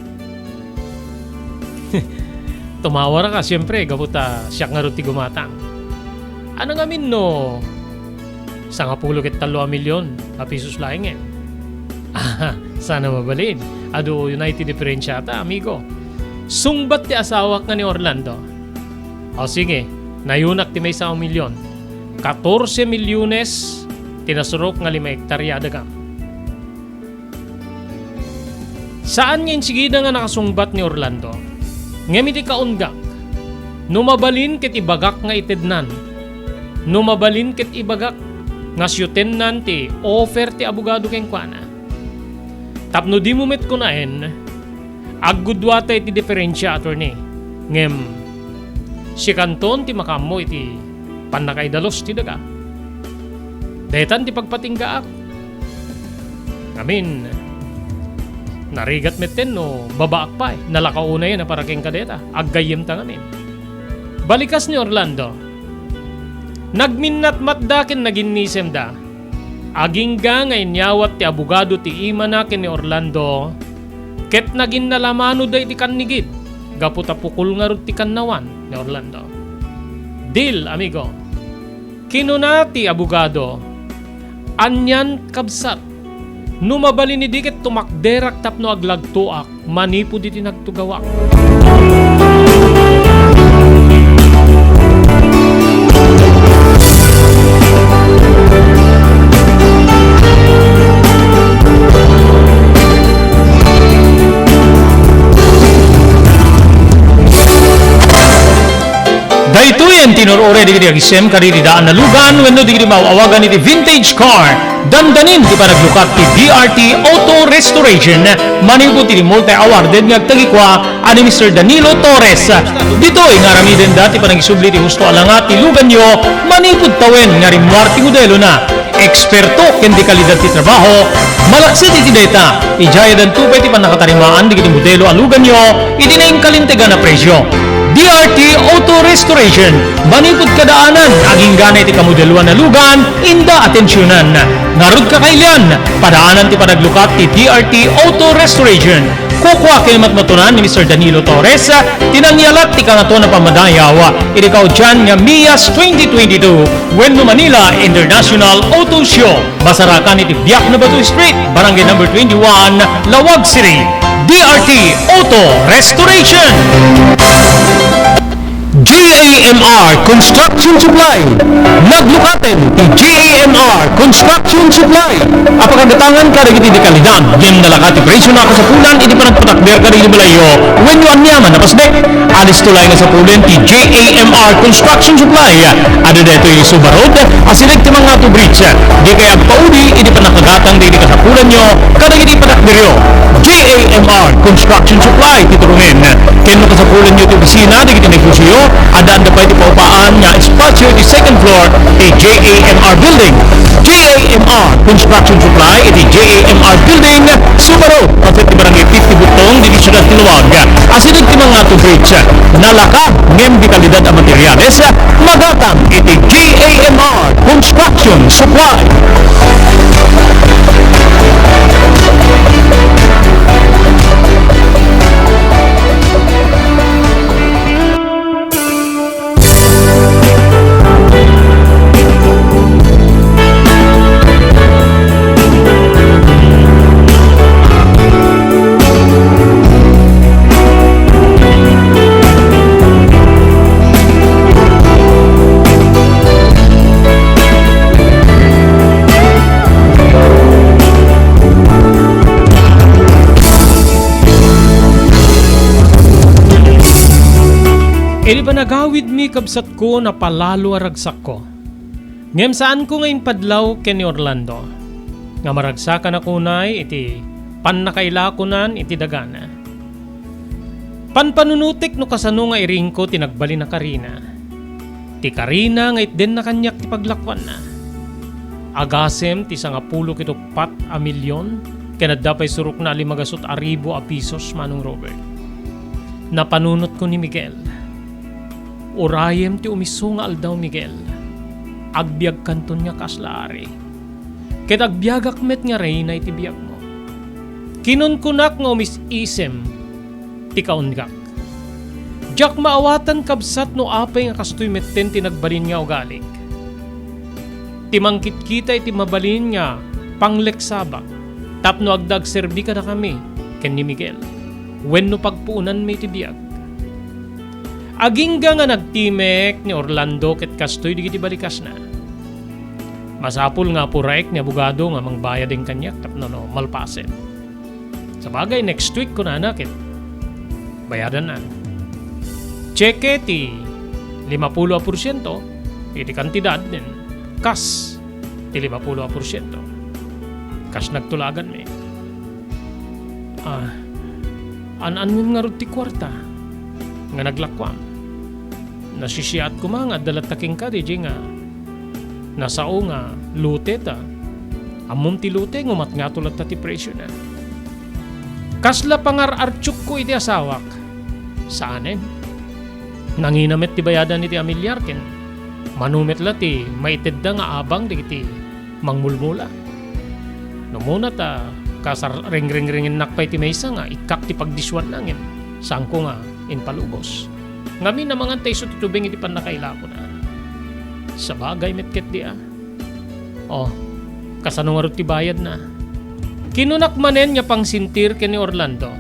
Tumawar ka, siyempre, gabuta siyak nga ruti gumatang. Ano nga min no? 13 milyon, pesos laing eh. Sana mabalin. Ado United Differentiata, amigo. Sungbat ti asawak nga ni Orlando. O sige, nayunak ti may 1 milyon. 14 milyones, tinasurok nga 5 hektarya dagam. Saan ngayon sigida nga nakasungbat ni Orlando? Ngamit ikaunggak, numabalin ket ibagak nga itednan. Numabalin ket ibagak nga syutennan ti offer ti abogado ken kuana. Tapno di mo met kunaen, aggudwata iti diferensya attorney. Ngem, si kanton ti makammo iti panakaidalos ti daga. Detan ti pagpatinggaak. Ngamin, narigat meten no babaak pa eh. Nalakauna yan na paraking kadeta. Aggayim ta ngamin. Balikas ni Orlando. Nagminnat matdakin naginnisem da. Agingga nga inyawat ti abogado ti ima nakin ni Orlando. Ket nagin nalamano da iti kannigit. Gaputa pukul nga rut ti kannawan ni Orlando. Deal, amigo. Kinunati abogado. Anyan kabsat. Numabali ni dikit tumakderak tapno aglagtuak, manipo di tinagtugawak. Daytoy ang tinurore di agisem karididaan na lugan wenno di mauawagan iti vintage car Dandanin ti panaglukat ti DRT Auto Restoration. Manipod ti multi-awarded nga agtagikwa ani Mr. Danilo Torres. Dito'y ngaramiden dati panagisubli ti husto alangat ti lugan nyo. Manipod tawen nga rimwar ti modelo na. Eksperto ken di kalidad ti trabaho. Malaksit iti data. Ijaya dan tupay ti panakatarimaan di kiti modelo alugan nyo. Iti na yung kalintegan na presyo. DRT Auto Restoration. Manipod kadaanan, aging ganay ti kamodeluan na lugan, inda atensyonan. Narod ka kailan, padaanan ti panaglukat ti DRT Auto Restoration. Kukwa kayo matmatunan ni Mr. Danilo Torres, tinangyalat ti kangato na pamadayawa. Irikaw dyan nga Mias 2022, Wendo Manila International Auto Show. Basarakan iti Biak na Batu Street, Barangay number 21, Lawag City. DRT Auto Restoration. GAMR Construction Supply. Naglukaten ti GAMR Construction Supply. Apakagatangan ka rin iti di kalidad. Yan nalakat ti presyo na kasapulan iti panagpatakder ka rin balayo. When you anyaman napasdek, alis tulay nga sa pulen ti GAMR Construction Supply. Ada dito yung Subarod, asilig ti mga to bridge. Di kaya pauli iti panakagatang di kasapulan nyo, kada iti patakderyo. GAMR Construction Supply titurungin. Kaya kasapulan nyo iti opisina, di kita negosyo, adaan na pa iti paupaan nga espasyo iti second floor iti JAMR Building. JAMR Construction Supply iti JAMR Building, Subarod, at iti barangay 50 Butong, Division of Tiluwag. Asilig ti mga to bridge, nalaka, ngem di kalidad ang materyales, magatang iti JAMR Construction Supply. Ili pa nagawid mi kabsat ko na palalo aragsak ko. Ngem saan ko ngayon padlaw ken ni Orlando. Nga maragsakan ako nay iti pannakailakonan iti dagana. Panpanunutik no kasano nga iring ko tinagbali na Karina. Ti Karina nga itden na kanyak ti paglakwan na. Agasem ti 10 a milyon ken adda pay suruk na 5,000 a pisos manong Robert. Napanunot ko ni Miguel. Urayem ti umiso nga aldaw Miguel. Agbiag kanton nga kaslaari. Ket agbiagak met nga reyna iti biag mo. Kinunkunak nga umisisem ti kaungak. Jak maawatan kabsat no apay nga kastoy metten ti nagbalin nga ugalik. Ti mangkitkita iti mabalin nga pangleksabak. Tapno agdag serbi ka na kami ken ni Miguel. Wenno pagpuunan mi iti biag. Agingga nga nagtimek ni Orlando ket kastoy digiti balikas na. Masapul nga puraek ni abogado nga mangbayad ang kanyak tapno no malpasen. Sa bagay next week ko na ket bayadan na. Cheque ti 50% iti kantidad din. Kas ti 50%. Kas nagtulagan mi. An-an nga rod ti kwarta nga naglakwam. Nasisiat ko mga dalataking ka di nga nasao nga lute ta amom ti lute ngumat nga tulat ta ti presyo na kasla pangar-artsuk ko iti asawak saanen nanginamet ti bayadan iti amilyar ken manumet la ti maitedda nga abang di iti mangmulmula no muna ta kasar ring-ring-ringin nakpay ti maysa nga ikak ti pagdiswan nangin sangko nga inpalubos ngamin na mga teso titubing iti panakaila ko na. Sa bagay metket di kasano nga ti bayad na. Kinunak manen nga pang sintir ken ni Orlando.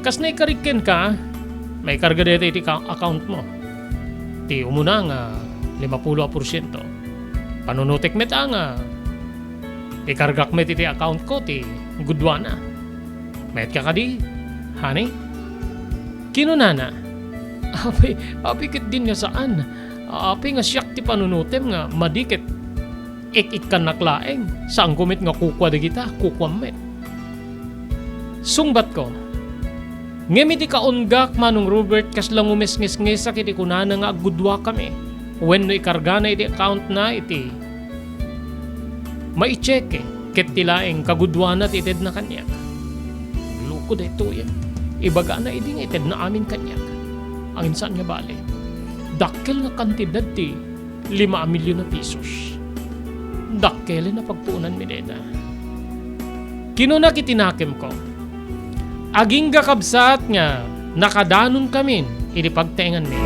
Kas na ikariken ka, may karga dito iti account mo. Ti umuna nga 50%. Panunutik met nga. Ikargak met iti account ko ti gudwana. Met ka kadi, honey? Kinunana. Api kit din nga saan. Api nga siyak ti panunutem nga madikit. ik kan naklaeng. Saan kumit nga kukwa di kita, kukwamit. Sungbat ko, ngemit ikaunggak Manong Robert kas lang umisngis-ngis sa kiti kunana nga agudwa kami. When no ikarga na iti account na iti maicheke ket tilaeng kagudwa na ited na kanyak. Luko da ito yan. Ibaga na iding ited na amin kanyak. Ang insan nga bali. Dakkel nga kantidad ti 5 milyon na pesos. Dakkel na pagpuunan mi deda. Kinuna kitinakim ko. Aging gakabsat nga nakadanon kamin iti pagtengan mi.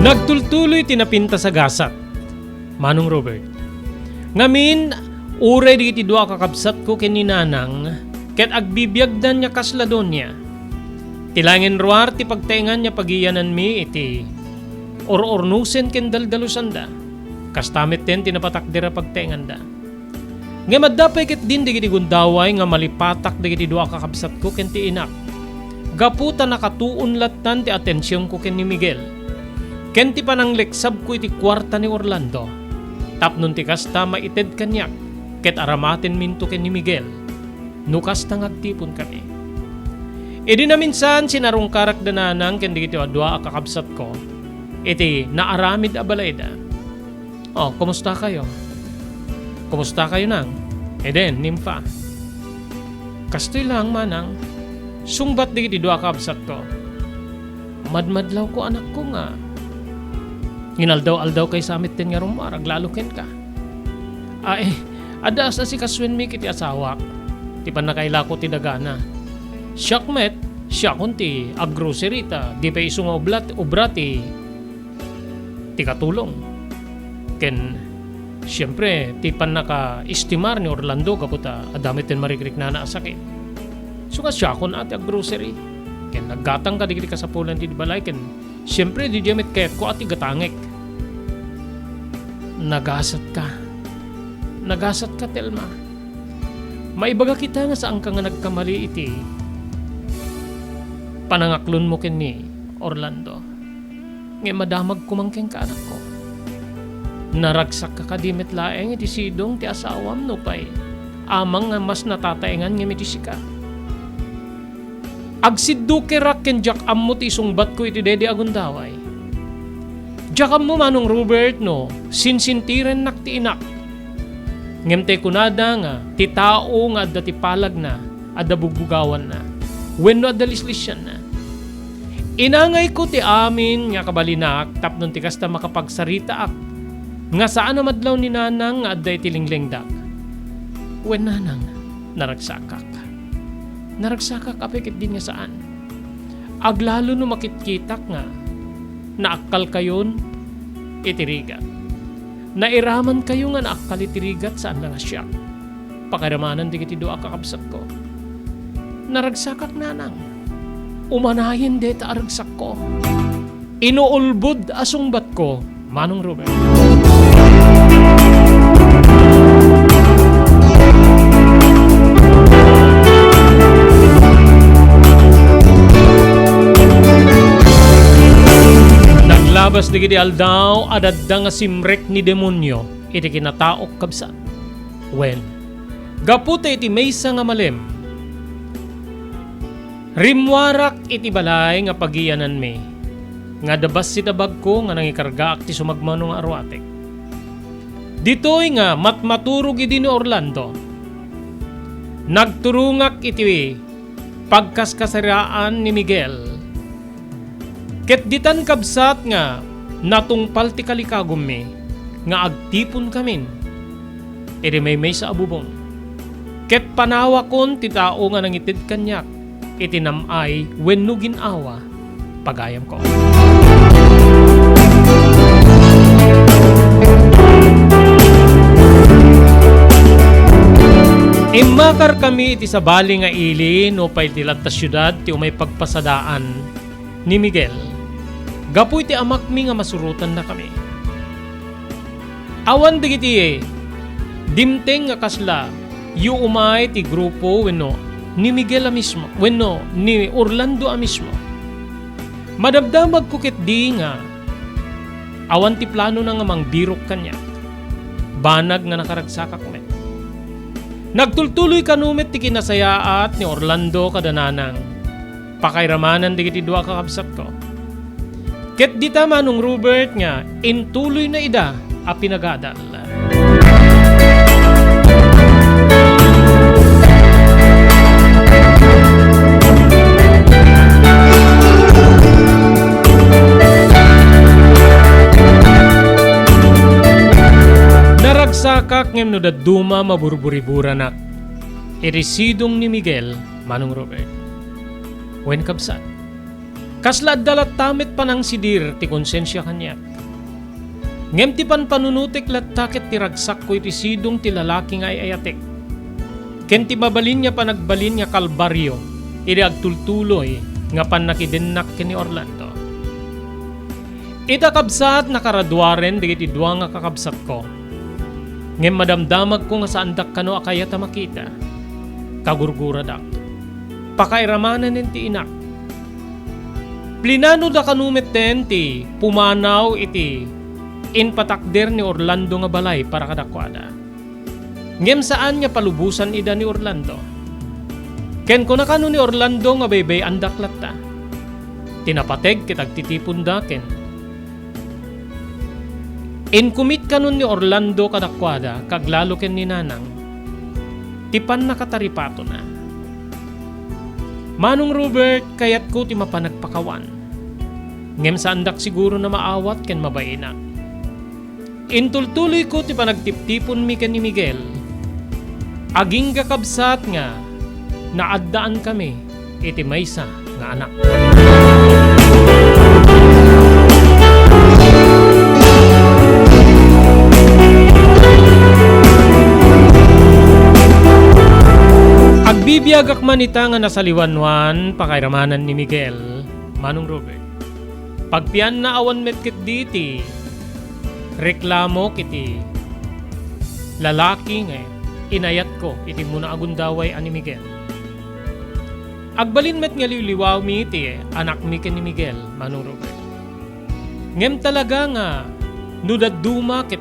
Nagtultuloy tinapinta sa gasat, Manong Robert. Ngamin, uray di iti dua kakabsat ko kininanang, ket agbibiyagdan niya kasladon niya. Tilangin ruar ti pagtengan niya pagiyanan mi iti or-ornusen ken daldalusanda. Kastamit ten tinapatakdira pagtengan da. Nga maddapay ket din di gundaway nga malipatak di iti dua kakabsat ko ken ti inak. Gaputa nakatuon latan ti atensyon ko ken ni Miguel. Ken ti panang leksab ko iti kwarta ni Orlando. Tapnon ti kasta maited kanyak. Ket aramaten minto ken ni Miguel. Nukas tang agtipon kami. Idi na minsan sinarong karak dananang ken digiti adwa kakabsat ko. Iti naaramid abalayda. Oh, kumusta kayo? Kumusta kayo nang? Eden, nimfa. Kastoy lang manang. Sungbat digiti dua kakabsat ko. Madmadlaw ko anak ko nga. Nginaldaw-aldaw kay samit ten nga rumarag lalo ken ka. Ay, adas na si kaswen mi kiti asawak. Ti panakaila ko ti dagana. Siyak met, siya kunti aggrocery ta, di pa iso nga obrati ti katulong. Ken, siyempre, ti panaka-istimar ni Orlando kaputa adamit ten marikrik na naasakit. So nga siya kun ati aggrocery. Ken, naggatang ka di ka sa pulan ti balay ken, siyempre, di diamit kayat ko ati gatangek. Nagasat ka. Nagasat ka, Telma. Maibaga kita nga saan ka nga nagkamali iti. Panangaklon mo ken ni Orlando. Ngay madamag kumangking ka anak ko. Naragsak ka kadimit laeng iti sidong ti asawam no pay. Amang nga mas natataengan nga mitisika. Agsiddo kerak ken jak ammo ti isungbat ko iti dede agundaway. Jakam mo Manong Robert no, sinsintiren nak ti inak. Ngemte kunada nga, ti tao nga adda ti palag na, adda bugbugawan na. Wenno adda lislisyan na. Inangay ko ti amin nga kabalinak, tapnon ti kasta makapagsarita ak. Nga saan na madlaw ni nanang nga adda iti linglingdak. Wen nanang, naragsakak. Naragsakak apikit din nga saan. Aglalo no makitkitak nga, naakal kayon itirigat. Nairaman kayo nga naakal itirigat saan lang siya. Pakiramanan di kiti doa kakabsat ko. Naragsakak nanang. Umanahin deta aragsak ko. Inuulbod asungbat ko, Manong Robert. Naglabas di kiti aldaw adadda nga simrek ni demonyo iti kinataok kabsat. Wen, gaputa iti maysa nga malem. Rimwarak iti balay nga pagiyanan mi. Nga dabas si tabag ko nga nangikargaak ti sumagmano nga arwatek. Ditoy nga matmaturog iti ni Orlando. Nagturungak iti pagkaskasaraan ni Miguel. Ket ditan kabsat nga natungpal ti kalikagom mi nga agtipon kamin. Iti may sa abubong. Ket panawakon ti tao nga nangitid kanyak. Iti namay wenno ginawa pagayam ko. Imakar kami iti sabali nga ili no pay tilat ta syudad ti umay pagpasadaan ni Miguel. Gapu iti amak mi nga masurutan na kami. Awan digiti dimteng nga kasla yu umay ti grupo wenno ni Miguel mismo, wenno ni Orlando mismo. Madamdamag ko ket di nga awan ti plano na nga mangbirok kanya. Banag nga nakaragsakak met. Nagtultuloy kanumet ti kinasayaat ni Orlando kadananang pakairamanan digiti dua kakabsat ko. Ket dita manong Robert nga intuloy na ida a pinagadal. Naragsakak ngem no daduma maburburi-buranak. Irisidong ni Miguel manong Robert. Wen kabsat. Kasla dalat tamit panang sidir ti konsensya kanya. Ngem ti panpanunutik lattaket ti ragsak ko iti sidong ti lalaki nga ayatek. Ken ti mabalin niya panagbalin nga kalbaryo iti agtultuloy nga pannakidennak ken ni Orlando. Ita kabsat nakaradwaren digiti dua nga kakabsat ko. Ngem madamdamag ko nga saan dak kano akaya ta makita. Kagurgura dak. Pakairamanan ti inak. Plinano da kanumeten ti pumanaw iti inpatakder ni Orlando nga balay para kadakwada. Ngem saan niya palubusan ida ni Orlando. Ken kuna kano ni Orlando nga baybay andak latta. Tinapateg kitag titipon daken. Inkumit kanon ni Orlando kadakwada kaglalo ken ni nanang. Tipan nakataripato na. Manong Robert, kayat ko ti mapanagpakawan. Ngem sandak siguro na maawat ken mabaina. Intultuloy ko ti panagtiptipon mi ken ni Miguel. Aging kakabsat nga, naaddaan kami iti maysa nga anak. Agbibiyagak man ita nga nasaliwanwan pakairamanan ni Miguel, manong Robert. Pagpian na awan metkit diti, reklamo kiti lalaki nga inayat ko iti muna agundaway ani Miguel. Agbalin met nga liwliwaw mi iti anak mi ken ni Miguel, manong Robert. Ngem talaga nga nudaduma ket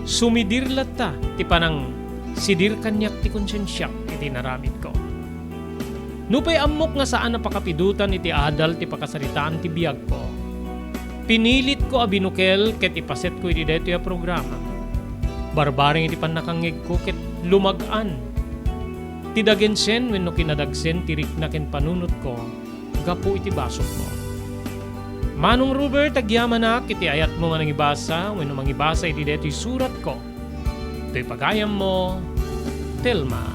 sumidir latta ti panang sidir kanyak ti konsensyak iti naramid ko. Nupay amok nga saan napakapidutan iti adal ti pakasaritaan ti biyag ko. Pinilit ko abinukel ket ipaset ko iti daytoy a programa. Barbaring iti pannakangeg ko ket lumagan. Ti dagensen wenno kinadagsen ti rikna ken panunot ko gapo iti basok mo. Manong Robert, agyamanak iti ayat mo nga nangibasa wenno mangibasa iti daytoy surat ko. Ito'y pagayam mo, Telma.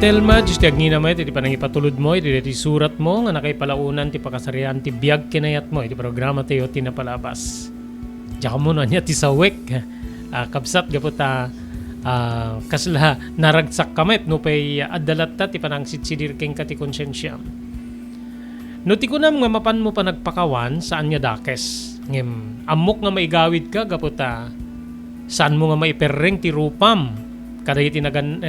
Telma, just agni na mo iti panangipatulod mo, iti surat mo, nga nakaipalaunan, ti pakasarian, ti biyag kinayat mo, iti programa tayo tinapalabas. Diyan mo na niya, ti sawek, kabsat gaputa, kasla naragsak kamet, no pay adalat ta, ti panangsitsidir keng ka ti konsensyam. No ti kunam nga mapan mo pa nagpakawan, saan nga dakes, ngem, amok nga maigawid ka, gaputa, saan mo nga maiperreng ti rupam, kada itinagan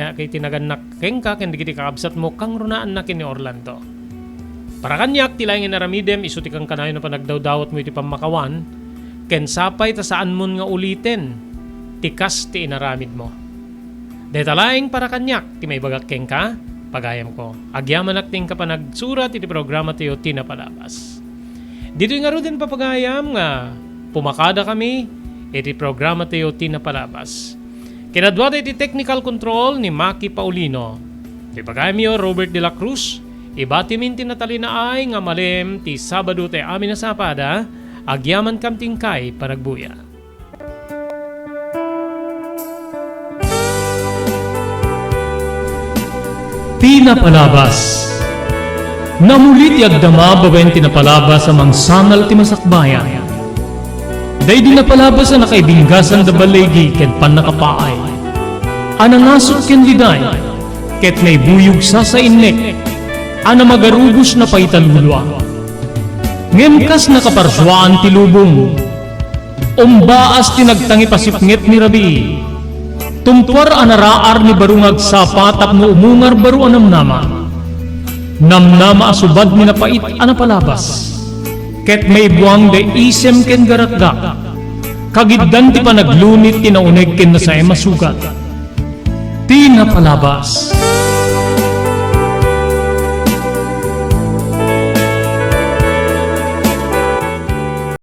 keng ka ken digiti kakabsat mo kang runaan na ken ni Orlando. Para kanyak tilaing inaramidem isu ti kang kanayon na panagdawdawat mo iti pamakawan ken sapay ta saan mon nga uliten tikas ti inaramid mo. Detalaing para kanyak ti may bagak keng ka pagayam ko. Agyaman akting ka pa nagsurat iti programa tiyo tinapalabas. Dito nga ro din papagayam nga pumakada kami iti programa tiyo tinapalabas. Kinadwada iti technical control ni Maki Paulino. Di pagayamyo Robert de la Cruz. Ibati min tinatalina ay nga malem ti Sabado te amin na sapada. Agyaman kam tingkay panagbuya. Tinapalabas. Namulit ti agdama bawen tinapalabas amang sangal ti masakbayan. Day di napalabas na nakaibinggasan da balegi ken pan nakapaay. Anangasot ken liday, ket may buyog sa innek, ana magarubos na paitan mulwa. Ngemkas nakaparswaan ti lubong, umbaas tinagtangi pasipngit ni Rabi, tumpar anaraar ni barungag sapatap no umungar baru anamnama, namnama asubad ni napait anapalabas. Ket may buwang de isem ken garakga, kagiddan ti panaglunit tinauneg ken na sa masugat. Ti napalabas.